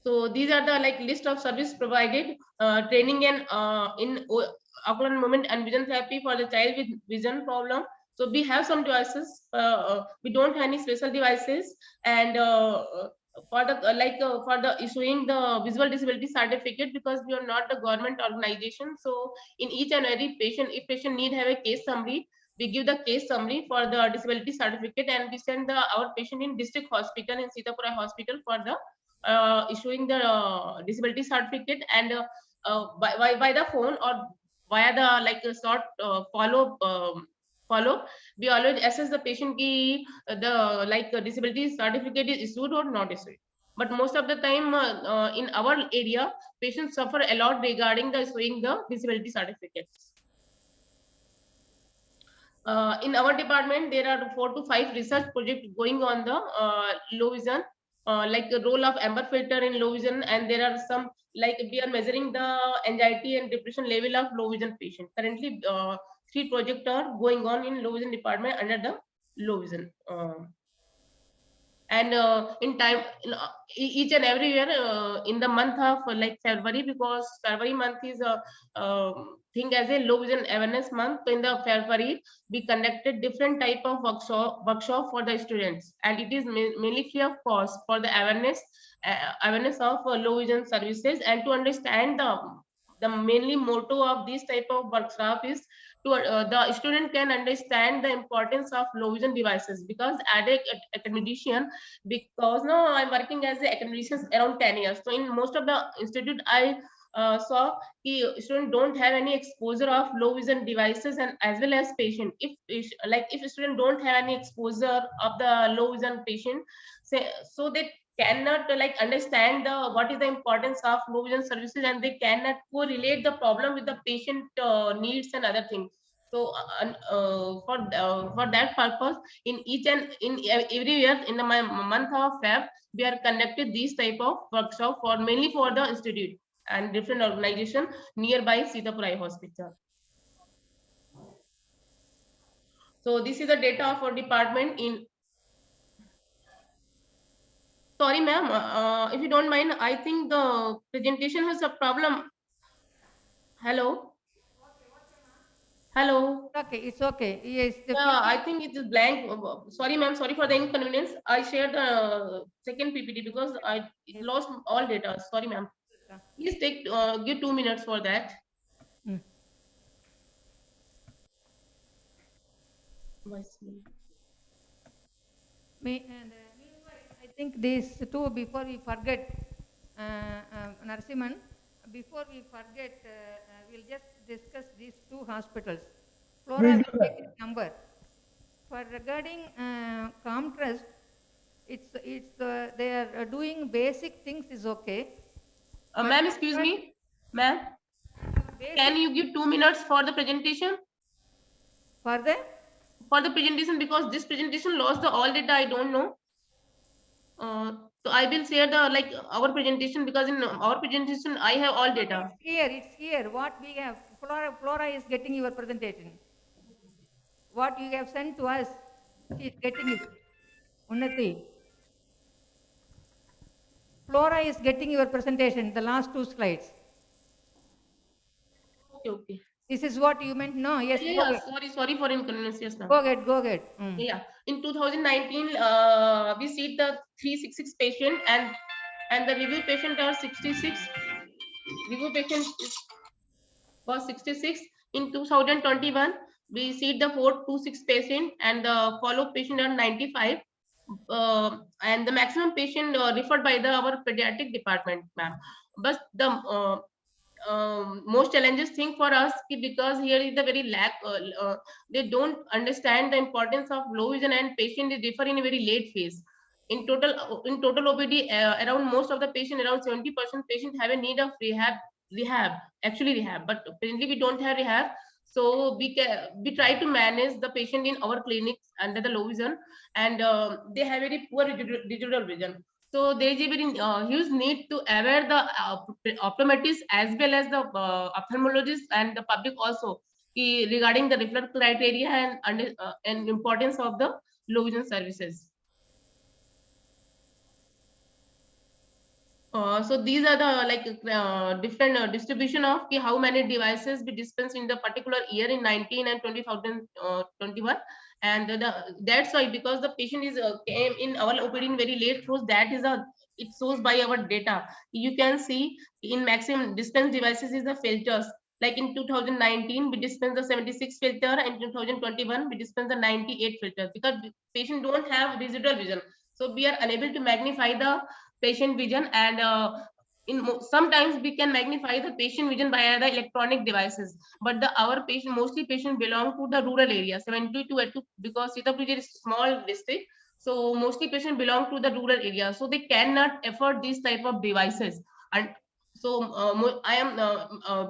So these are the like list of service provided, training and in ocular movement and vision therapy for the child with vision problem. So we have some devices, we don't have any special devices, and for the issuing the visual disability certificate, because we are not the government organization, so in each and every patient, if patient need have a case summary, we give the case summary for the disability certificate, and we send our patient in district hospital in Sitapur Hospital for the issuing the disability certificate, and by the phone or via the like a short follow, we always assess the patient ki the like disability certificate is issued or not issued. But most of the time in our area, patients suffer a lot regarding the issuing the disability certificates. In our department, there are 4 to 5 research projects going on the low vision, like the role of amber filter in low vision, and there are some like we are measuring the anxiety and depression level of low vision patient. Currently, 3 projects are going on in low vision department under the low vision. And in time, each and every year in the month of like February, because February month is a thing as a low vision awareness month. So in the February, we conducted different type of workshop for the students, and it is mainly free of cost for the awareness of low vision services, and to understand the mainly motto of this type of workshop is to the student can understand the importance of low vision devices, because as a academician, because now I'm working as a academician around 10 years, so in most of the institute I saw students don't have any exposure of low vision devices, and as well as patient, if student don't have any exposure of the low vision patient, so they cannot like understand what is the importance of low vision services, and they cannot correlate the problem with the patient needs and other things. So for that purpose, in each and in every year in the month of Feb, we are conducted these type of workshop for mainly for the institute and different organization nearby Sitapur Eye Hospital. So this is the data of our department in. Sorry, ma'am, if you don't mind, I think the presentation has a problem. Hello? Hello? Okay, it's okay. Yes. Yeah, I think it is blank. Sorry, ma'am, sorry for the inconvenience. I shared the second PPT because I lost all data. Sorry, ma'am. Please give 2 minutes for that. I think these two, before we forget, Narasimhan, before we forget, we'll just discuss these 2 hospitals. Flora will take his number. For regarding Comtrust, they are doing basic things is okay. Ma'am, excuse me, ma'am. Can you give 2 minutes for the presentation? For the presentation, because this presentation lost the all data. I don't know. So I will share the like our presentation, because in our presentation I have all data. It's here. What we have, Flora is getting your presentation. What you have sent to us, she is getting it. Unnati. Flora is getting your presentation, the last 2 slides. Okay. This is what you meant? No, yes. Yeah, sorry for inconvenience. Yes, ma'am. Go ahead. Yeah, in 2019, we see the 366 patient, and the review patient are 66. Review patient was 66. In 2021, we see the 426 patient, and the follow patient are 95. And the maximum patient referred by our pediatric department, ma'am. But the most challenges thing for us, because here is the very lack, they don't understand the importance of low vision, and patient is differ in a very late phase. In total OPD, around most of the patient, around 70% patient have a need of rehab, but presently we don't have rehab. So we try to manage the patient in our clinics under the low vision, and they have very poor digital vision. So there is a very huge need to aware the optometrists as well as the ophthalmologists and the public also regarding the referral criteria and importance of the low vision services. So these are the different distribution of how many devices we dispense in the particular year in 19 and 2021, and that's why, because the patient is came in our OPD in very late shows, that is a, it shows by our data. You can see in maximum dispense devices is the filters. Like in 2019 we dispense the 76 filter, and in 2021 we dispense the 98 filters, because patient don't have residual vision, so we are unable to magnify the patient vision. And sometimes we can magnify the patient vision via the electronic devices, but our patient, mostly patient belong to the rural area, 72 because Sitapur is a small district, so mostly patient belong to the rural area, so they cannot afford these type of devices. And so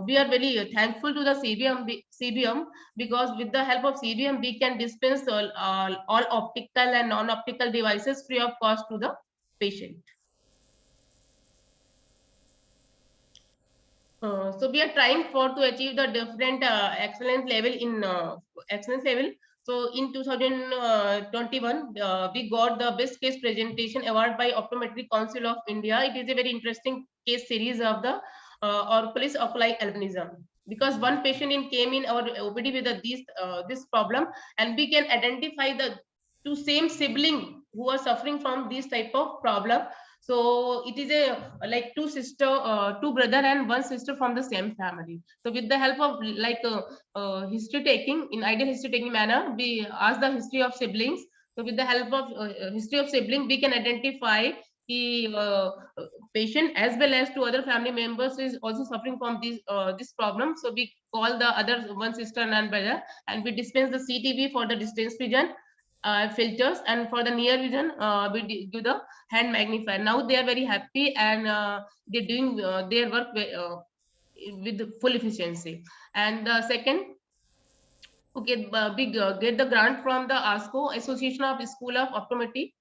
we are very thankful to the CBM, because with the help of CBM we can dispense all optical and non-optical devices free of cost to the patient. So we are trying for to achieve the different excellence level in excellence level. So in 2021, we got the best case presentation award by Optometry Council of India. It is a very interesting case series of the Orpheus oculi albinism, because one patient came in our OPD with this problem, and we can identify the two same sibling who are suffering from this type of problem. So it is a like two brother and one sister from the same family. So with the help of history taking, in ideal history taking manner, we ask the history of siblings. So with the help of history of sibling, we can identify the patient as well as two other family members is also suffering from this problem. So we call the other one sister and brother, and we dispense the CTV for the distance vision filters, and for the near vision we do the hand magnifier. Now they are very happy, and they're doing their work with full efficiency. And the second, okay, we get the grant from the ASCO, Association of School of Optometry,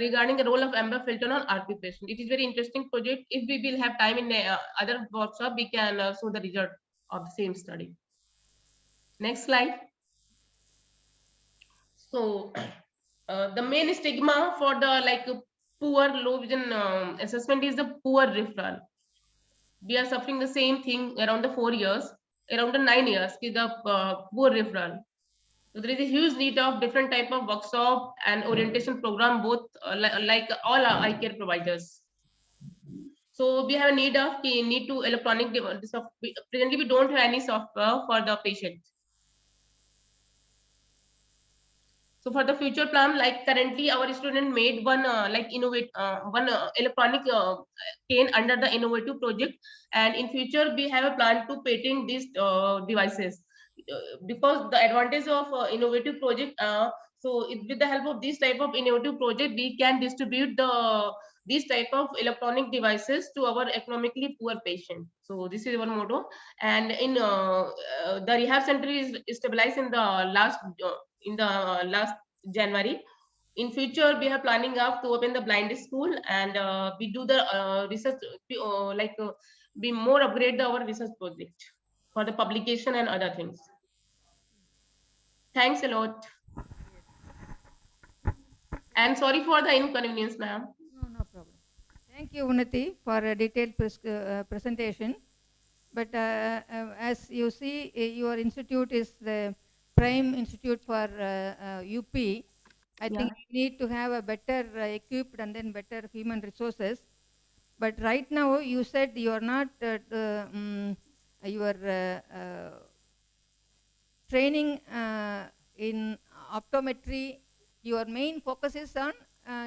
regarding the role of amber filter on RP patient. It is very interesting project. If we will have time in other workshop, we can show the result of the same study. Next slide. So the main stigma for the poor low vision assessment is the poor referral. We are suffering the same thing around the 4 years, around the 9 years with the poor referral. So there is a huge need of different type of workshop and orientation program, both like all our eye care providers. So we have a need to electronic device. Presently we don't have any software for the patient. So for the future plan, like currently our student made one electronic cane under the innovative project, and in future we have a plan to patent these devices, because the advantage of innovative project. So with the help of this type of innovative project, we can distribute these type of electronic devices to our economically poor patient. So this is our motto. And in the rehab center is stabilized in the last January. In future, we are planning to open the blind school, and we do the research, we more upgrade our research project for the publication and other things. Thanks a lot. And sorry for the inconvenience, ma'am. No problem. Thank you, Unnati, for a detailed presentation. But as you see, your institute is the prime institute for UP. I think you need to have a better equipped and then better human resources. But right now, you said you are not your training in optometry. Your main focus is on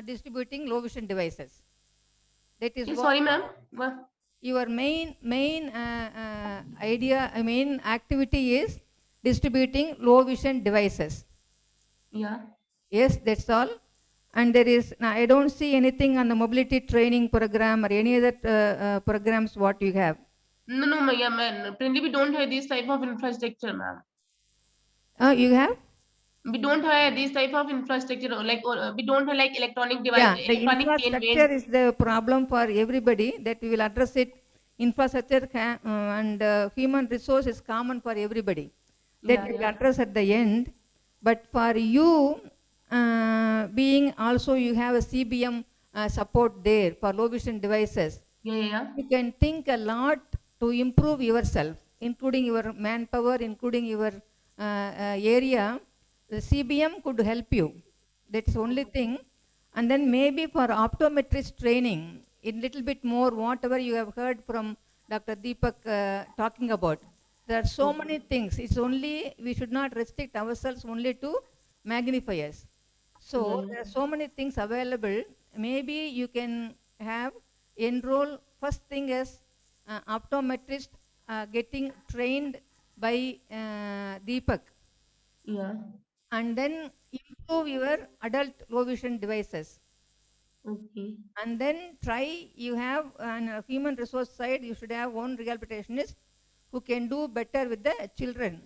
distributing low vision devices. That is sorry, ma'am. Your main main activity is distributing low vision devices. Yeah. Yes, that's all. And there is, now I don't see anything on the mobility training program or any other programs what you have. No, yeah, ma'am. Currently we don't have this type of infrastructure, ma'am. You have? We don't have this type of infrastructure, we don't have like electronic device. Yeah, the infrastructure is the problem for everybody, that we will address it. Infrastructure and human resource is common for everybody. That we will address at the end. But for you, being also you have a CBM support there for low vision devices. Yeah. You can think a lot to improve yourself, including your manpower, including your area. The CBM could help you. That's the only thing. And then maybe for optometrist training, a little bit more, whatever you have heard from Dr. Deepak talking about. There are so many things. It's only, we should not restrict ourselves only to magnifiers. So there are so many things available. Maybe you can have enroll. First thing is optometrist getting trained by Deepak. Yeah. And then improve your adult low vision devices. Okay. And then try, you have a human resource side, you should have one rehabilitationist who can do better with the children.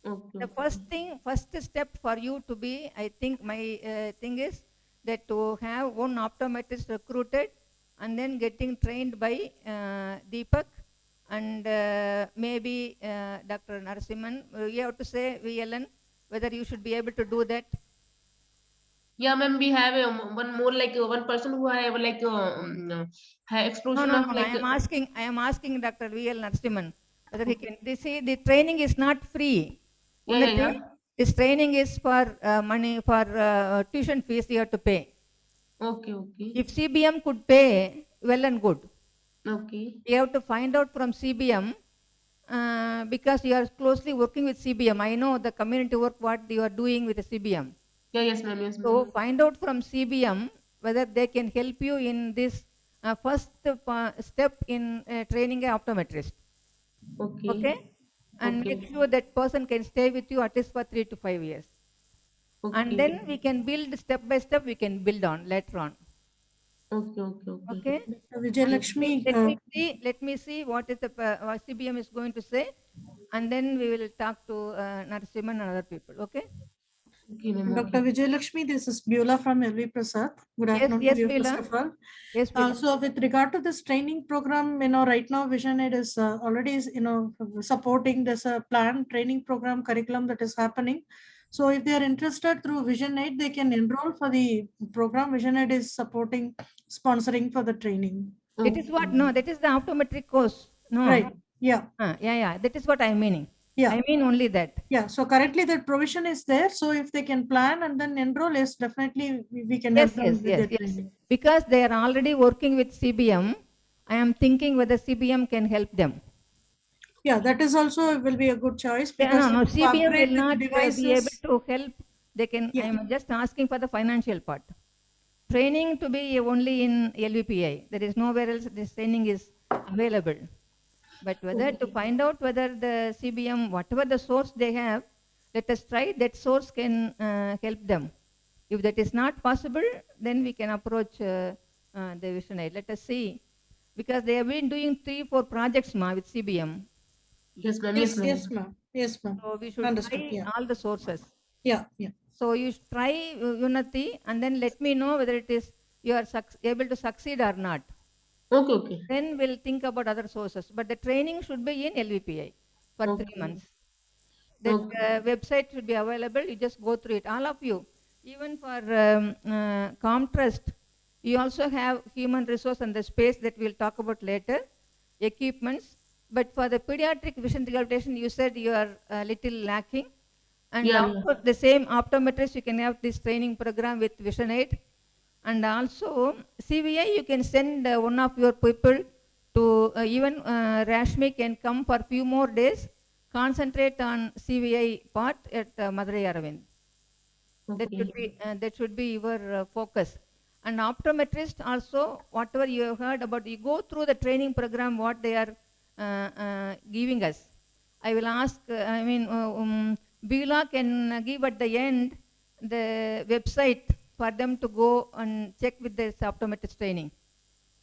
Okay. The first step for you to be, I think my thing is that to have one optometrist recruited and then getting trained by Deepak and maybe Dr. Narasimhan. You have to say, VLN, whether you should be able to do that. Yeah, ma'am, we have one more, like one person who have like explosion No. of like. I am asking Dr. VL Narasimhan whether he can. They say the training is not free. Yeah. This training is for money, for tuition fees you have to pay. Okay. If CBM could pay, well and good. Okay. You have to find out from CBM because you are closely working with CBM. I know the community work what you are doing with the CBM. Yes, ma'am. So find out from CBM whether they can help you in this first step in training an optometrist. Okay? And make sure that person can stay with you at least for 3 to 5 years. And then we can build step by step, we can build on later on. Okay? Vijay Lakshmi. Let me see what is the CBM is going to say, and then we will talk to Narasimhan and other people. Okay? Dr. Vijay Lakshmi, this is Beulah from L.V.Prasad. Good afternoon Yes, to you, Beulah. first of all. Yes, so with regard to this training program, right now Visionaid is already, supporting this planned training program curriculum that is happening. So if they are interested through Visionaid, they can enroll for the program. Visionaid is sponsoring for the training. It is what? No, that is the optometric course. No. Right. Yeah. Yeah. That is what I'm meaning. Yeah. I mean only that. Yeah. So currently that provision is there. So if they can plan and then enroll, yes, definitely we can help them with their training. Because they are already working with CBM, I am thinking whether CBM can help them. Yeah, that is also will be a good choice because no, CBM will not be able to help. They can. I am just asking for the financial part. Training to be only in LVPEI. There is nowhere else this training is available. But whether to find out whether the CBM, whatever the source they have, let us try that source can help them. If that is not possible, then we can approach the Visionaid. Let us see. Because they have been doing 3-4 projects with CBM. Yes, ma'am. Yes, ma'am. So we should try all the sources. Yeah. So you try Unati and then let me know whether it is you are able to succeed or not. Okay. Then we'll think about other sources. But the training should be in LVPEI for 3 months. That website should be available. You just go through it. All of you. Even for Comtrust, you also have human resource and the space that we'll talk about later. Equipments. But for the pediatric vision rehabilitation, you said you are a little lacking. And also the same optometrist, you can have this training program with Visionaid. And also CVI, you can send one of your people to even Rashmi can come for a few more days, concentrate on CVI part at Madurai Aravind. That should be your focus. And optometrist also, whatever you have heard about, you go through the training program, what they are giving us. I will ask, Beulah can give at the end the website for them to go and check with the optometrist training.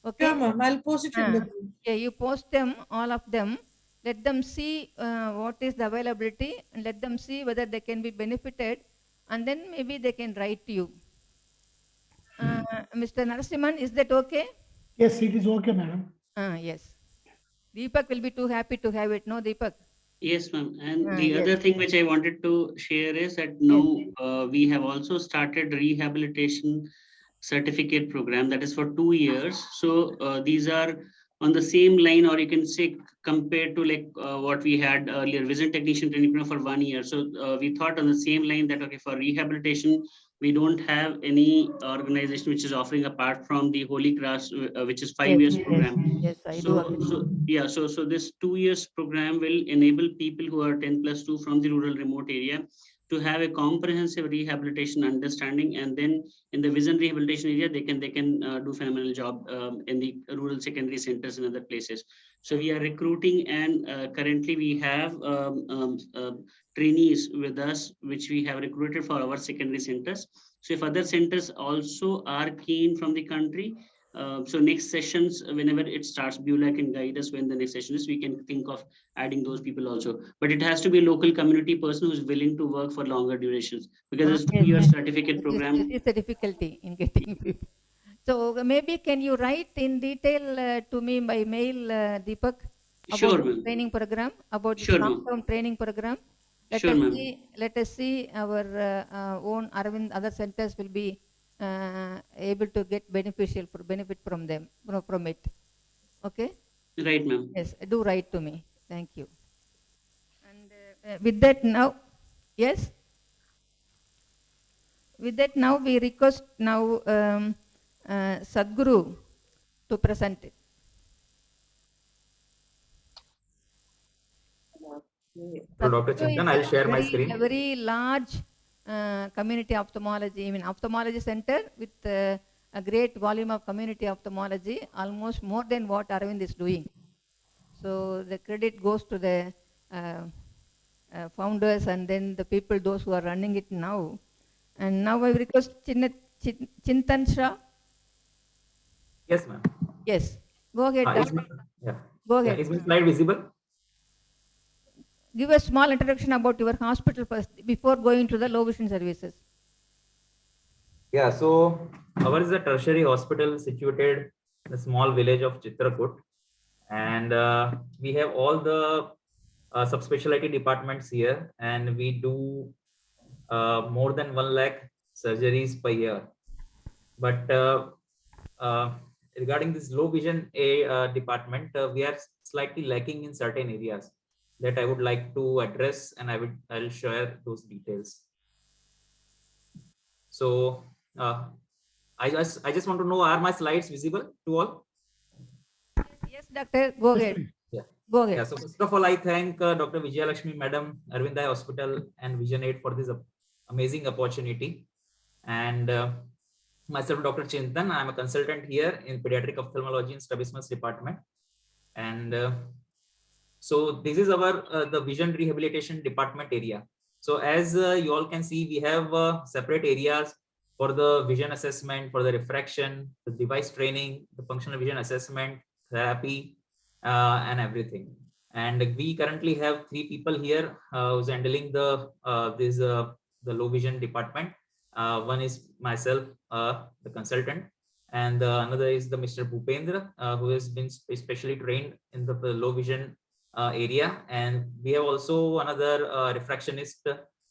Okay? Yeah, ma'am. I'll post it in the group. Yeah, you post them, all of them. Let them see what is the availability and let them see whether they can be benefited, and then maybe they can write to you. Mr. Narasimhan, is that okay? Yes, it is okay, madam. Yes. Deepak will be too happy to have it, no, Deepak? Yes, ma'am. And the other thing which I wanted to share is that now we have also started rehabilitation certificate program that is for 2 years. So these are on the same line, or you can say compared to like what we had earlier, vision technician training program for 1 year. So we thought on the same line that, okay, for rehabilitation, we don't have any organization which is offering apart from the Holy Cross, which is 5 years program. Yes, I do So, agree. so this 2 years program will enable people who are 10+2 from the rural remote area to have a comprehensive rehabilitation understanding, and then in the vision rehabilitation area, they can do phenomenal job in the rural secondary centers and other places. So we are recruiting, and currently we have trainees with us, which we have recruited for our secondary centers. So if other centers also are keen from the country, so next sessions, whenever it starts, Beulah can guide us when the next session is. We can think of adding those people also. But it has to be a local community person who is willing to work for longer durations, because it's 2-year certificate program. It is a difficulty in getting people. So maybe can you write in detail to me by mail, Deepak, about Sure, the ma'am. training program, about Sure, the ma'am. long-term training program. Sure, ma'am. Let us see our own Aravind other centers will be able to get benefit from them, from it. Okay? Right, ma'am. Yes, do write to me. Thank you. And with that now, yes? With that now we request now Sadhguru to present it. So Dr. Chintan, I'll share my screen. A very large community ophthalmology, ophthalmology center with a great volume of community ophthalmology, almost more than what Aravind is doing. So the credit goes to the founders and then the people, those who are running it now. And now I request Chintan Shah. Yes, ma'am. Yes. Go ahead. Yeah. Go ahead. Is my slide visible? Give a small introduction about your hospital first before going to the low vision services. Yeah, so ours is a tertiary hospital situated in a small village of Chitrakut, and we have all the subspecialty departments here, and we do more than 1 lakh surgeries per year. But regarding this low vision department, we are slightly lacking in certain areas that I would like to address, and I'll share those details. So I just want to know, are my slides visible to all? Yes, doctor, go ahead. Yeah. Go ahead. Yeah, so first of all, I thank Dr. Vijay Lakshmi Madam, Aravind Eye Hospital and Visionaid for this amazing opportunity. And myself, Dr. Chintan, I'm a consultant here in pediatric ophthalmology and strabismus department. And so this is our the vision rehabilitation department area. So as you all can see, we have separate areas for the vision assessment, for the refraction, the device training, the functional vision assessment, therapy, and everything. And we currently have 3 people here who's handling the low vision department. One is myself, the consultant, and another is the Mr. Bhupendra, who has been specially trained in the low vision area, and we have also another refractionist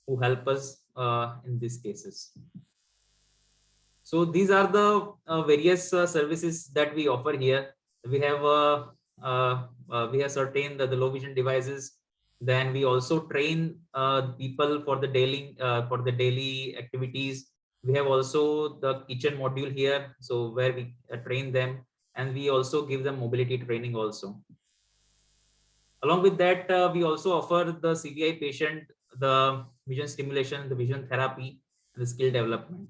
who help us in these cases. So these are the various services that we offer here. We have certain the low vision devices. Then we also train people for the daily activities. We have also the kitchen module here, so where we train them, and we also give them mobility training also. Along with that, we also offer the CVI patient the vision stimulation, the vision therapy, and the skill development.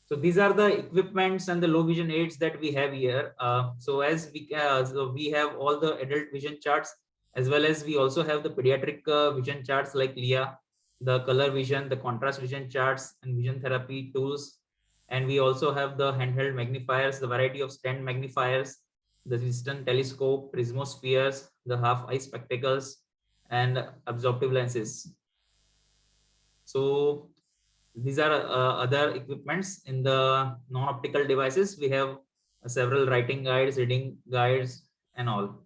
So these are the equipments and the low vision aids that we have here. So we have all the adult vision charts, as well as we also have the pediatric vision charts like LIA, the color vision, the contrast vision charts, and vision therapy tools. And we also have the handheld magnifiers, the variety of stand magnifiers, the distant telescope, prismospheres, the half eye spectacles, and absorptive lenses. So these are other equipments. In the non-optical devices, we have several writing guides, reading guides, and all.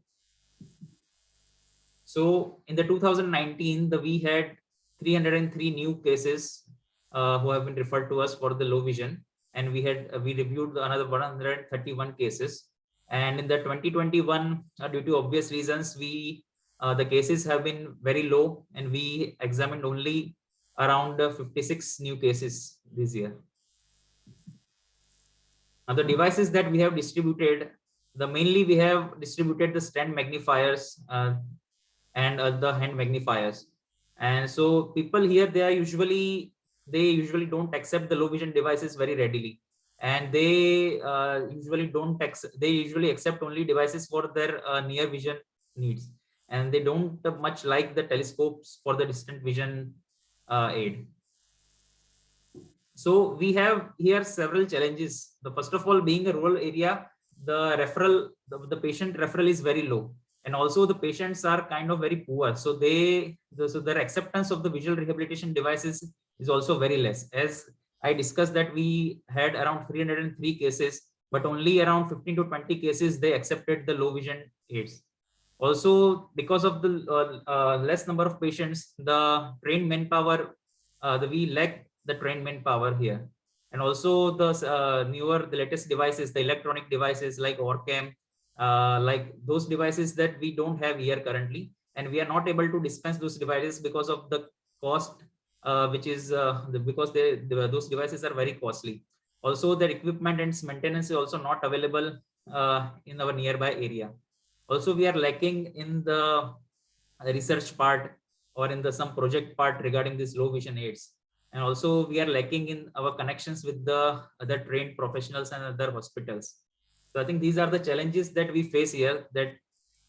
So in the 2019, we had 303 new cases who have been referred to us for the low vision, and we reviewed another 131 cases. And in the 2021, due to obvious reasons, the cases have been very low, and we examined only around 56 new cases this year. Now, the devices that we have distributed, mainly we have distributed the stand magnifiers and the hand magnifiers. And so people here, they usually don't accept the low vision devices very readily, and they usually accept only devices for their near vision needs, and they don't much like the telescopes for the distant vision aid. So we have here several challenges. The first of all, being a rural area, the patient referral is very low, and also the patients are kind of very poor. So their acceptance of the visual rehabilitation devices is also very less. As I discussed that we had around 303 cases, but only around 15 to 20 cases they accepted the low vision aids. Also, because of the less number of patients, the trained manpower, we lack the trained manpower here. And also the the latest devices, the electronic devices like ORCAM, like those devices that we don't have here currently, and we are not able to dispense those devices because of the cost, which is because those devices are very costly. Also, their equipment and maintenance is also not available in our nearby area. Also, we are lacking in the research part or in the some project part regarding this low vision aids. And also we are lacking in our connections with the other trained professionals and other hospitals. So I think these are the challenges that we face here, that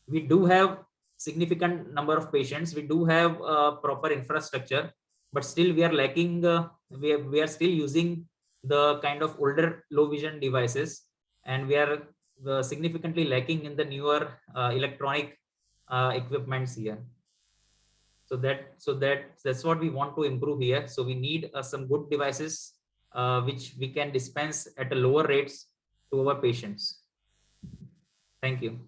we do have significant number of patients, we do have proper infrastructure, but still we are lacking, we are still using the kind of older low vision devices, and we are significantly lacking in the newer electronic equipments here. So that's what we want to improve here. So we need some good devices which we can dispense at a lower rates to our patients. Thank you.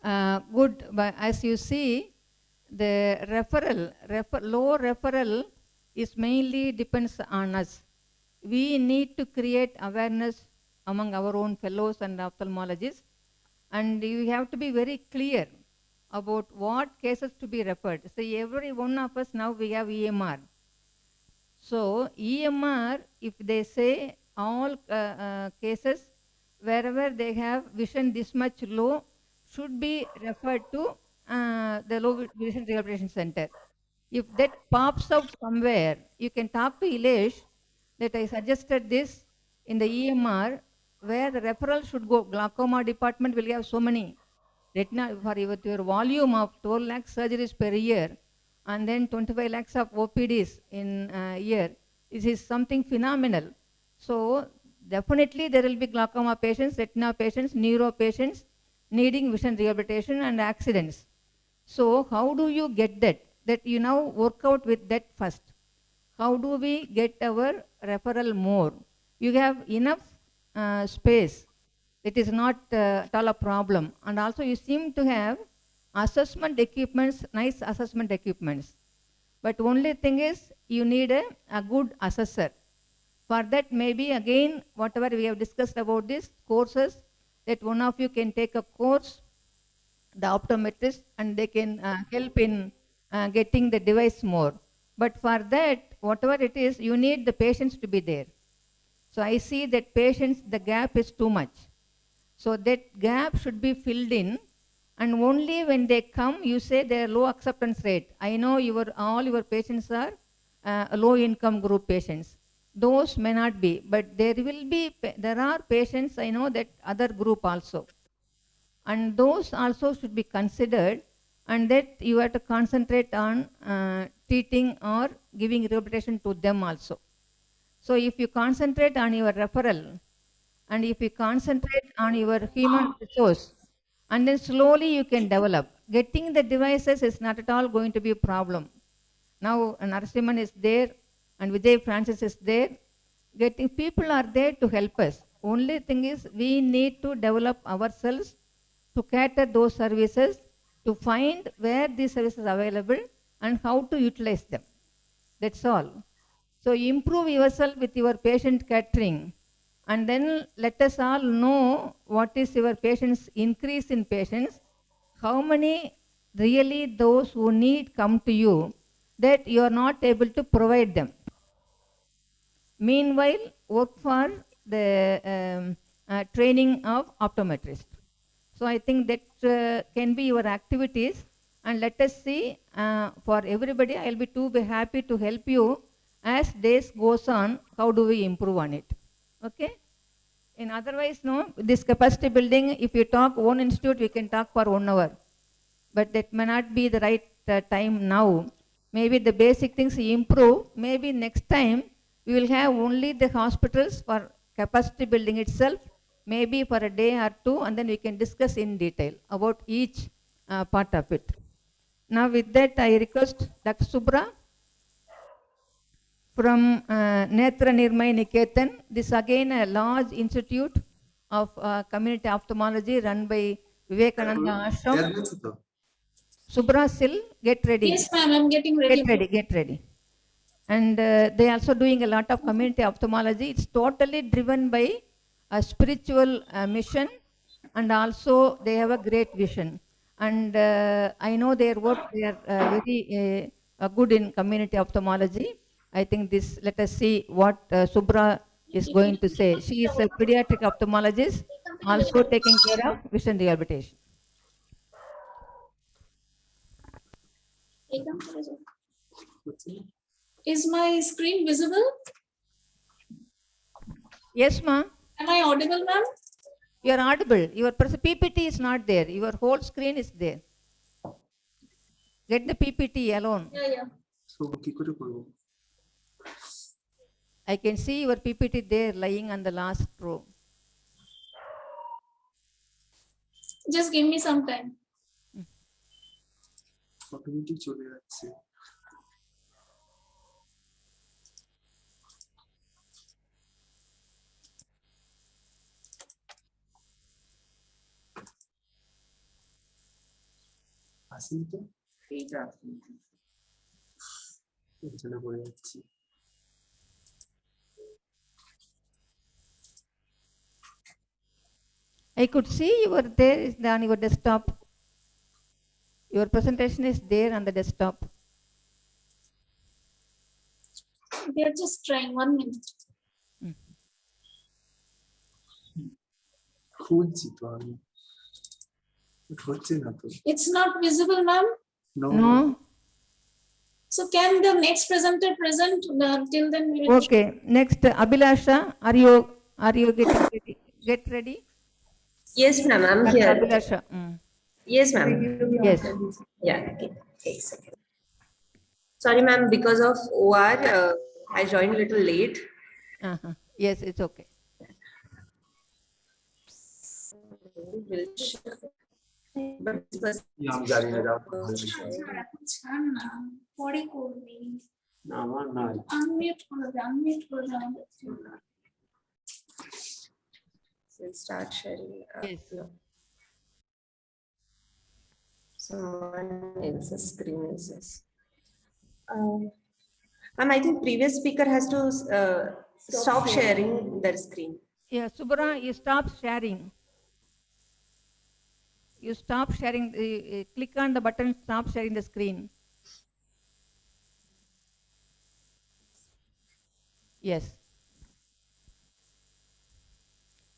Good, but as you see, the low referral is mainly depends on us. We need to create awareness among our own fellows and ophthalmologists, and you have to be very clear about what cases to be referred. So every one of us now we have EMR. So EMR, if they say all cases wherever they have vision this much low should be referred to the low vision rehabilitation center. If that pops out somewhere, you can talk to Ilesh that I suggested this in the EMR where the referral should go. Glaucoma department will have so many retina for your volume of 12 lakh surgeries per year and then 25 lakhs of OPDs in a year. This is something phenomenal. So definitely there will be glaucoma patients, retina patients, neuro patients needing vision rehabilitation and accidents. So how do you get that? That you now work out with that first. How do we get our referral more? You have enough space. It is not at all a problem. And also you seem to have assessment equipments, nice assessment equipments. But only thing is you need a good assessor. For that maybe again whatever we have discussed about this courses, that one of you can take a course, the optometrist, and they can help in getting the device more. But for that, whatever it is, you need the patients to be there. So I see that patients, the gap is too much. So that gap should be filled in, and only when they come, you say their low acceptance rate. I know all your patients are low income group patients. Those may not be, but there are patients, I know that other group also. And those also should be considered, and that you have to concentrate on treating or giving rehabilitation to them also. So if you concentrate on your referral, and if you concentrate on your human resource, and then slowly you can develop. Getting the devices is not at all going to be a problem. Now Narasimhan is there and Vijay Francis is there. Getting people are there to help us. Only thing is we need to develop ourselves to cater those services, to find where these services are available and how to utilize them. That's all. So improve yourself with your patient catering, and then let us all know what is your patients increase in patients, how many really those who need come to you that you are not able to provide them. Meanwhile, work for the training of optometrist. So I think that can be your activities, and let us see for everybody. I will be happy to help you as days goes on. How do we improve on it? Okay. And otherwise, no, this capacity building, if you talk one institute, we can talk for 1 hour, but that may not be the right time now. Maybe the basic things improve. Maybe next time we will have only the hospitals for capacity building itself, maybe for a day or two, and then we can discuss in detail about each part of it. Now with that, I request Dr. Subra from Netra Nirmay Niketan. This again a large institute of community ophthalmology run by Vivekananda Ashram. Subra Sil, get ready. Yes, ma'am, I'm getting ready. Get ready. And they also doing a lot of community ophthalmology. It's totally driven by a spiritual mission, and also they have a great vision. And I know their work, they are very good in community ophthalmology. I think this, let us see what Subra is going to say. She is a pediatric ophthalmologist, also taking care of vision rehabilitation. Is my screen visible? Yes, ma'am. Am I audible, ma'am? You are audible. Your PPT is not there. Your whole screen is there. Get the PPT alone. Yeah. I can see your PPT there lying on the last row. Just give me some time. I could see you were there is on your desktop. Your presentation is there on the desktop. They are just trying. 1 minute. It's not visible, ma'am? No. So can the next presenter present till then? We'll Okay. Next, Abhilasha, are you getting ready? Get ready. Yes, ma'am. I'm here. Abhilasha. Yes, ma'am. Yes. Yeah. Okay. Take a second. Sorry, ma'am. Because of OR, I joined a little late. Yes, it's okay. But this was we'll start sharing. Yes. Someone else's screen is this. Ma'am, I think previous speaker has to stop sharing their screen. Yeah, Subra, you stop sharing. You stop sharing. Click on the button. Stop sharing the screen. Yes.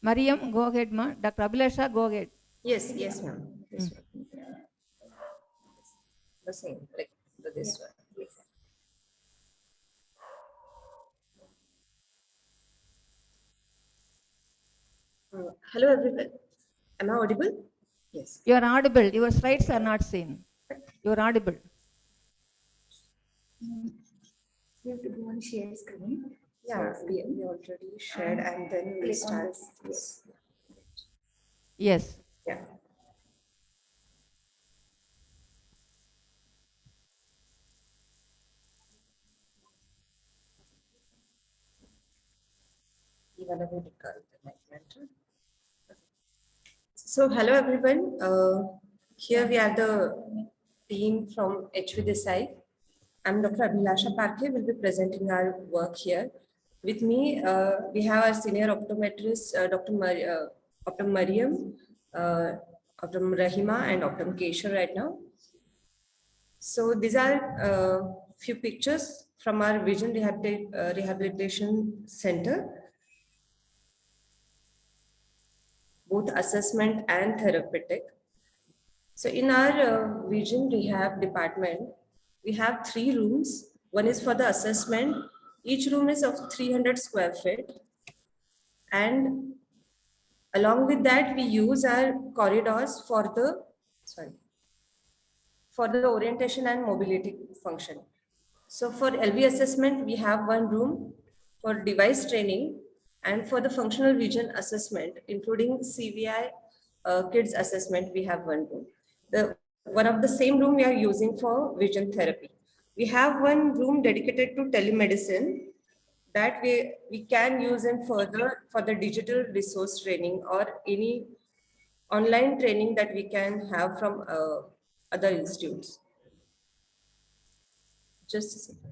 Mariam, go ahead, ma. Dr. Abhilasha, go ahead. Yes, ma'am. This one. The same, like this one. Hello, everyone. Am I audible? Yes. You are audible. Your slides are not seen. You are audible. We have to go and share screen. Yeah, we already shared, and then we start. Yes. Yeah. So, hello everyone. Here we are the team from HV Desai. I'm Dr. Abhilasha Parke, will be presenting our work here. With me, we have our senior optometrist, Dr. Optum Mariam, Optum Rahima, and Optum Ksos right now. So these are few pictures from our Vision Rehabilitation Center, both assessment and therapeutic. So in our Vision Rehab department, we have 3 rooms. One is for the assessment. Each room is of 300 square feet. And along with that, we use our corridors for the, for the orientation and mobility function. So for LV assessment, we have 1 room for device training, and for the functional vision assessment, including CVI kids assessment, we have 1 room. One of the same room we are using for vision therapy. We have 1 room dedicated to telemedicine that we can use in further for the digital resource training or any online training that we can have from other institutes. Just a second.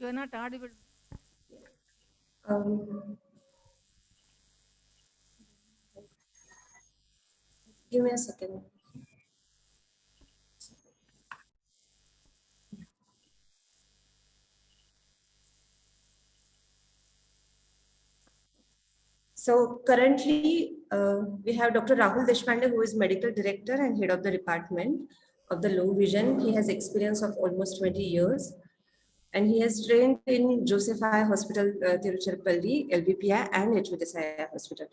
You are not audible. Give me a second. So currently, we have Dr. Rahul Deshpande, who is Medical Director and Head of the Department of the Low Vision. He has experience of almost 20 years. And he has trained in Joseph Eye Hospital, Tiruchirappalli, LVPEI, and HVS Eye Hospital.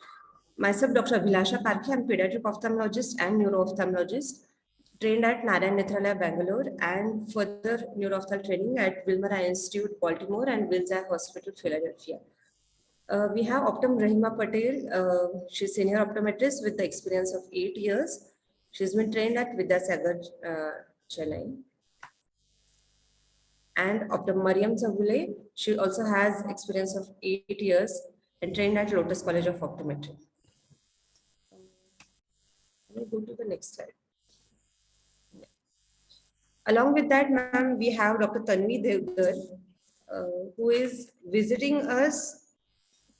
Myself, Dr. Abhilasha Parke, I'm pediatric ophthalmologist and neuro-ophthalmologist, trained at Narayan Nethralaya, Bangalore, and further neuro-ophthalmology training at Visual Eye Institute, Baltimore, and Wills Eye Hospital, Philadelphia. We have Optum Rahima Patel. She's senior optometrist with the experience of 8 years. She's been trained at Vidyasagar, Chennai. And Optum Mariam Zabule, she also has experience of 8 years and trained at Lotus College of Optometry. Let me go to the next slide. Along with that, ma'am, we have Dr. Tanvi Devgar, who is visiting us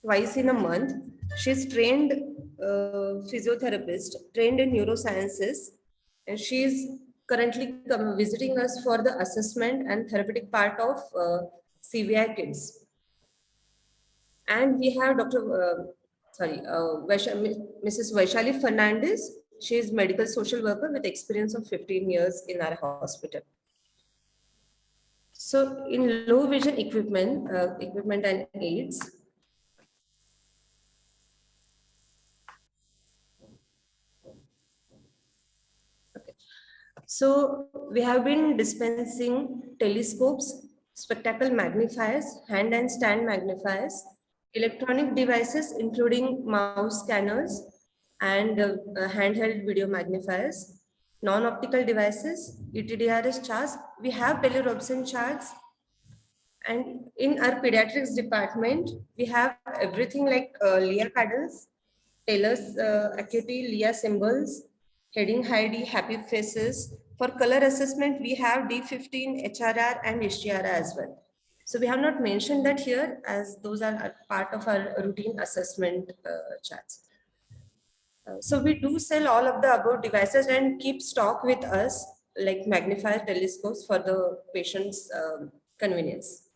twice in a month. She's trained physiotherapist, trained in neurosciences, and she's currently visiting us for the assessment and therapeutic part of CVI kids. And we have Mrs. Vaishali Fernandez. She is medical social worker with experience of 15 years in our hospital. So in low vision equipment and aids, so we have been dispensing telescopes, spectacle magnifiers, hand and stand magnifiers, electronic devices including mouse scanners and handheld video magnifiers, non-optical devices, ETDRS charts. We have telerobson charts. And in our pediatrics department, we have everything like Leah paddles, Taylor's acuity, Leah symbols, heading Heidi, happy faces. For color assessment, we have D15, HRR, and HDRR as well. So we have not mentioned that here as those are part of our routine assessment charts. So we do sell all of the above devices and keep stock with us like magnifier telescopes for the patient's convenience.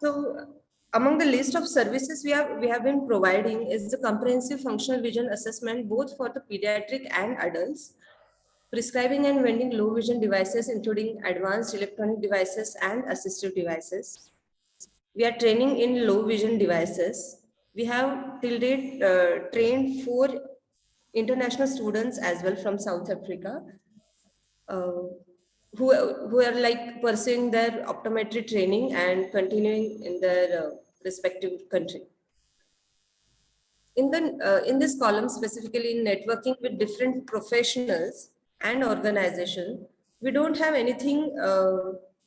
So among the list of services we have been providing is the comprehensive functional vision assessment both for the pediatric and adults, prescribing and vending low vision devices including advanced electronic devices and assistive devices. We are training in low vision devices. We have till date trained 4 international students as well from South Africa who are like pursuing their optometry training and continuing in their respective country. In this column, specifically in networking with different professionals and organizations, we don't have anything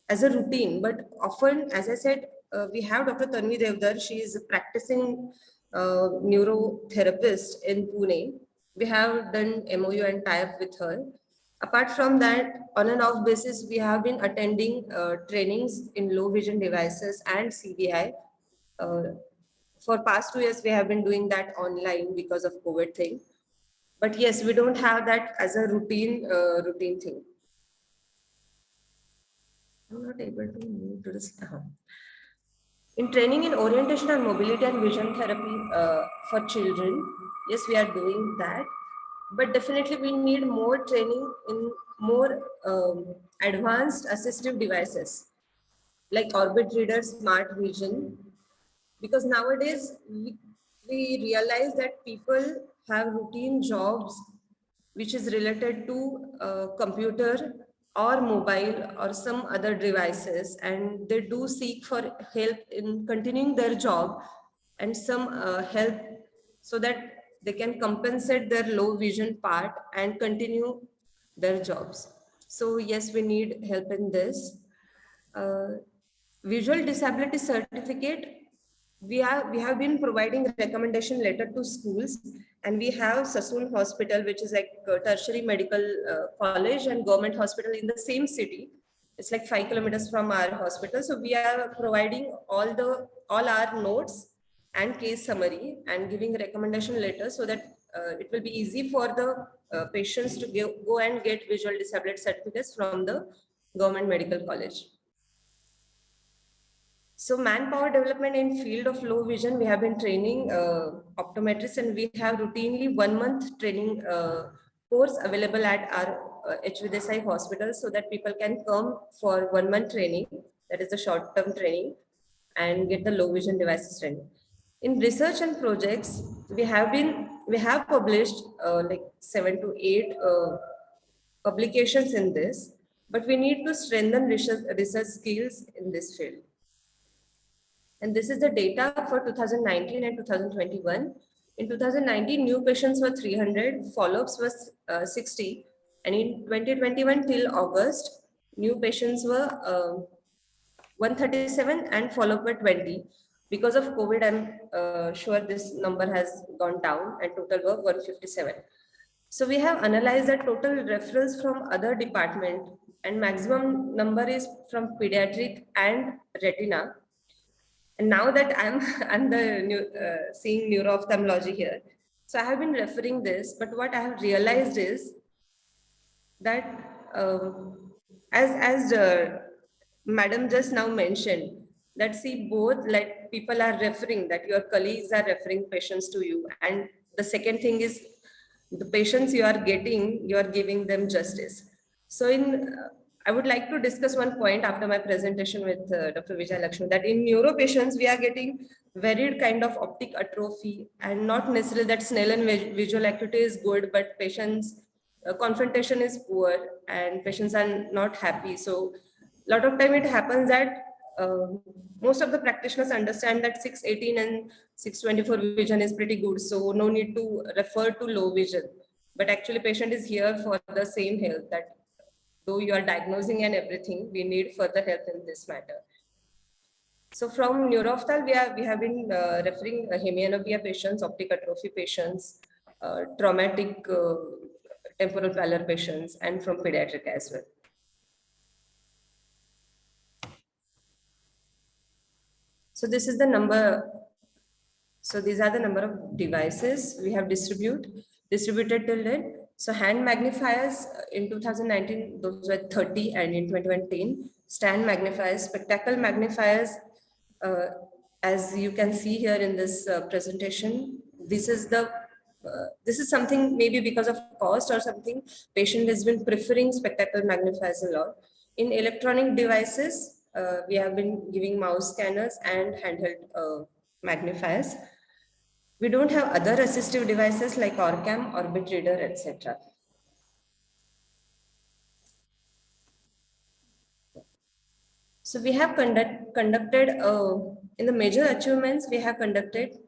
as a routine, but often, as I said, we have Dr. Tanvi Devdar. She is a practicing neurotherapist in Pune. We have done MOU and tie-up with her. Apart from that, on and off basis, we have been attending trainings in low vision devices and CVI. For past 2 years, we have been doing that online because of COVID thing. But yes, we don't have that as a routine thing. I'm not able to move to this. In training in orientation and mobility and vision therapy for children, yes, we are doing that. But definitely we need more training in more advanced assistive devices like orbit reader, smart vision. Because nowadays we realize that people have routine jobs which is related to computer or mobile or some other devices, and they do seek for help in continuing their job and some help so that they can compensate their low vision part and continue their jobs. So yes, we need help in this. Visual disability certificate, we have been providing recommendation letter to schools, and we have Sassoon Hospital, which is like a tertiary medical college and government hospital in the same city. It's like 5 kilometers from our hospital. So we are providing all our notes and case summary and giving recommendation letters so that it will be easy for the patients to go and get visual disability certificates from the government medical college. So manpower development in field of low vision, we have been training optometrists, and we have routinely 1 month training course available at our HVDSI hospital so that people can come for 1 month training, that is the short-term training, and get the low vision devices training. In research and projects, we have published like 7 to 8 publications in this, but we need to strengthen research skills in this field. And this is the data for 2019 and 2021. In 2019, new patients were 300, follow-ups was 60. And in 2021 till August, new patients were 137 and follow-up were 20. Because of COVID, I'm sure this number has gone down and total were 157. So we have analyzed the total referrals from other department, and maximum number is from pediatric and retina. And now that I'm the seeing neuro-ophthalmology here, so I have been referring this. But what I have realized is that as Madam just now mentioned, that see both like people are referring, that your colleagues are referring patients to you, and the second thing is the patients you are getting, you are giving them justice. So I would like to discuss one point after my presentation with Dr. Vijay Lakshmi, that in neuro patients, we are getting varied kind of optic atrophy, and not necessarily that Snell and visual acuity is good, but patients confrontation is poor and patients are not happy. So a lot of time it happens that most of the practitioners understand that 618 and 624 vision is pretty good, so no need to refer to low vision. But actually patient is here for the same health, that though you are diagnosing and everything, we need further help in this matter. So from neuro-ophthalm, we have been referring hemianopia patients, optic atrophy patients, traumatic temporal pallor patients, and from pediatric as well. So this is the number. So these are the number of devices we have distributed till then. So hand magnifiers in 2019, those were 30, and in 2010, stand magnifiers, spectacle magnifiers, as you can see here in this presentation. This is something maybe because of cost or something, patient has been preferring spectacle magnifiers a lot. In electronic devices, we have been giving mouse scanners and handheld magnifiers. We don't have other assistive devices like OrCam, Orbit Reader, etc. So we have conducted in the major achievements, we have conducted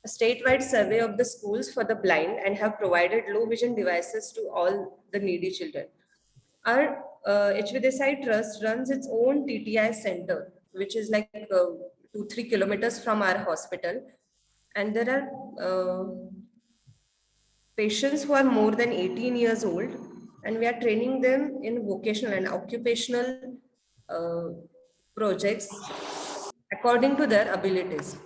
a statewide survey of the schools for the blind and have provided low vision devices to all the needy children. Our HVDSI Trust runs its own TTI center, which is like 2-3 kilometers from our hospital. And there are patients who are more than 18 years old, and we are training them in vocational and occupational projects according to their abilities.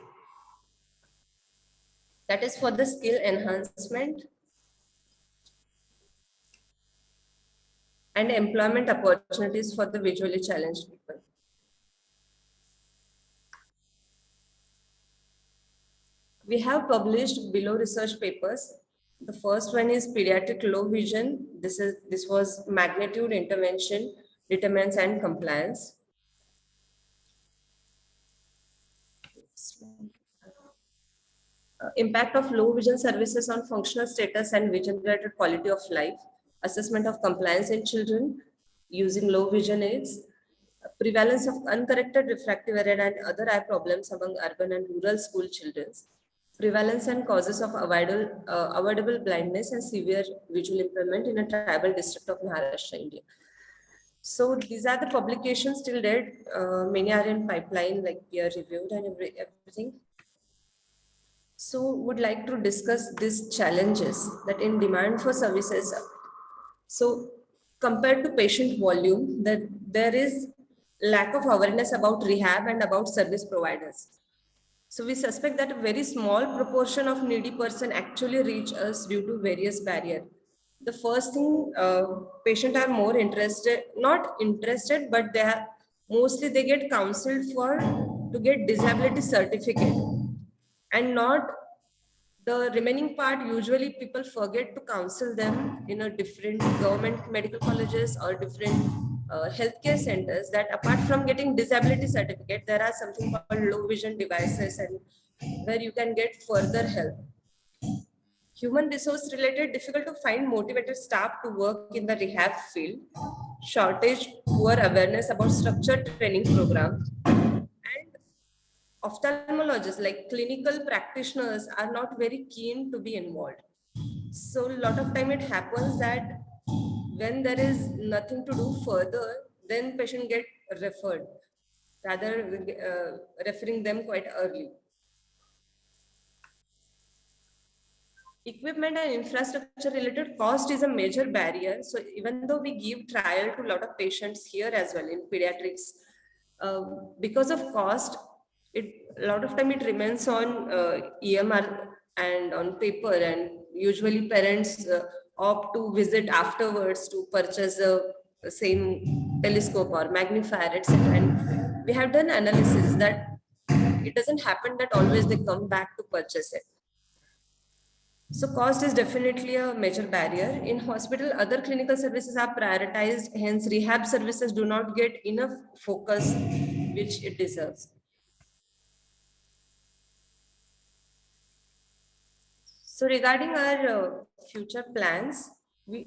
That is for the skill enhancement and employment opportunities for the visually challenged people. We have published below research papers. The first one is pediatric low vision. This was magnitude, intervention, determinants, and compliance. Impact of low vision services on functional status and vision-related quality of life, assessment of compliance in children using low vision aids, prevalence of uncorrected refractive error and other eye problems among urban and rural school children, prevalence and causes of avoidable blindness and severe visual impairment in a tribal district of Maharashtra, India. So these are the publications till date. Many are in pipeline, like peer reviewed and everything. So would like to discuss these challenges that in demand for services. So compared to patient volume, that there is lack of awareness about rehab and about service providers. So we suspect that a very small proportion of needy person actually reach us due to various barriers. The first thing, patients are more interested, not interested, but they are mostly they get counseled to get disability certificate, and not the remaining part. Usually people forget to counsel them in a different government medical colleges or different healthcare centers, that apart from getting disability certificate, there are something called low vision devices and where you can get further help. Human resource related, difficult to find motivated staff to work in the rehab field, shortage, poor awareness about structured training program, and ophthalmologists like clinical practitioners are not very keen to be involved. So a lot of time it happens that when there is nothing to do further, then patient get referred, rather referring them quite early. Equipment and infrastructure related cost is a major barrier. So even though we give trial to a lot of patients here as well in pediatrics, because of cost, a lot of time it remains on EMR and on paper, and usually parents opt to visit afterwards to purchase the same telescope or magnifier, etc. And we have done analysis that it doesn't happen that always they come back to purchase it. So cost is definitely a major barrier. In hospital, other clinical services are prioritized, hence rehab services do not get enough focus which it deserves. So regarding our future plans, we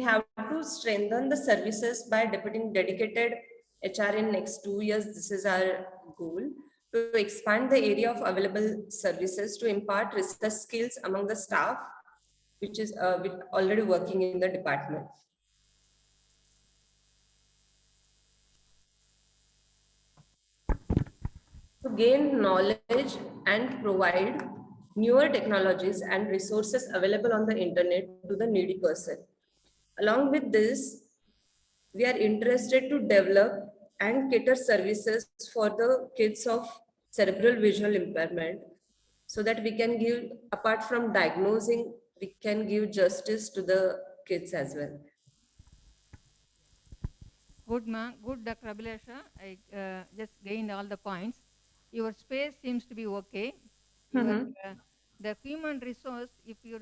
have to strengthen the services by deputing dedicated HR in next 2 years. This is our goal, to expand the area of available services, to impart research skills among the staff, which is already working in the department. To gain knowledge and provide newer technologies and resources available on the internet to the needy person. Along with this, we are interested to develop and cater services for the kids of cerebral visual impairment, so that we can give, apart from diagnosing, we can give justice to the kids as well. Good, good, Dr. Abhilasha. I just gained all the points. Your space seems to be okay. The human resource, if you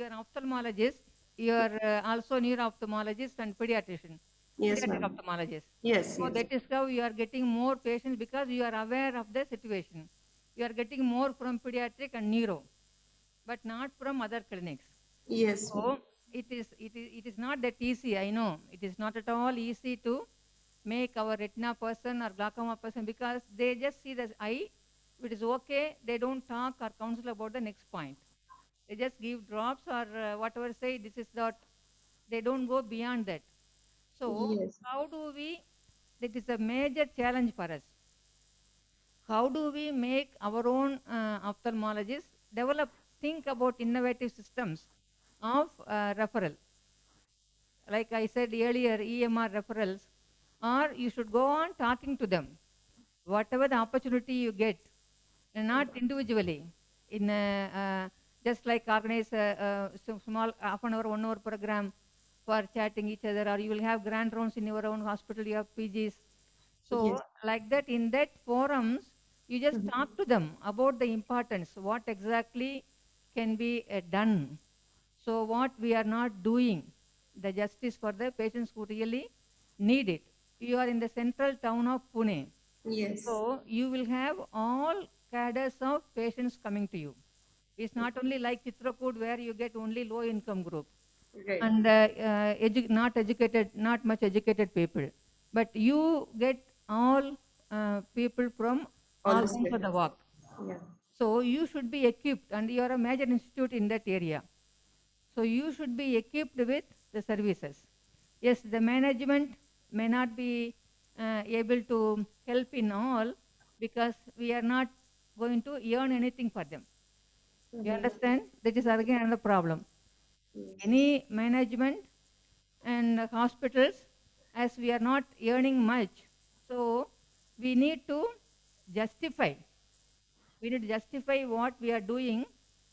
are ophthalmologist, you are also neuro-ophthalmologist and pediatrician. Yes, pediatric ophthalmologist. Yes, so yes. that is how you are getting more patients, because you are aware of the situation. You are getting more from pediatric and neuro, but not from other clinics. Yes. So it is not that easy. I know it is not at all easy to make our retina person or glaucoma person, because they just see the eye If it is okay, they don't talk or counsel about the next point. They just give drops or whatever say this is that. They don't go beyond that. So Yes. how do we, that is a major challenge for us. How do we make our own ophthalmologists think about innovative systems of referral? Like I said earlier, EMR referrals, or you should go on talking to them. Whatever the opportunity you get, and not individually, in just like organize a small half an hour, 1 hour program for chatting each other, or you will have grand rounds in your own hospital, you have PGs. So Yes. like that, in that forums, you just talk to them about the importance, what exactly can be done. So what we are not doing, the justice for the patients who really need it. You are in the central town of Pune. Yes. So you will have all cadres of patients coming to you. It's not only like Chitrakoot where you get only low income group Right. and not much educated people. But you get all people from all the homes of the spectrum. walk. Yeah. So you should be equipped, and you are a major institute in that area. So you should be equipped with the services. Yes, the management may not be able to help in all because we are not going to earn anything for them. You understand? That is again another problem. Any management and hospitals, as we are not earning much, so we need to justify. We need to justify what we are doing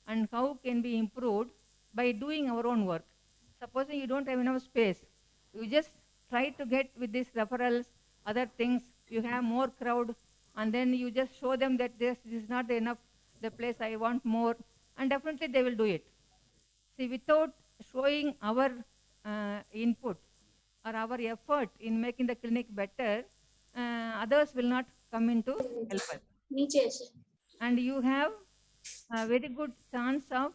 and how can be improved by doing our own work. Supposing you don't have enough space, you just try to get with these referrals, other things, you have more crowd, and then you just show them that this is not enough, the place I want more, and definitely they will do it. See, without showing our input or our effort in making the clinic better, others will not come in to help us. And you have a very good chance of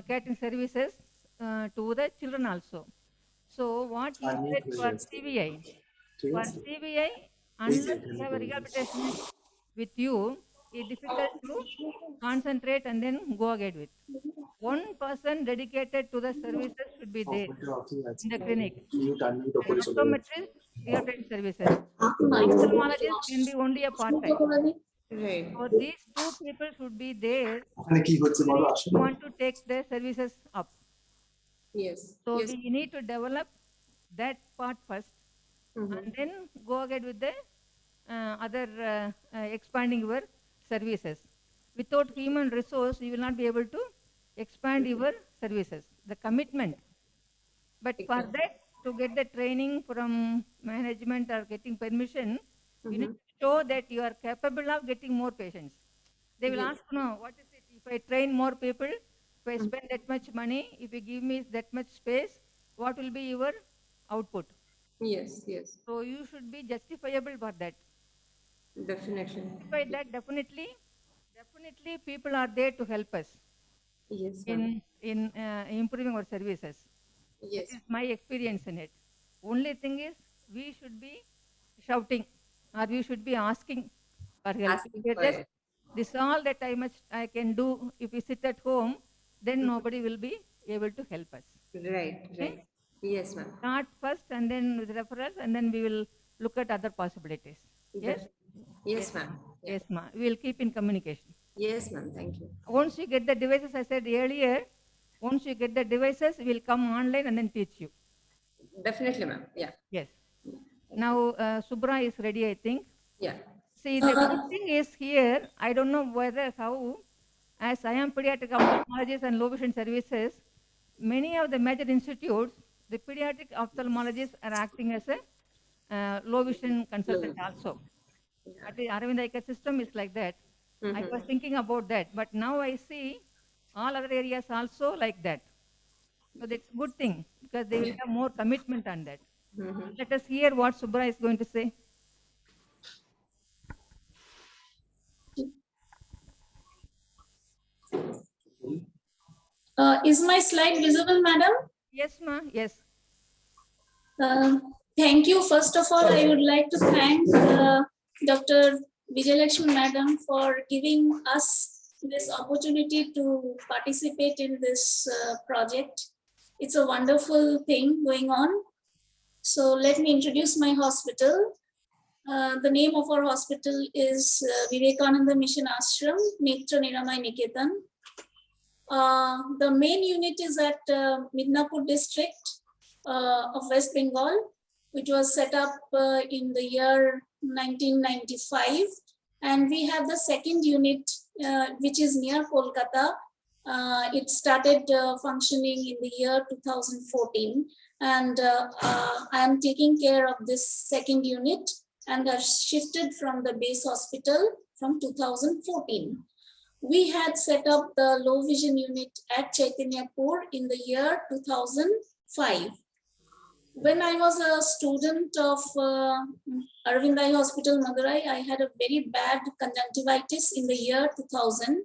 getting services to the children also. So what you said for CVI, unless you have a rehabilitation with you, it's difficult to concentrate and then go ahead with. One person dedicated to the services should be there in the clinic. An optometrist, rehabilitation services. Ophthalmologist can be only a part-time. Right. So these two people should be there if you want to take their services up. Yes. So Yes. we need to develop that part first, and then go ahead with the other expanding your services. Without human resource, you will not be able to expand your services. The commitment. But for that, to get the training from management or getting permission, you need to show that you are capable of getting more patients. They will ask, no, what is it? If I train more people, if I spend that much money, if you give me that much space, what will be your output? Yes. Yes. So you should be justifiable for that. Definitely. By that, definitely people are there to help us. Yes, in improving our services. Yes. That is my experience in it. Only thing is we should be shouting or we should be asking for help. Asking If for just, it. this all that I can do. If we sit at home, then nobody will be able to help us. Right. Right. Yes, ma'am. Start first and then with referrals, and then we will look at other possibilities. Yes? Yes, ma'am. Yeah. Yes, ma'am. We will keep in communication. Yes, ma'am. Thank you. Once you get the devices, I said earlier, once you get the devices, we'll come online and then teach you. Definitely, ma'am. Yeah. Yes. Now, Subra is ready, I think. Yeah. See, the good thing is here, I don't know how, as I am pediatric ophthalmologist and low vision services, many of the major institutes, the pediatric ophthalmologists are acting as a low vision consultant also. At the Aravind Eye Care system is like that. I was thinking about that, but now I see all other areas also like that. So that's a good thing because they will have more commitment on that. Let us hear what Subra is going to say. Is my slide visible, madam? Yes, ma. Yes. Thank you. First of all, I would like to thank Dr. Vijay Madam for giving us this opportunity to participate in this project. It's a wonderful thing going on. So let me introduce my hospital. The name of our hospital is Vivekananda Mission Ashram, Netra Niramay Niketan. The main unit is at Midnapur district of West Bengal, which was set up in the year 1995. And we have the second unit, which is near Kolkata. It started functioning in the year 2014. And I am taking care of this second unit and have shifted from the base hospital from 2014. We had set up the low vision unit at Chaitanyapur in the year 2005. When I was a student of Aravind Eye Hospital, Madurai, I had a very bad conjunctivitis in the year 2000.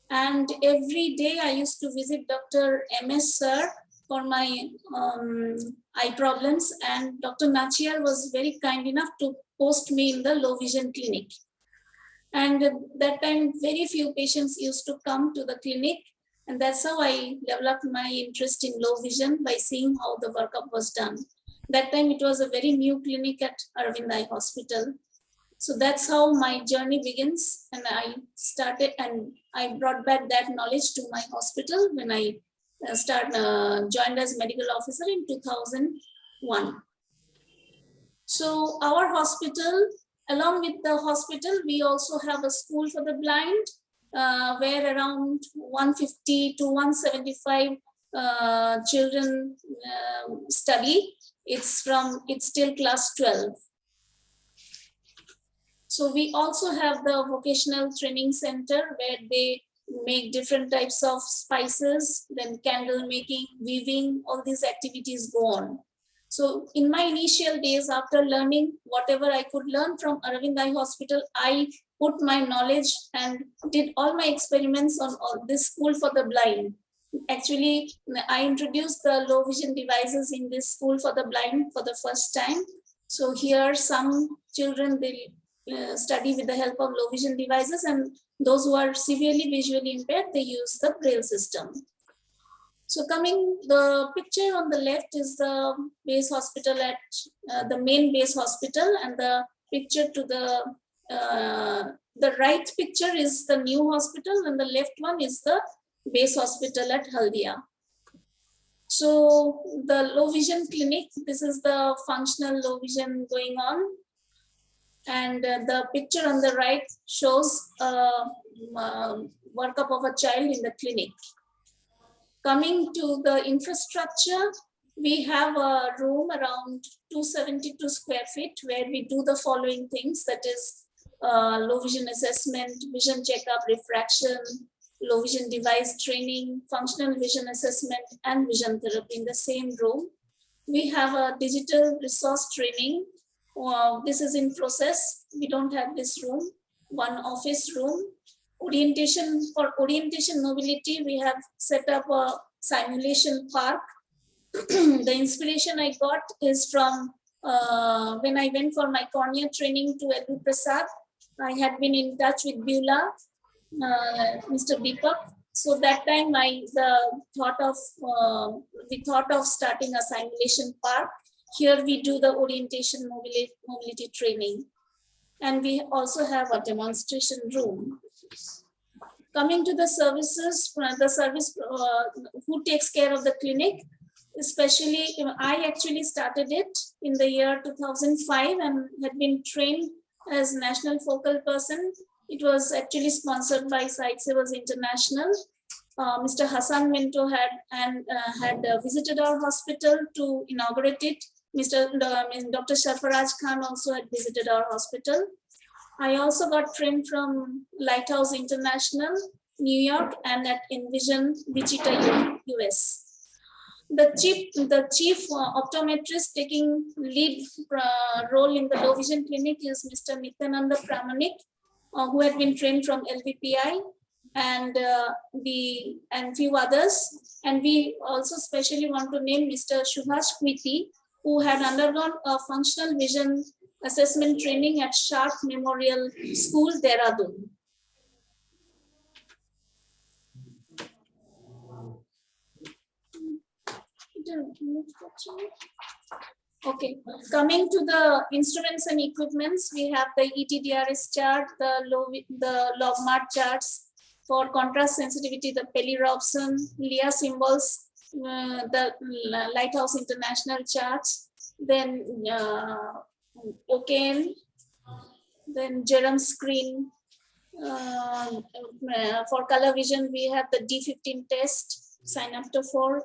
And every day I used to visit Dr. MS Sir for my eye problems. And Dr. Nachiyar was very kind enough to post me in the low vision clinic. And that time, very few patients used to come to the clinic. And that's how I developed my interest in low vision by seeing how the workup was done. That time it was a very new clinic at Aravind Eye Hospital. So that's how my journey begins. And I started and I brought back that knowledge to my hospital when I joined as medical officer in 2001. So our hospital, along with the hospital, we also have a school for the blind, where around 150 to 175 children study. It's till class 12. So we also have the vocational training center where they make different types of spices, then candle making, weaving, all these activities go on. So in my initial days, after learning whatever I could learn from Aravind Eye Hospital, I put my knowledge and did all my experiments on this school for the blind. Actually, I introduced the low vision devices in this school for the blind for the first time. So here some children, they study with the help of low vision devices, and those who are severely visually impaired, they use the Braille system. So the picture on the left is the base hospital at the main base hospital, and the picture to the right picture is the new hospital, and the left one is the base hospital at Haldia. So the low vision clinic, this is the functional low vision going on. And the picture on the right shows workup of a child in the clinic. Coming to the infrastructure, we have a room around 272 square feet where we do the following things, that is low vision assessment, vision checkup, refraction, low vision device training, functional vision assessment, and vision therapy in the same room. We have a digital resource training. This is in process. We don't have this room, one office room. Orientation, for orientation mobility, we have set up a simulation park. The inspiration I got is from when I went for my cornea training to L.V.Prasad. I had been in touch with Beulah, Mr. Deepak. So that time we thought of starting a simulation park. Here we do the orientation mobility training. And we also have a demonstration room. Coming to the services, who takes care of the clinic, especially I actually started it in the year 2005 and had been trained as national focal person. It was actually sponsored by Sightsavers International. Mr. Hassan Minto had visited our hospital to inaugurate it. Dr. Sarfaraj Khan also had visited our hospital. I also got trained from Lighthouse International, New York, and at Envision, Wichita, US. The chief optometrist taking lead role in the low vision clinic is Mr. Nityananda Pramanik, who had been trained from LVPEI and few others. And we also specially want to name Mr. Subhash Kwiti, who had undergone a functional vision assessment training at Sharp Memorial School, Dehradun. Okay, coming to the instruments and equipments, we have the ETDRS chart, the logmark charts for contrast sensitivity, the Pelly-Robson, Lear symbols, the Lighthouse International charts, then OKN, then Jerome screen. For color vision, we have the D15 test, synaptophore.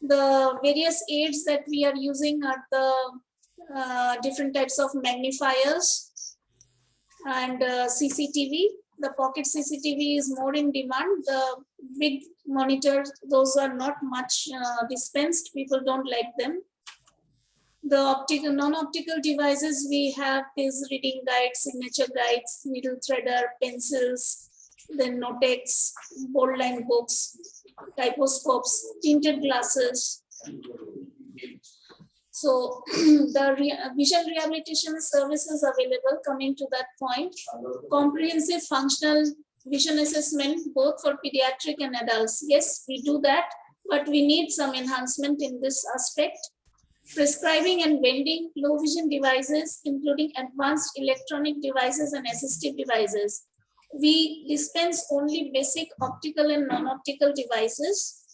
The various aids that we are using are the different types of magnifiers and CCTV. The pocket CCTV is more in demand. The big monitors, those are not much dispensed. People don't like them. The optical, non-optical devices we have is reading guides, signature guides, needle threader, pencils, then Notex, bold line books, typoscopes, tinted glasses. So the vision rehabilitation services available, coming to that point, comprehensive functional vision assessment, both for pediatric and adults. Yes, we do that, but we need some enhancement in this aspect. Prescribing and vending low vision devices, including advanced electronic devices and assistive devices. We dispense only basic optical and non-optical devices.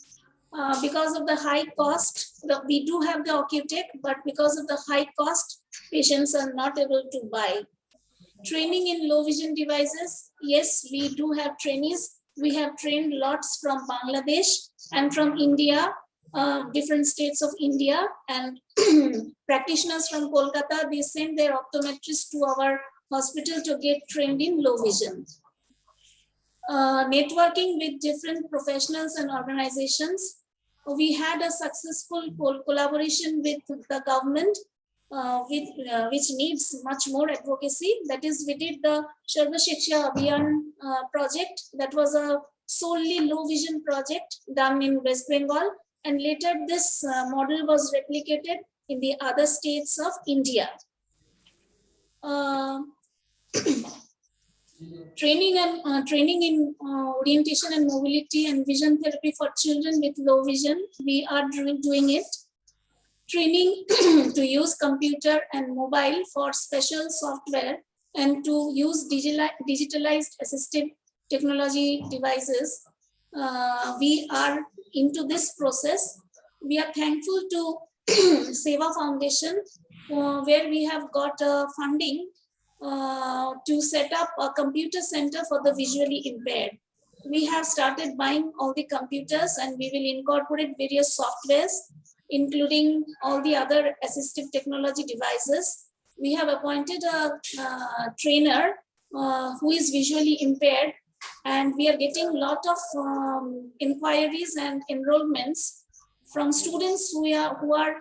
Because of the high cost, we do have the Ocutech, but because of the high cost, patients are not able to buy. Training in low vision devices, yes, we do have trainees. We have trained lots from Bangladesh and from India, different states of India, and practitioners from Kolkata, they send their optometrists to our hospital to get trained in low vision. Networking with different professionals and organizations. We had a successful collaboration with the government, which needs much more advocacy. That is, we did the Sarva Shiksha Abhiyan project. That was a solely low vision project done in West Bengal. And later this model was replicated in the other states of India. Training in orientation and mobility and vision therapy for children with low vision, we are doing it. Training to use computer and mobile for special software and to use digitalized assistive technology devices. We are into this process. We are thankful to Seva Foundation, where we have got funding to set up a computer center for the visually impaired. We have started buying all the computers and we will incorporate various softwares, including all the other assistive technology devices. We have appointed a trainer who is visually impaired, and we are getting a lot of inquiries and enrollments from students who are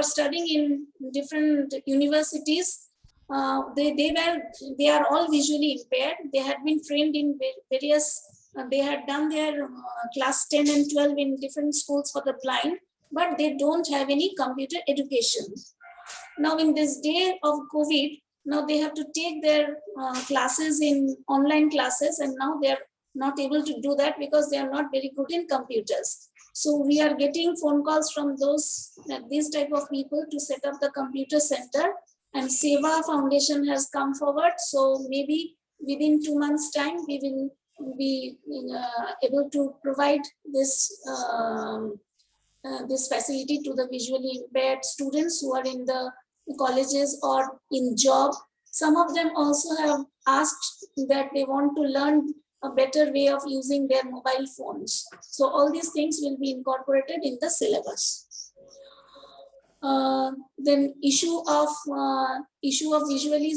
studying in different universities. They are all visually impaired. They had been trained in various, they had done their class 10 and 12 in different schools for the blind, but they don't have any computer education. Now in this day of COVID, now they have to take their classes in online classes, and now they're not able to do that because they are not very good in computers. So we are getting phone calls from these type of people to set up the computer center, and Seva Foundation has come forward. So maybe within 2 months' time, we will be able to provide this this facility to the visually impaired students who are in the colleges or in job. Some of them also have asked that they want to learn a better way of using their mobile phones. So all these things will be incorporated in the syllabus. Then issue of visually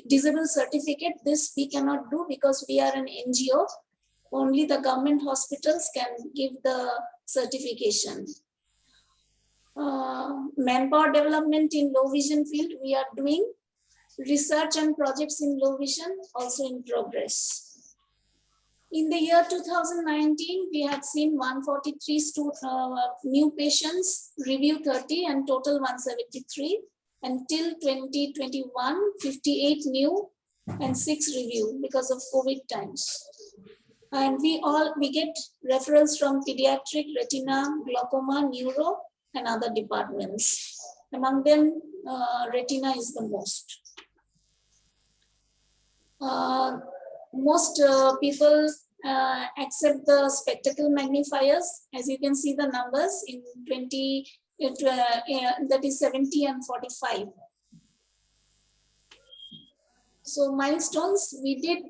disabled certificate, this we cannot do because we are an NGO. Only the government hospitals can give the certification. Manpower development in low vision field, we are doing. Research and projects in low vision also in progress. In the year 2019, we had seen 143 new patients, review 30 and total 173. Until 2021, 58 new and 6 review because of COVID times. And we get referrals from pediatric, retina, glaucoma, neuro, and other departments. Among them, retina is the most. Most people accept the spectacle magnifiers. As you can see the numbers in 20, that is 70 and 45. So milestones, we did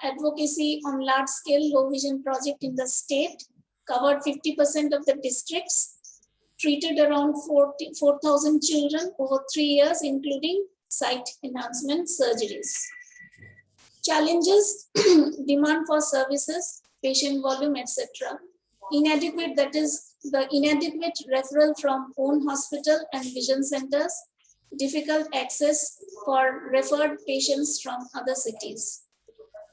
advocacy on large scale low vision project in the state, covered 50% of the districts, treated around 4,000 children over 3 years, including sight enhancement surgeries. Challenges, demand for services, patient volume, etc. Inadequate, that is the inadequate referral from own hospital and vision centers, difficult access for referred patients from other cities.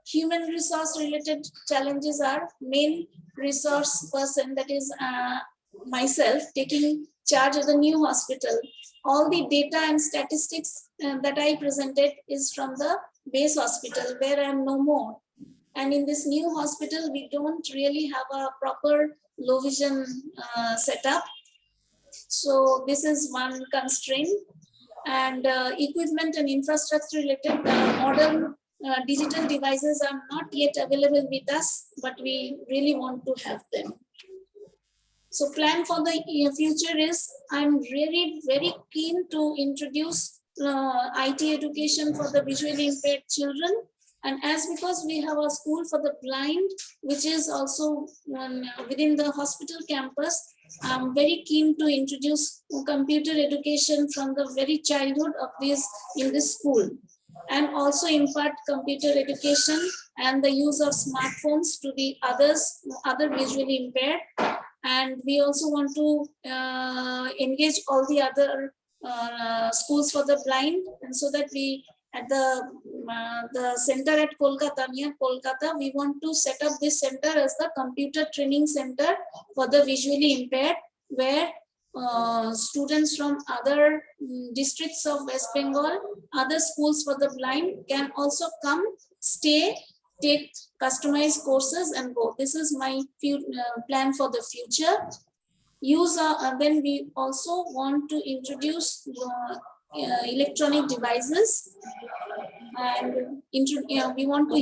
Human resource related challenges are main resource person, that is myself, taking charge of the new hospital. All the data and statistics that I presented is from the base hospital where I am no more. And in this new hospital, we don't really have a proper low vision setup. So this is one constraint. And equipment and infrastructure related modern digital devices are not yet available with us, but we really want to have them. So plan for the future is, I'm really very keen to introduce IT education for the visually impaired children. And as because we have a school for the blind, which is also within the hospital campus, I'm very keen to introduce computer education from the very childhood of this in this school, and also impart computer education and the use of smartphones to the other visually impaired. And we also want to engage all the other schools for the blind, and so that we at the center at Kolkata, near Kolkata, we want to set up this center as the computer training center for the visually impaired, where students from other districts of West Bengal, other schools for the blind can also come, stay, take customized courses and go. This is my plan for the future. Then we also want to introduce electronic devices, and we want to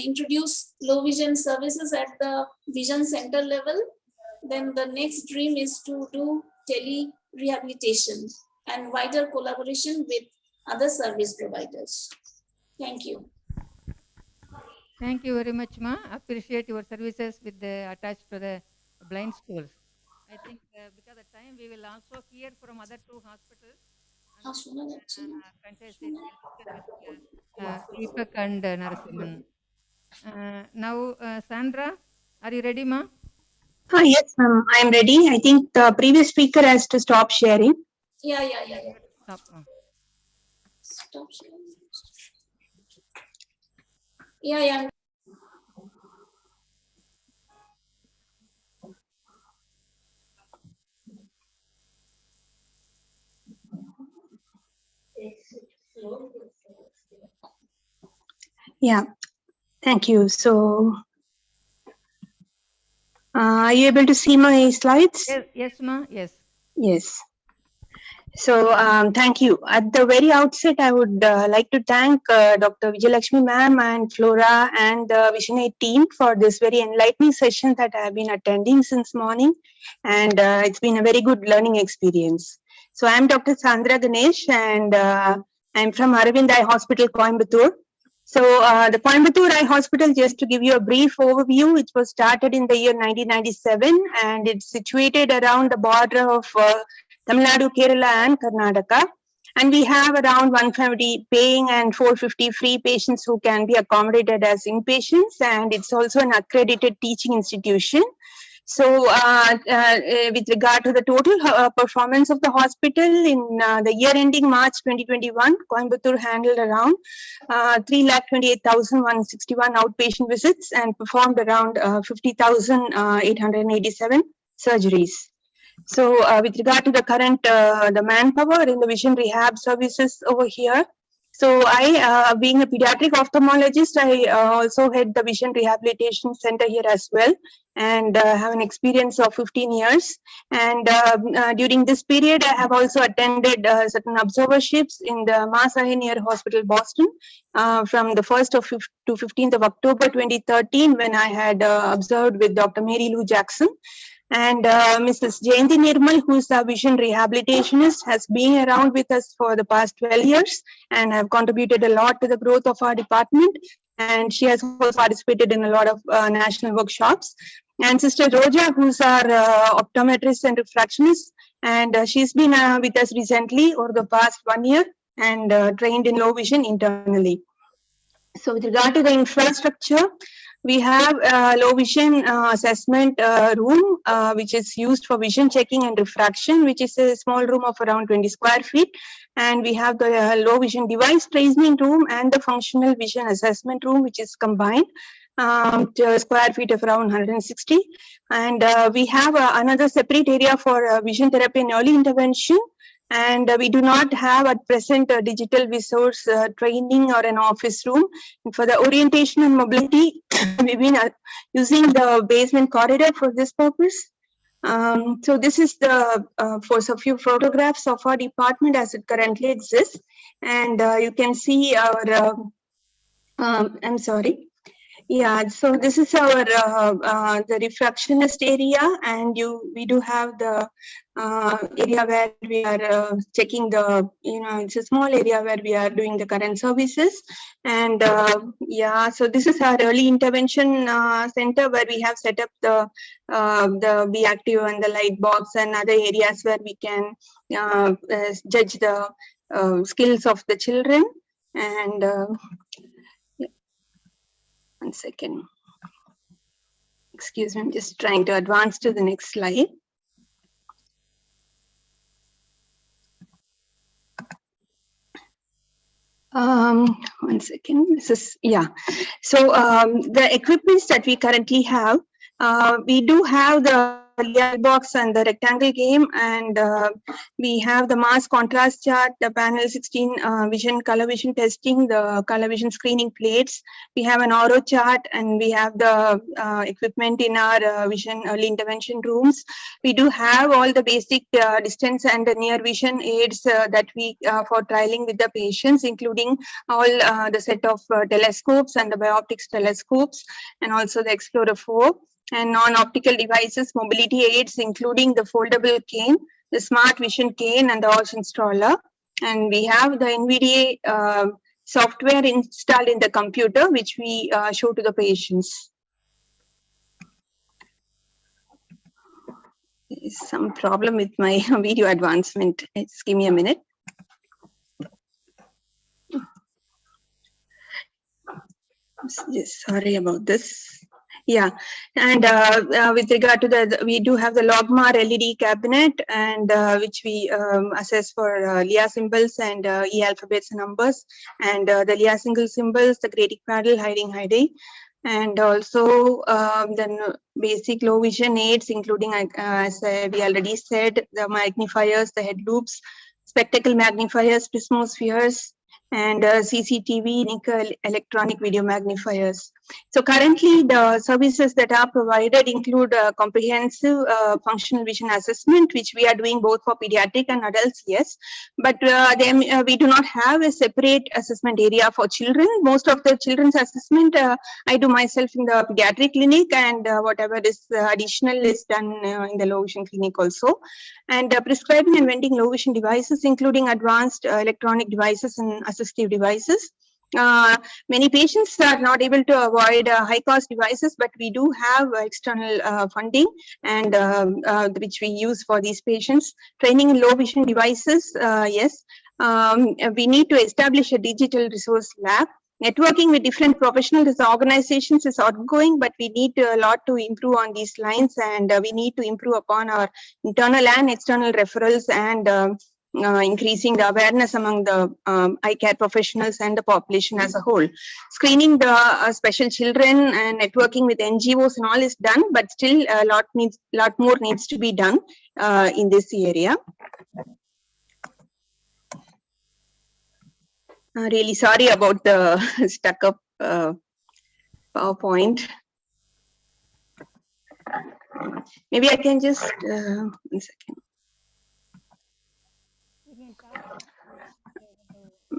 introduce low vision services at the vision center level. Then the next dream is to do tele-rehabilitation and wider collaboration with other service providers. Thank you. Thank you very much, Ma. Appreciate your services with the attached to the blind schools. I think because of time, we will also hear from other two hospitals. Deepak and Narasimhan. Now, Sandra, are you ready, Ma? Yes, ma'am. I am ready. I think the previous speaker has to stop sharing. Yeah. Stop. Stop sharing. Yeah. Yeah, thank you. So, are you able to see my slides? Yes, Ma. Yes. Yes. So, thank you. At the very outset, I would like to thank Dr. Vijay Lakshmi ma'am and Flora and the Visionaid team for this very enlightening session that I have been attending since morning. And it's been a very good learning experience. So, I'm Dr. Sandra Ganesh, and I'm from Aravind Eye Hospital, Coimbatore. So, the Coimbatore Eye Hospital, just to give you a brief overview, it was started in the year 1997, and it's situated around the border of Tamil Nadu, Kerala and Karnataka. And we have around 150 paying and 450 free patients who can be accommodated as inpatients, and it's also an accredited teaching institution. So with regard to the total performance of the hospital, in the year ending March 2021, Coimbatore handled around 328,161 outpatient visits and performed around 50,887 surgeries. So with regard to the current the manpower in the vision rehab services over here, so I, being a pediatric ophthalmologist, I also head the Vision Rehabilitation Center here as well, and have an experience of 15 years. And during this period, I have also attended certain observerships in the Mass Eye Hospital, Boston, from the 1st of to 15th of October 2013, when I had observed with Dr. Mary Lou Jackson. And Mrs. Jayanti Nirmal, who is a vision rehabilitationist, has been around with us for the past 12 years and have contributed a lot to the growth of our department. And she has also participated in a lot of national workshops. And Sister Roja, who's our optometrist and refractionist, and she's been with us recently over the past 1 year and trained in low vision internally. So with regard to the infrastructure, we have a low vision assessment room, which is used for vision checking and refraction, which is a small room of around 20 square feet. And we have the low vision device training room and the functional vision assessment room, which is combined, to square feet of around 160. And we have another separate area for vision therapy and early intervention. And we do not have at present a digital resource training or an office room. And for the orientation and mobility, we've been using the basement corridor for this purpose. So this is the for a few photographs of our department as it currently exists. And you can see our, I'm sorry. Yeah, so this is our the refractionist area, and we do have the area where we are checking the, it's a small area where we are doing the current services. And yeah, so this is our early intervention center, where we have set up the Be Active and the light box and other areas where we can judge the skills of the children. And 1 second. Excuse me, I'm just trying to advance to the next slide. One second. This is, yeah. So the equipments that we currently have, we do have the box and the rectangle game, and we have the mass contrast chart, the panel 16 color vision testing, the color vision screening plates. We have an Oro chart, and we have the equipment in our vision early intervention rooms. We do have all the basic distance and the near vision aids that we for trialing with the patients, including all the set of telescopes and the bioptics telescopes, and also the Explorer 4. And non-optical devices, mobility aids, including the foldable cane, the smart vision cane, and the horse installer. And we have the NVDA software installed in the computer, which we show to the patients. There's some problem with my video advancement. Just give me a minute. Just sorry about this. Yeah, and with regard to we do have the Logmar LED cabinet, and which we assess for Lia symbols and E alphabets and numbers, and the Lia single symbols, the grading paddle, hiding, and also then basic low vision aids, including as we already said, the magnifiers, the head loops, spectacle magnifiers, prismospheres, and CCTV, nickel electronic video magnifiers. So currently the services that are provided include comprehensive functional vision assessment, which we are doing both for pediatric and adults, yes. But we do not have a separate assessment area for children. Most of the children's assessment I do myself in the pediatric clinic, and whatever is additional is done in the low vision clinic also. And prescribing and vending low vision devices, including advanced electronic devices and assistive devices. Many patients are not able to avoid high-cost devices, but we do have external funding, and which we use for these patients. Training in low vision devices, yes. We need to establish a digital resource lab. Networking with different professional organizations is ongoing, but we need a lot to improve on these lines, and we need to improve upon our internal and external referrals and increasing the awareness among the eye care professionals and the population as a whole. Screening the special children and networking with NGOs and all is done, but still a lot more needs to be done in this area. Really sorry about the stuck up PowerPoint. Maybe I can just, 1 second.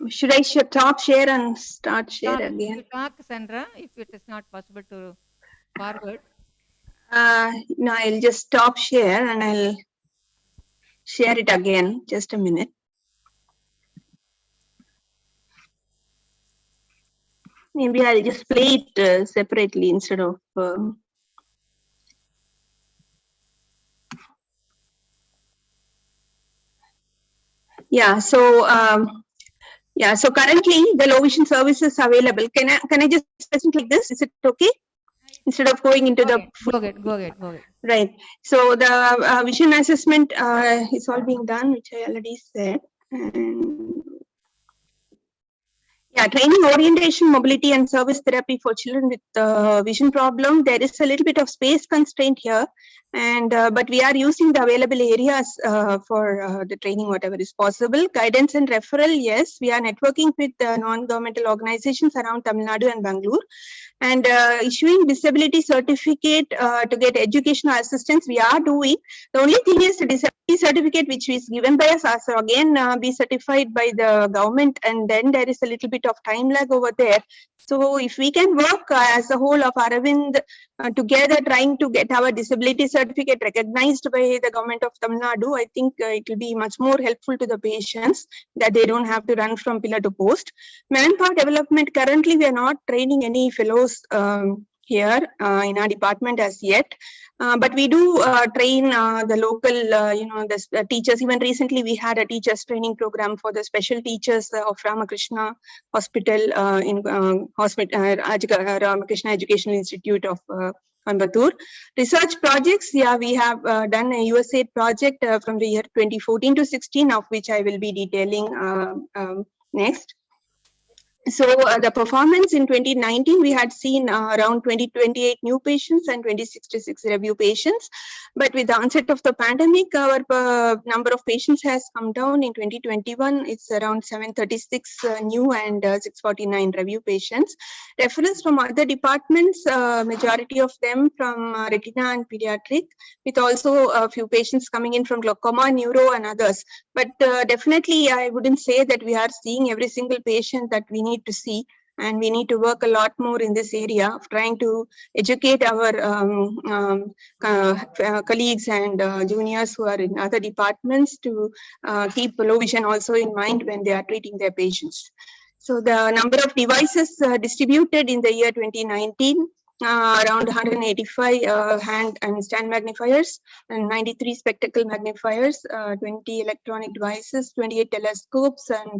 Should I stop share and start share again? You talk, Sandra, if it is not possible to forward. No, I'll just stop share and I'll share it again. Just a minute. Maybe I'll just play it separately instead of. Yeah. So so currently the low vision service is available. Can I just present like this? Is it okay? Instead of going into Go ahead. Right. So the vision assessment is all being done, which I already said. Yeah, training, orientation, mobility, and service therapy for children with vision problem. There is a little bit of space constraint here, and but we are using the available areas for the training, whatever is possible. Guidance and referral, yes, we are networking with non-governmental organizations around Tamil Nadu and Bangalore, and issuing disability certificate to get educational assistance. We are doing. The only thing is the disability certificate which is given by us also again be certified by the government, and then there is a little bit of time lag over there. So if we can work as a whole of Aravind together trying to get our disability certificate recognized by the government of Tamil Nadu, I think it will be much more helpful to the patients that they don't have to run from pillar to post. Manpower development, currently we are not training any fellows here in our department as yet. But we do train the local, the teachers. Even recently, we had a teachers training program for the special teachers of Ramakrishna Hospital in Ramakrishna Educational Institute of Coimbatore. Research projects, yeah, we have done a USAID project from the year 2014 to 16, of which I will be detailing next. So the performance in 2019, we had seen around 28 new patients and 2066 review patients. But with the onset of the pandemic, our number of patients has come down. In 2021, it's around 736 new and 649 review patients. Referrals from other departments, majority of them from retina and pediatric, with also a few patients coming in from glaucoma, neuro, and others. But definitely, I wouldn't say that we are seeing every single patient that we need to see, and we need to work a lot more in this area of trying to educate our colleagues and juniors who are in other departments to keep low vision also in mind when they are treating their patients. So the number of devices distributed in the year 2019, around 185 hand and stand magnifiers and 93 spectacle magnifiers, 20 electronic devices, 28 telescopes, and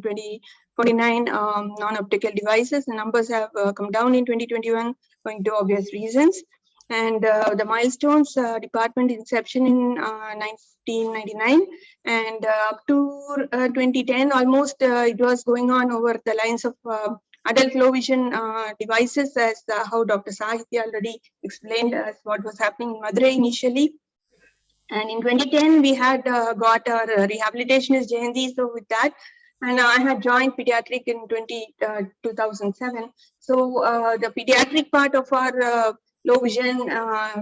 49 non-optical devices. The numbers have come down in 2021 owing to obvious reasons. And the milestones, department inception in 1999, and up to 2010, almost it was going on over the lines of adult low vision devices, as how Dr. Sahithya already explained as what was happening in Madurai initially. And in 2010, we had got our rehabilitationist Jayanti. So with that, and I had joined pediatric in 2007. So the pediatric part of our low vision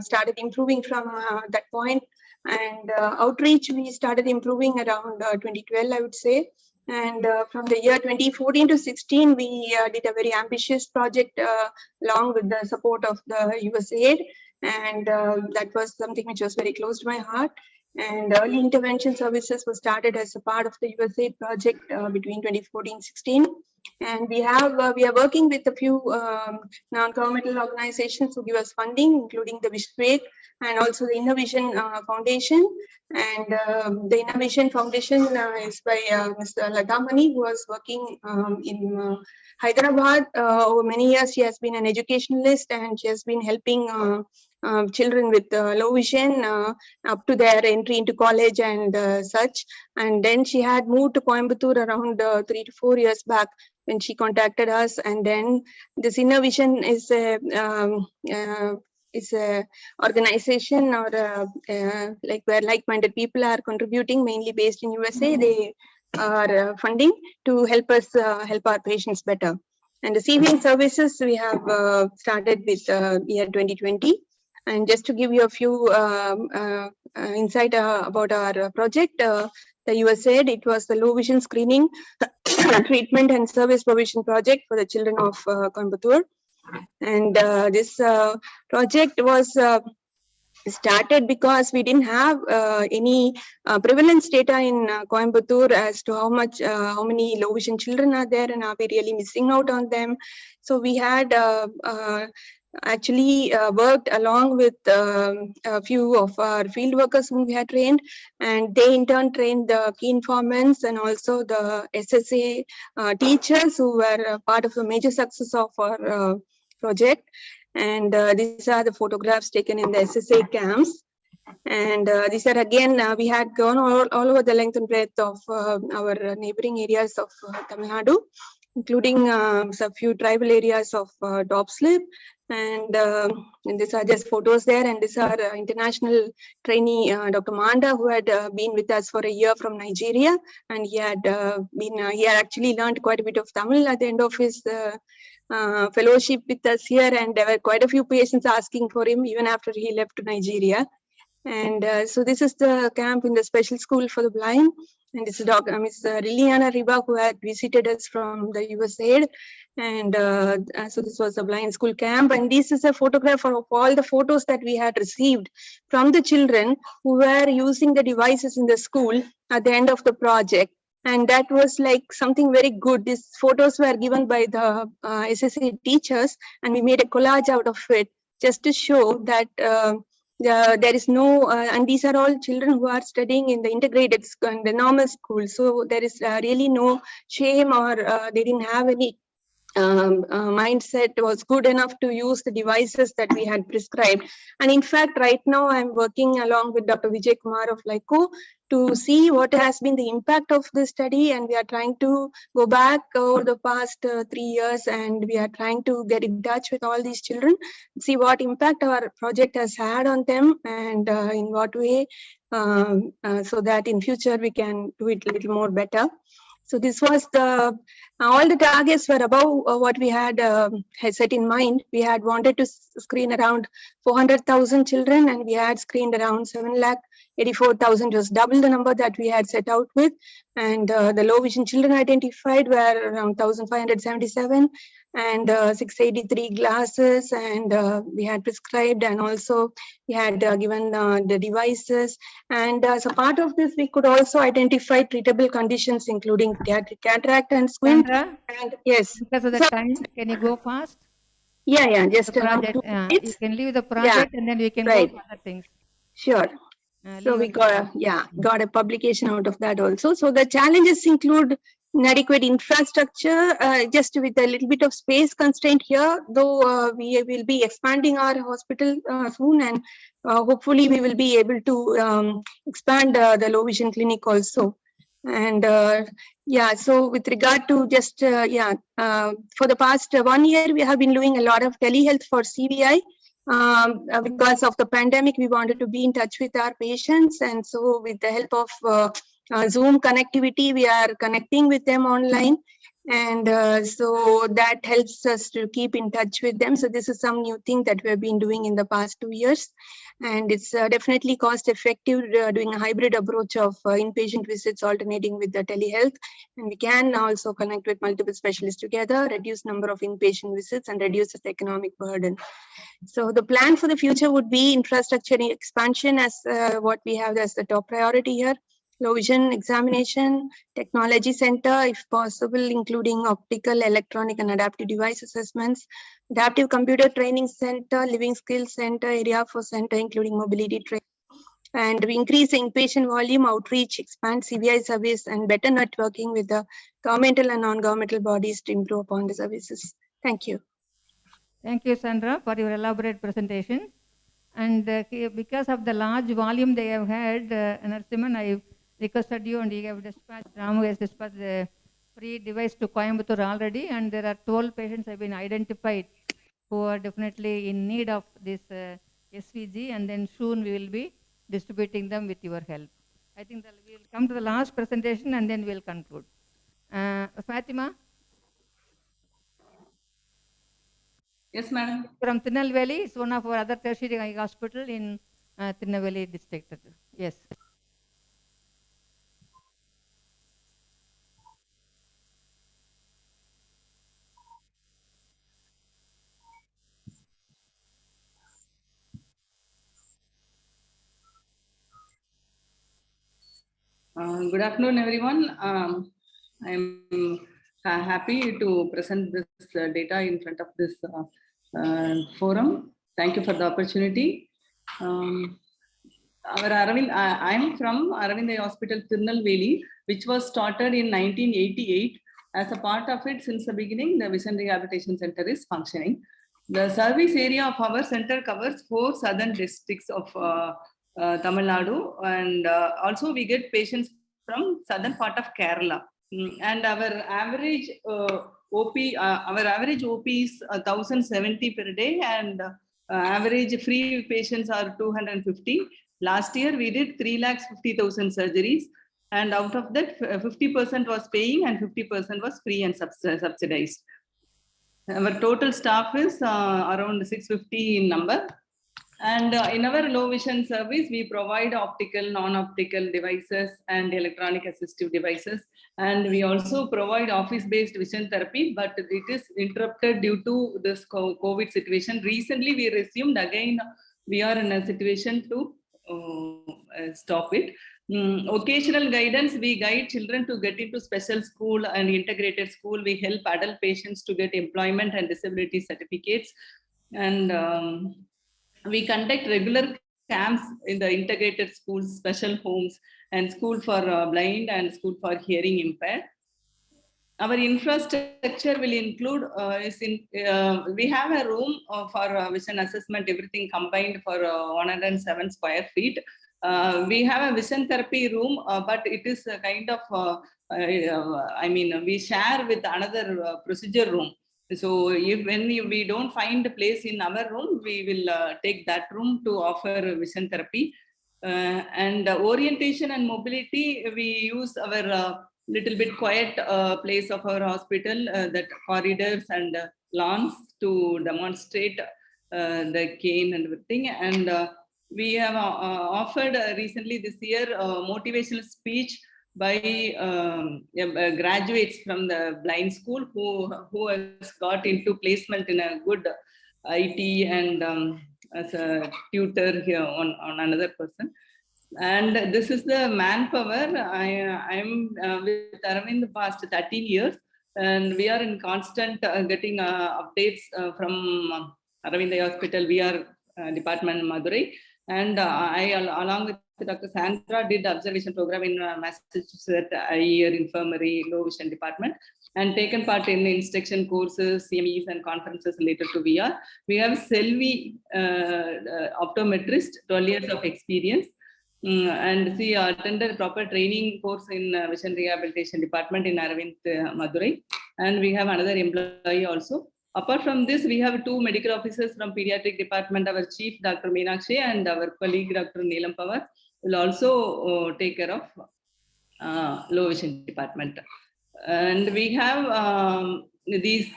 started improving from that point. And outreach, we started improving around 2012, I would say. And from the year 2014 to 16, we did a very ambitious project along with the support of the USAID. And that was something which was very close to my heart. And early intervention services were started as a part of the USAID project between 2014-16. And we are working with a few non-governmental organizations who give us funding, including the Visionaid and also the Innovation Foundation. And the Innovation Foundation is by Mr. Ladamani, who was working in Hyderabad. Over many years, she has been an educationalist, and she has been helping children with low vision up to their entry into college and such. And then she had moved to Coimbatore around 3 to 4 years back when she contacted us. And then this Inner Vision is a organization or like where like-minded people are contributing, mainly based in USA. They are funding to help us help our patients better. And the CVN services we have started with year 2020. And just to give you a few insight about our project, the USAID, it was the low vision screening, treatment and service provision project for the children of Coimbatore. And this project was started because we didn't have any prevalence data in Coimbatore as to how many low vision children are there and are we really missing out on them. So we had actually worked along with a few of our field workers whom we had trained, and they in turn trained the key informants and also the SSA teachers who were part of the major success of our project. And these are the photographs taken in the SSA camps. And these are again, we had gone all over the length and breadth of our neighboring areas of Tamil Nadu, including a few tribal areas of Top Slip. And these are just photos there. And these are international trainee, Dr. Manda, who had been with us for a year from Nigeria. And he had he had actually learned quite a bit of Tamil at the end of his fellowship with us here. And there were quite a few patients asking for him even after he left to Nigeria. And so this is the camp in the special school for the blind. And this is Ms. Liliana Riba, who had visited us from the USAID. And so this was a blind school camp. And this is a photograph of all the photos that we had received from the children who were using the devices in the school at the end of the project. And that was like something very good. These photos were given by the SSA teachers, and we made a collage out of it just to show that there is no, and these are all children who are studying in the integrated school and the normal school. So there is really no shame or they didn't have any mindset was good enough to use the devices that we had prescribed. And in fact, right now I'm working along with Dr. Vijay Kumar of LICO to see what has been the impact of this study. And we are trying to go back over the past 3 years, and we are trying to get in touch with all these children, see what impact our project has had on them, and in what way, so that in future we can do it a little more better. So this was the, all the targets were above what we had set in mind. We had wanted to screen around 400,000 children, and we had screened around 7,84,000, just double the number that we had set out with. And the low vision children identified were around 1,577 and 683 glasses, and we had prescribed, and also we had given the devices. And as a part of this, we could also identify treatable conditions, including cataract and squint. Sandra, and yes, because of the time, can you go fast? Yeah, just the project. You can leave the project, and then we can go to other things. Sure. So we got a publication out of that also. So the challenges include inadequate infrastructure, just with a little bit of space constraint here, though we will be expanding our hospital soon, and hopefully we will be able to expand the low vision clinic also. And so with regard to just for the past 1 year, we have been doing a lot of telehealth for CVI. Because of the pandemic, we wanted to be in touch with our patients, and so with the help of Zoom connectivity, we are connecting with them online, and so that helps us to keep in touch with them. So this is some new thing that we have been doing in the past 2 years, and it's definitely cost effective doing a hybrid approach of inpatient visits alternating with the telehealth. And we can also connect with multiple specialists together, reduce number of inpatient visits, and reduce the economic burden. So the plan for the future would be infrastructure expansion as what we have as the top priority here. Low vision examination, technology center, if possible, including optical, electronic, and adaptive device assessments, adaptive computer training center, living skills center, area for center, including mobility training. And we increase the inpatient volume, outreach, expand CVI service, and better networking with the governmental and non-governmental bodies to improve upon the services. Thank you. Thank you, Sandra, for your elaborate presentation. And because of the large volume they have had, Narasimhan, I requested you and you have dispatched, Ramu has dispatched the free device to Coimbatore already, and there are 12 patients have been identified who are definitely in need of this SVG, and then soon we will be distributing them with your help. I think that we will come to the last presentation and then we will conclude. Fatima? Yes, madam. From Tirunelveli, it's one of our other tertiary hospital in Tirunelveli district. Yes. Good afternoon, everyone. I'm happy to present this data in front of this forum. Thank you for the opportunity. I'm from Aravind Eye Hospital, Tirunelveli, which was started in 1988. As a part of it, since the beginning, the Vision Rehabilitation Center is functioning. The service area of our center covers 4 southern districts of Tamil Nadu, and also we get patients from southern part of Kerala. And our average OP is 1,070 per day, and average free patients are 250. Last year we did 350,000 surgeries, and out of that 50% was paying and 50% was free and subsidized. Our total staff is around 650 in number. And in our low vision service, we provide optical, non-optical devices and electronic assistive devices. And we also provide office-based vision therapy, but it is interrupted due to this COVID situation. Recently, we resumed again. We are in a situation to stop it. Occasional guidance, we guide children to get into special school and integrated school. We help adult patients to get employment and disability certificates. And we conduct regular camps in the integrated schools, special homes, and school for blind and school for hearing impaired. Our infrastructure will include, we have a room for vision assessment, everything combined for 107 square feet. We have a vision therapy room, but it is a kind of, we share with another procedure room. So when we don't find a place in our room, we will take that room to offer vision therapy. And orientation and mobility, we use our little bit quiet place of our hospital, that corridors and lawns, to demonstrate the cane and everything. And we have offered recently this year motivational speech by graduates from the blind school who has got into placement in a good IT and as a tutor here on another person. And this is the manpower. I'm with Aravind the past 13 years, and we are in constant getting updates from Aravind Eye Hospital. We are department Madurai, and I, along with Dr. Sandra, did observation program in Massachusetts Eye Infirmary Low Vision Department, and taken part in instruction courses, CMEs, and conferences related to VR. We have Selvi optometrist, 12 years of experience. And she attended proper training course in Vision Rehabilitation Department in Aravind Madurai. And we have another employee also. Apart from this, we have 2 medical officers from pediatric department. Our chief, Dr. Meenakshi, and our colleague, Dr. Neelam Pawar, will also take care of low vision department. And we have these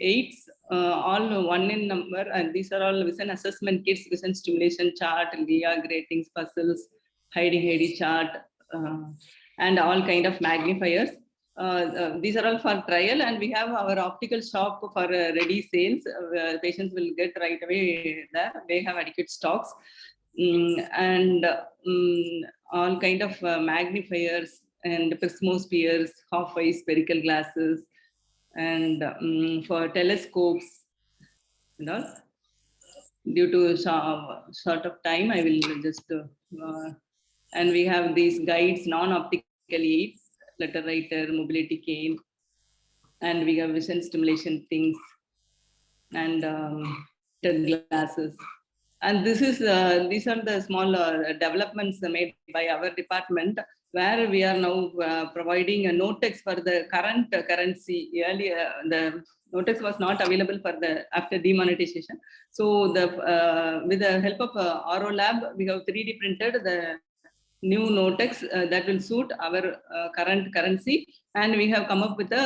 aids, all one in number, and these are all vision assessment kits, vision stimulation chart, LIA gratings, puzzles, hiding chart, and all kind of magnifiers. These are all for trial, and we have our optical shop for ready sales. Patients will get right away there. They have adequate stocks, and all kind of magnifiers and prismospheres, half-eye spherical glasses, and for telescopes and all. Due to short of time, I will just and we have these guides, non-optical aids, letter writer, mobility cane, and we have vision stimulation things, and glasses. And these are the small developments made by our department, where we are now providing a notex for the current currency. Earlier, the notex was not available for the after demonetization. So with the help of RO Lab, we have 3D printed the new notex that will suit our current currency, and we have come up with a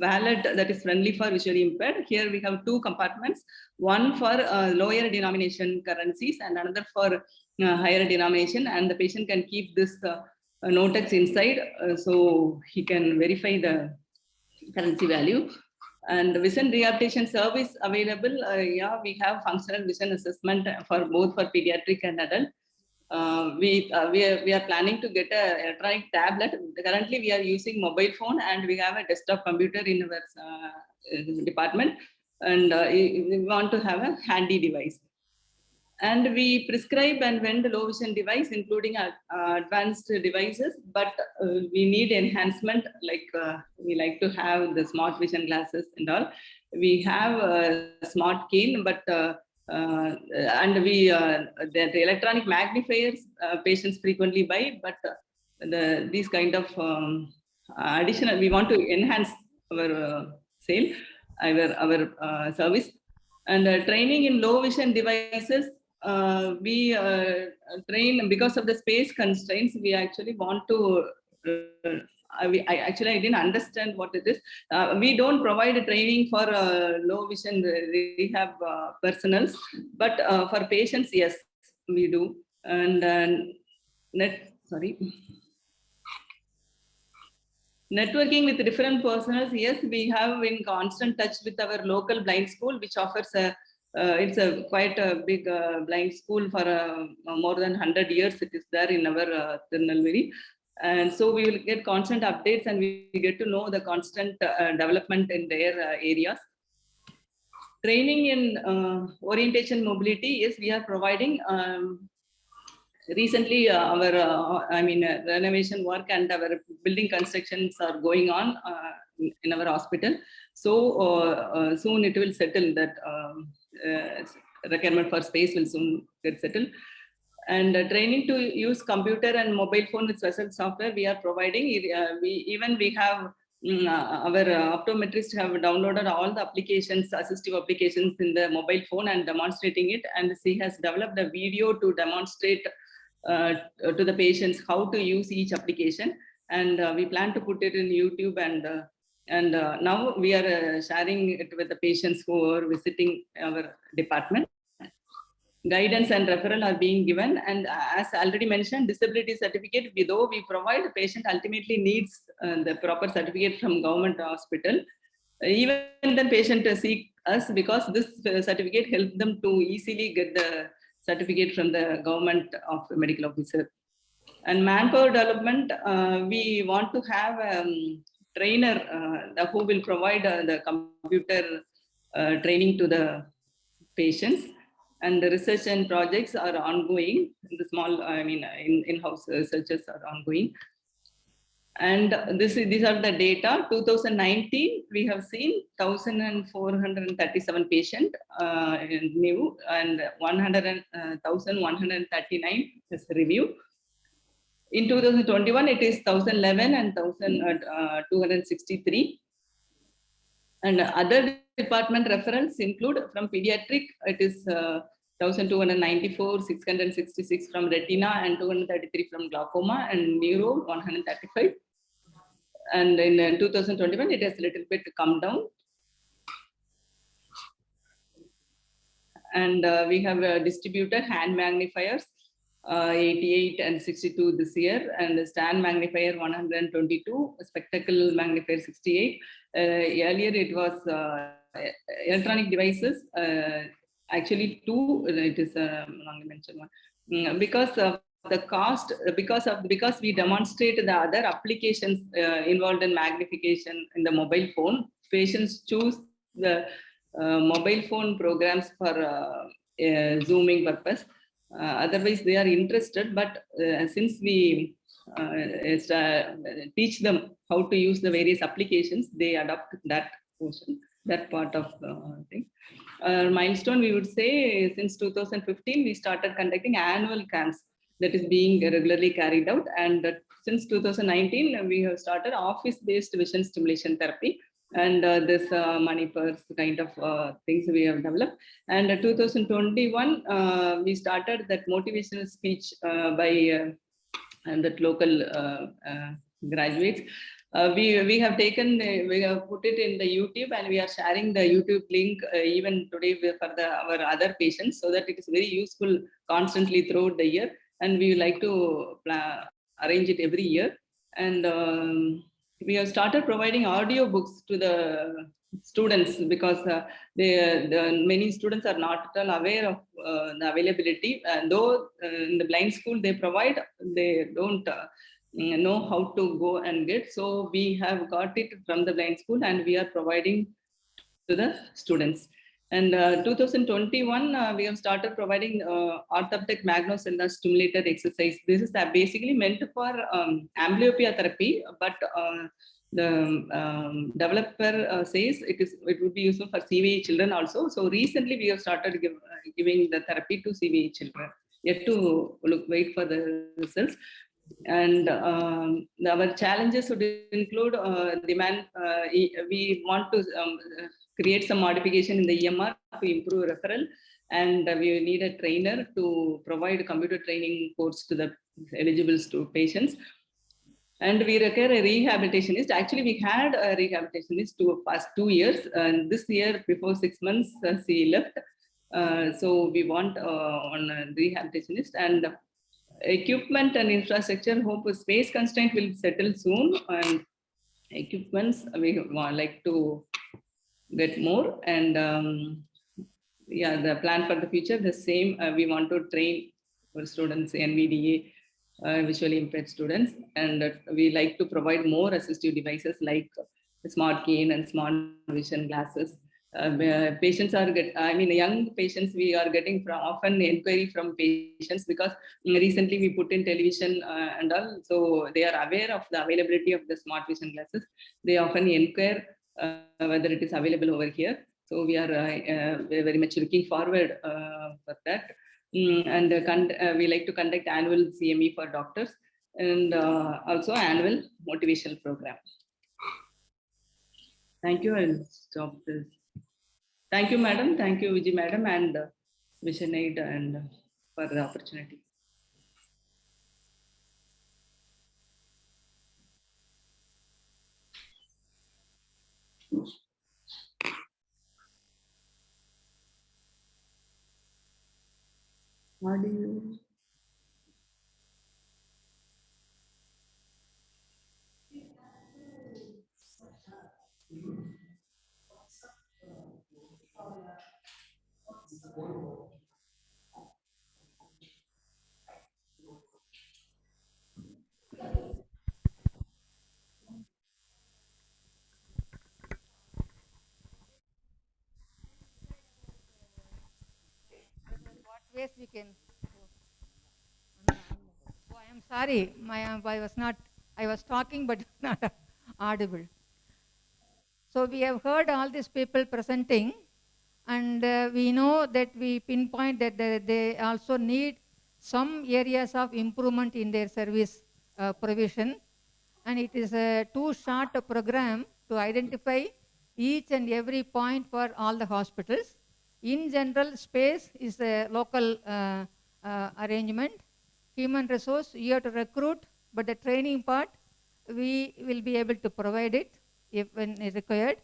wallet that is friendly for visually impaired. Here we have two compartments, one for lower denomination currencies and another for higher denomination, and the patient can keep this notex inside so he can verify the currency value. And vision rehabilitation service available. Yeah, we have functional vision assessment for both for pediatric and adult. We are planning to get a electronic tablet. Currently, we are using mobile phone and we have a desktop computer in our department, and we want to have a handy device. And we prescribe and vend low vision device, including advanced devices, but we need enhancement, like we like to have the smart vision glasses and all. We have a smart cane, but and we the electronic magnifiers patients frequently buy, but these kind of additional, we want to enhance our sale, our service. And training in low vision devices, we train because of the space constraints. We actually want to I didn't understand what it is. We don't provide a training for low vision rehab personals, but for patients, yes, we do. And networking with different personals, yes, we have in constant touch with our local blind school, which offers it's a quite a big blind school for more than 100 years. It is there in our Tirunelveli. And so we will get constant updates and we get to know the constant development in their areas. Training in orientation mobility, yes, we are providing. Recently, our renovation work and our building constructions are going on in our hospital. So soon it will settle, that requirement for space will soon get settled. And training to use computer and mobile phone with special software we are providing. We have our optometrists have downloaded all the applications, assistive applications in the mobile phone and demonstrating it. And she has developed a video to demonstrate to the patients how to use each application. And we plan to put it in YouTube, and now we are sharing it with the patients who are visiting our department. Guidance and referral are being given, and as already mentioned, disability certificate, though we provide, the patient ultimately needs the proper certificate from government hospital. Even then patient seek us because this certificate helps them to easily get the certificate from the government of the medical officer. And manpower development, we want to have a trainer who will provide the computer training to the patients. And the research and projects are ongoing. The small, in-house researches are ongoing. And these are the data. 2019, we have seen 1,437 patients new, and 1,139 is review. In 2021, it is 1,011 and 1,263. And other department reference include from pediatric, it is 1,294, 666 from retina, and 233 from glaucoma, and neuro 135. And in 2021, it has a little bit come down. And we have distributed hand magnifiers, 88 and 62 this year, and the stand magnifier 122, spectacle magnifier 68. Earlier it was electronic devices, actually 2. It is wrongly mentioned one, because of the cost, because we demonstrate the other applications involved in magnification in the mobile phone. Patients choose the mobile phone programs for zooming purpose. Otherwise, they are interested, but since we teach them how to use the various applications, they adopt that portion, that part of the thing. milestone, we would say, since 2015, we started conducting annual camps that is being regularly carried out. And since 2019, we have started office-based vision stimulation therapy. And this money purse kind of things we have developed. And 2021, we started that motivational speech by that local graduates. We have taken, we have put it in the YouTube, and we are sharing the YouTube link even today for our other patients, so that it is very useful constantly throughout the year. And we like to arrange it every year. And we have started providing audio books to the students, because many students are not at all aware of the availability. And though in the blind school they provide, they don't know how to go and get. So we have got it from the blind school, and we are providing to the students. And 2021, we have started providing orthoptic magnocellular stimulator exercise. This is basically meant for amblyopia therapy, but the developer says it would be useful for CVA children also. So recently we have started giving the therapy to CVA children. Yet to wait for the results. And our challenges would include demand. We want to create some modification in the EMR to improve referral, and we need a trainer to provide computer training course to the eligible patients. And we require a rehabilitationist. Actually, we had a rehabilitationist to past 2 years, and this year, before 6 months, she left. So we want on a rehabilitationist. And equipment and infrastructure, hope space constraint will settle soon, and equipments we like to get more. And yeah, the plan for the future, the same. We want to train for students, NVDA, visually impaired students, and we like to provide more assistive devices like smart cane and smart vision glasses. Patients are young patients, we are getting often inquiry from patients, because recently we put in television and all, so they are aware of the availability of the smart vision glasses. They often inquire whether it is available over here. So we are very much looking forward for that. And we like to conduct annual CME for doctors, and also annual motivational program. Thank you. I'll stop this. Thank you, madam. Thank you, Vijay madam, and Visionaid, and for the opportunity. What do you? What ways we can? Oh, I am sorry. I was talking but not audible. So we have heard all these people presenting, and we know that we pinpoint that they also need some areas of improvement in their service provision. And it is a too short a program to identify each and every point for all the hospitals. In general, space is a local arrangement. Human resource, you have to recruit, but the training part, we will be able to provide it if when required.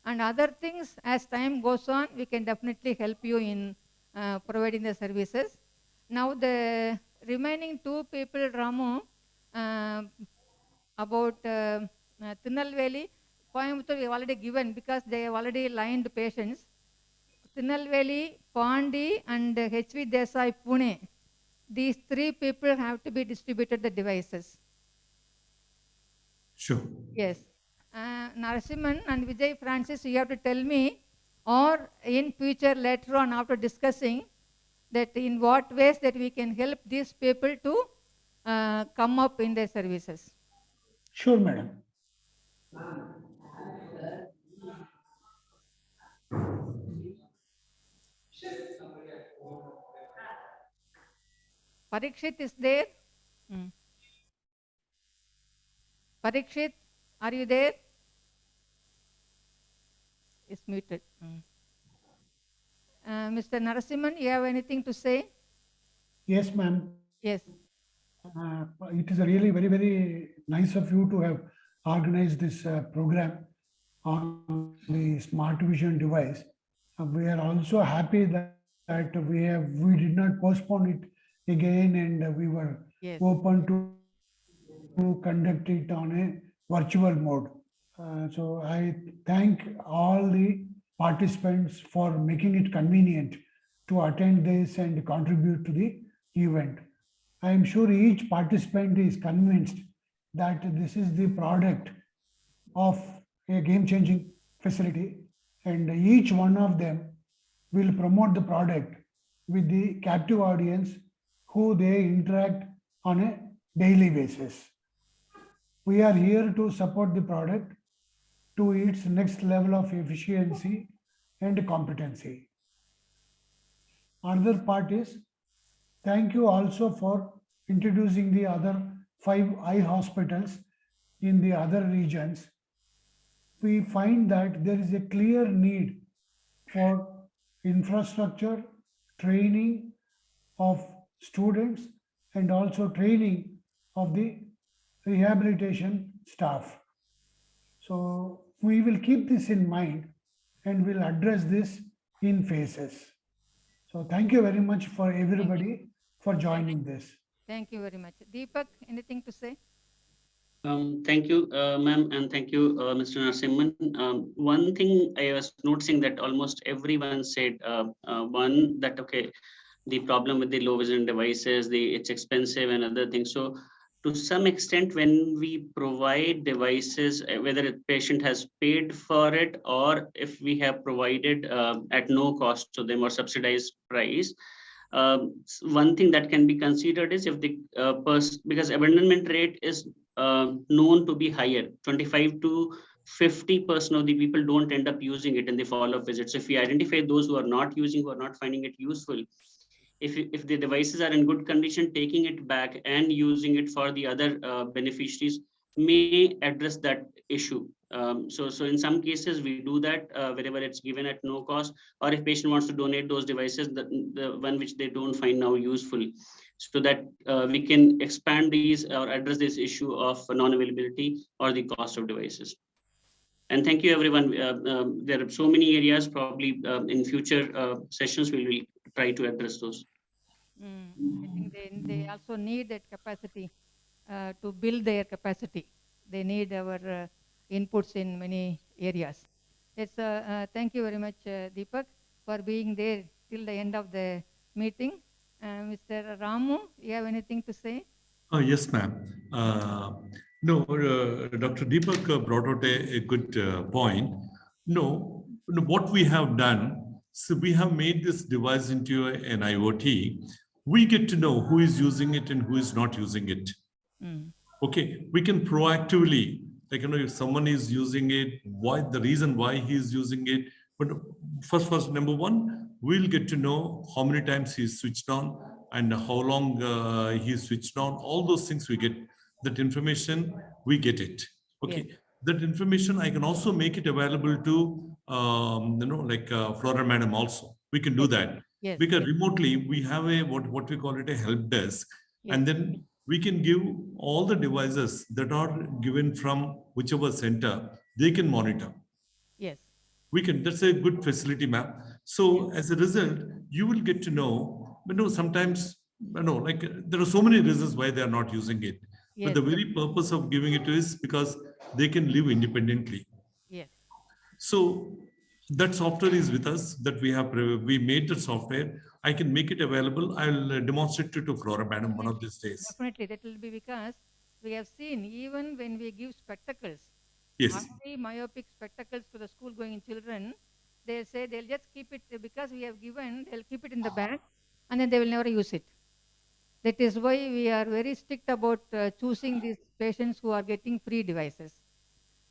And other things, as time goes on, we can definitely help you in providing the services. Now the remaining two people, Ramu, about Tirunelveli, Coimbatore we have already given, because they have already lined patients. Tirunelveli, Pandi, and HV Desai, Pune. These three people have to be distributed the devices. Sure. Yes. Narasimhan and Vijay Francis, you have to tell me, or in future later on after discussing, that in what ways that we can help these people to come up in their services. Sure, madam. Parikshit is there? Parikshit, are you there? It's muted. Mr. Narasimhan, you have anything to say? Yes, ma'am. Yes. It is really very, very nice of you to have organized this program on the smart vision device. We are also happy that we did not postpone it again, and we were open to conduct it on a virtual mode. So I thank all the participants for making it convenient to attend this and contribute to the event. I am sure each participant is convinced that this is the product of a game-changing facility, and each one of them will promote the product with the captive audience who they interact on a daily basis. We are here to support the product to its next level of efficiency and competency. Other part is, thank you also for introducing the other 5 eye hospitals in the other regions. We find that there is a clear need for infrastructure, training of students, and also training of the rehabilitation staff. So we will keep this in mind and will address this in phases. So thank you very much for everybody for joining this. Thank you very much. Deepak, anything to say? Thank you, ma'am, and thank you, Mr. Narasimhan. One thing I was noticing that almost everyone said, one, that, okay, the problem with the low vision devices, it's expensive and other things. So to some extent, when we provide devices, whether a patient has paid for it or if we have provided at no cost to them or subsidized price, one thing that can be considered is if the because abandonment rate is known to be higher, 25 to 50% of the people don't end up using it in the follow-up visits. So if we identify those who are not using, who are not finding it useful, if the devices are in good condition, taking it back and using it for the other beneficiaries may address that issue. So in some cases we do that wherever it's given at no cost, or if patient wants to donate those devices, the one which they don't find now useful, so that we can expand these or address this issue of non-availability or the cost of devices. And thank you, everyone. There are so many areas, probably in future sessions, we will try to address those. I think they also need that capacity to build their capacity. They need our inputs in many areas. Yes, thank you very much, Deepak, for being there till the end of the meeting. Mr. Ramu, you have anything to say? Yes, ma'am. No, Dr. Deepak brought out a good point. No, what we have done, so we have made this device into an IoT. We get to know who is using it and who is not using it. Okay, we can proactively, like, if someone is using it, why, the reason why he is using it. But first, number one, we'll get to know how many times he's switched on and how long he's switched on. All those things we get, that information, we get it. Okay, yes. That information I can also make it available to, like Flora Madam also. We can do that. Yes. Because remotely we have a what we call it a help desk, yes. And then we can give all the devices that are given from whichever center, they can monitor. Yes. We can, that's a good facility, ma'am. So as a result, you will get to know, sometimes, like there are so many reasons why they are not using it. Yes. But the very purpose of giving it is because they can live independently. Yes. So that software is with us, that we made the software. I can make it available. I'll demonstrate it to Flora Madam one of these days. Definitely, that will be because we have seen even when we give spectacles, yes, myopic spectacles to the school going children, they say they'll just keep it because we have given, they'll keep it in the bag and then they will never use it. That is why we are very strict about choosing these patients who are getting free devices.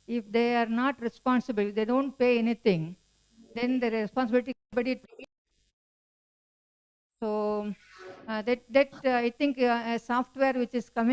If they are not responsible, if they don't pay anything, then the responsibility. So I think a software which is coming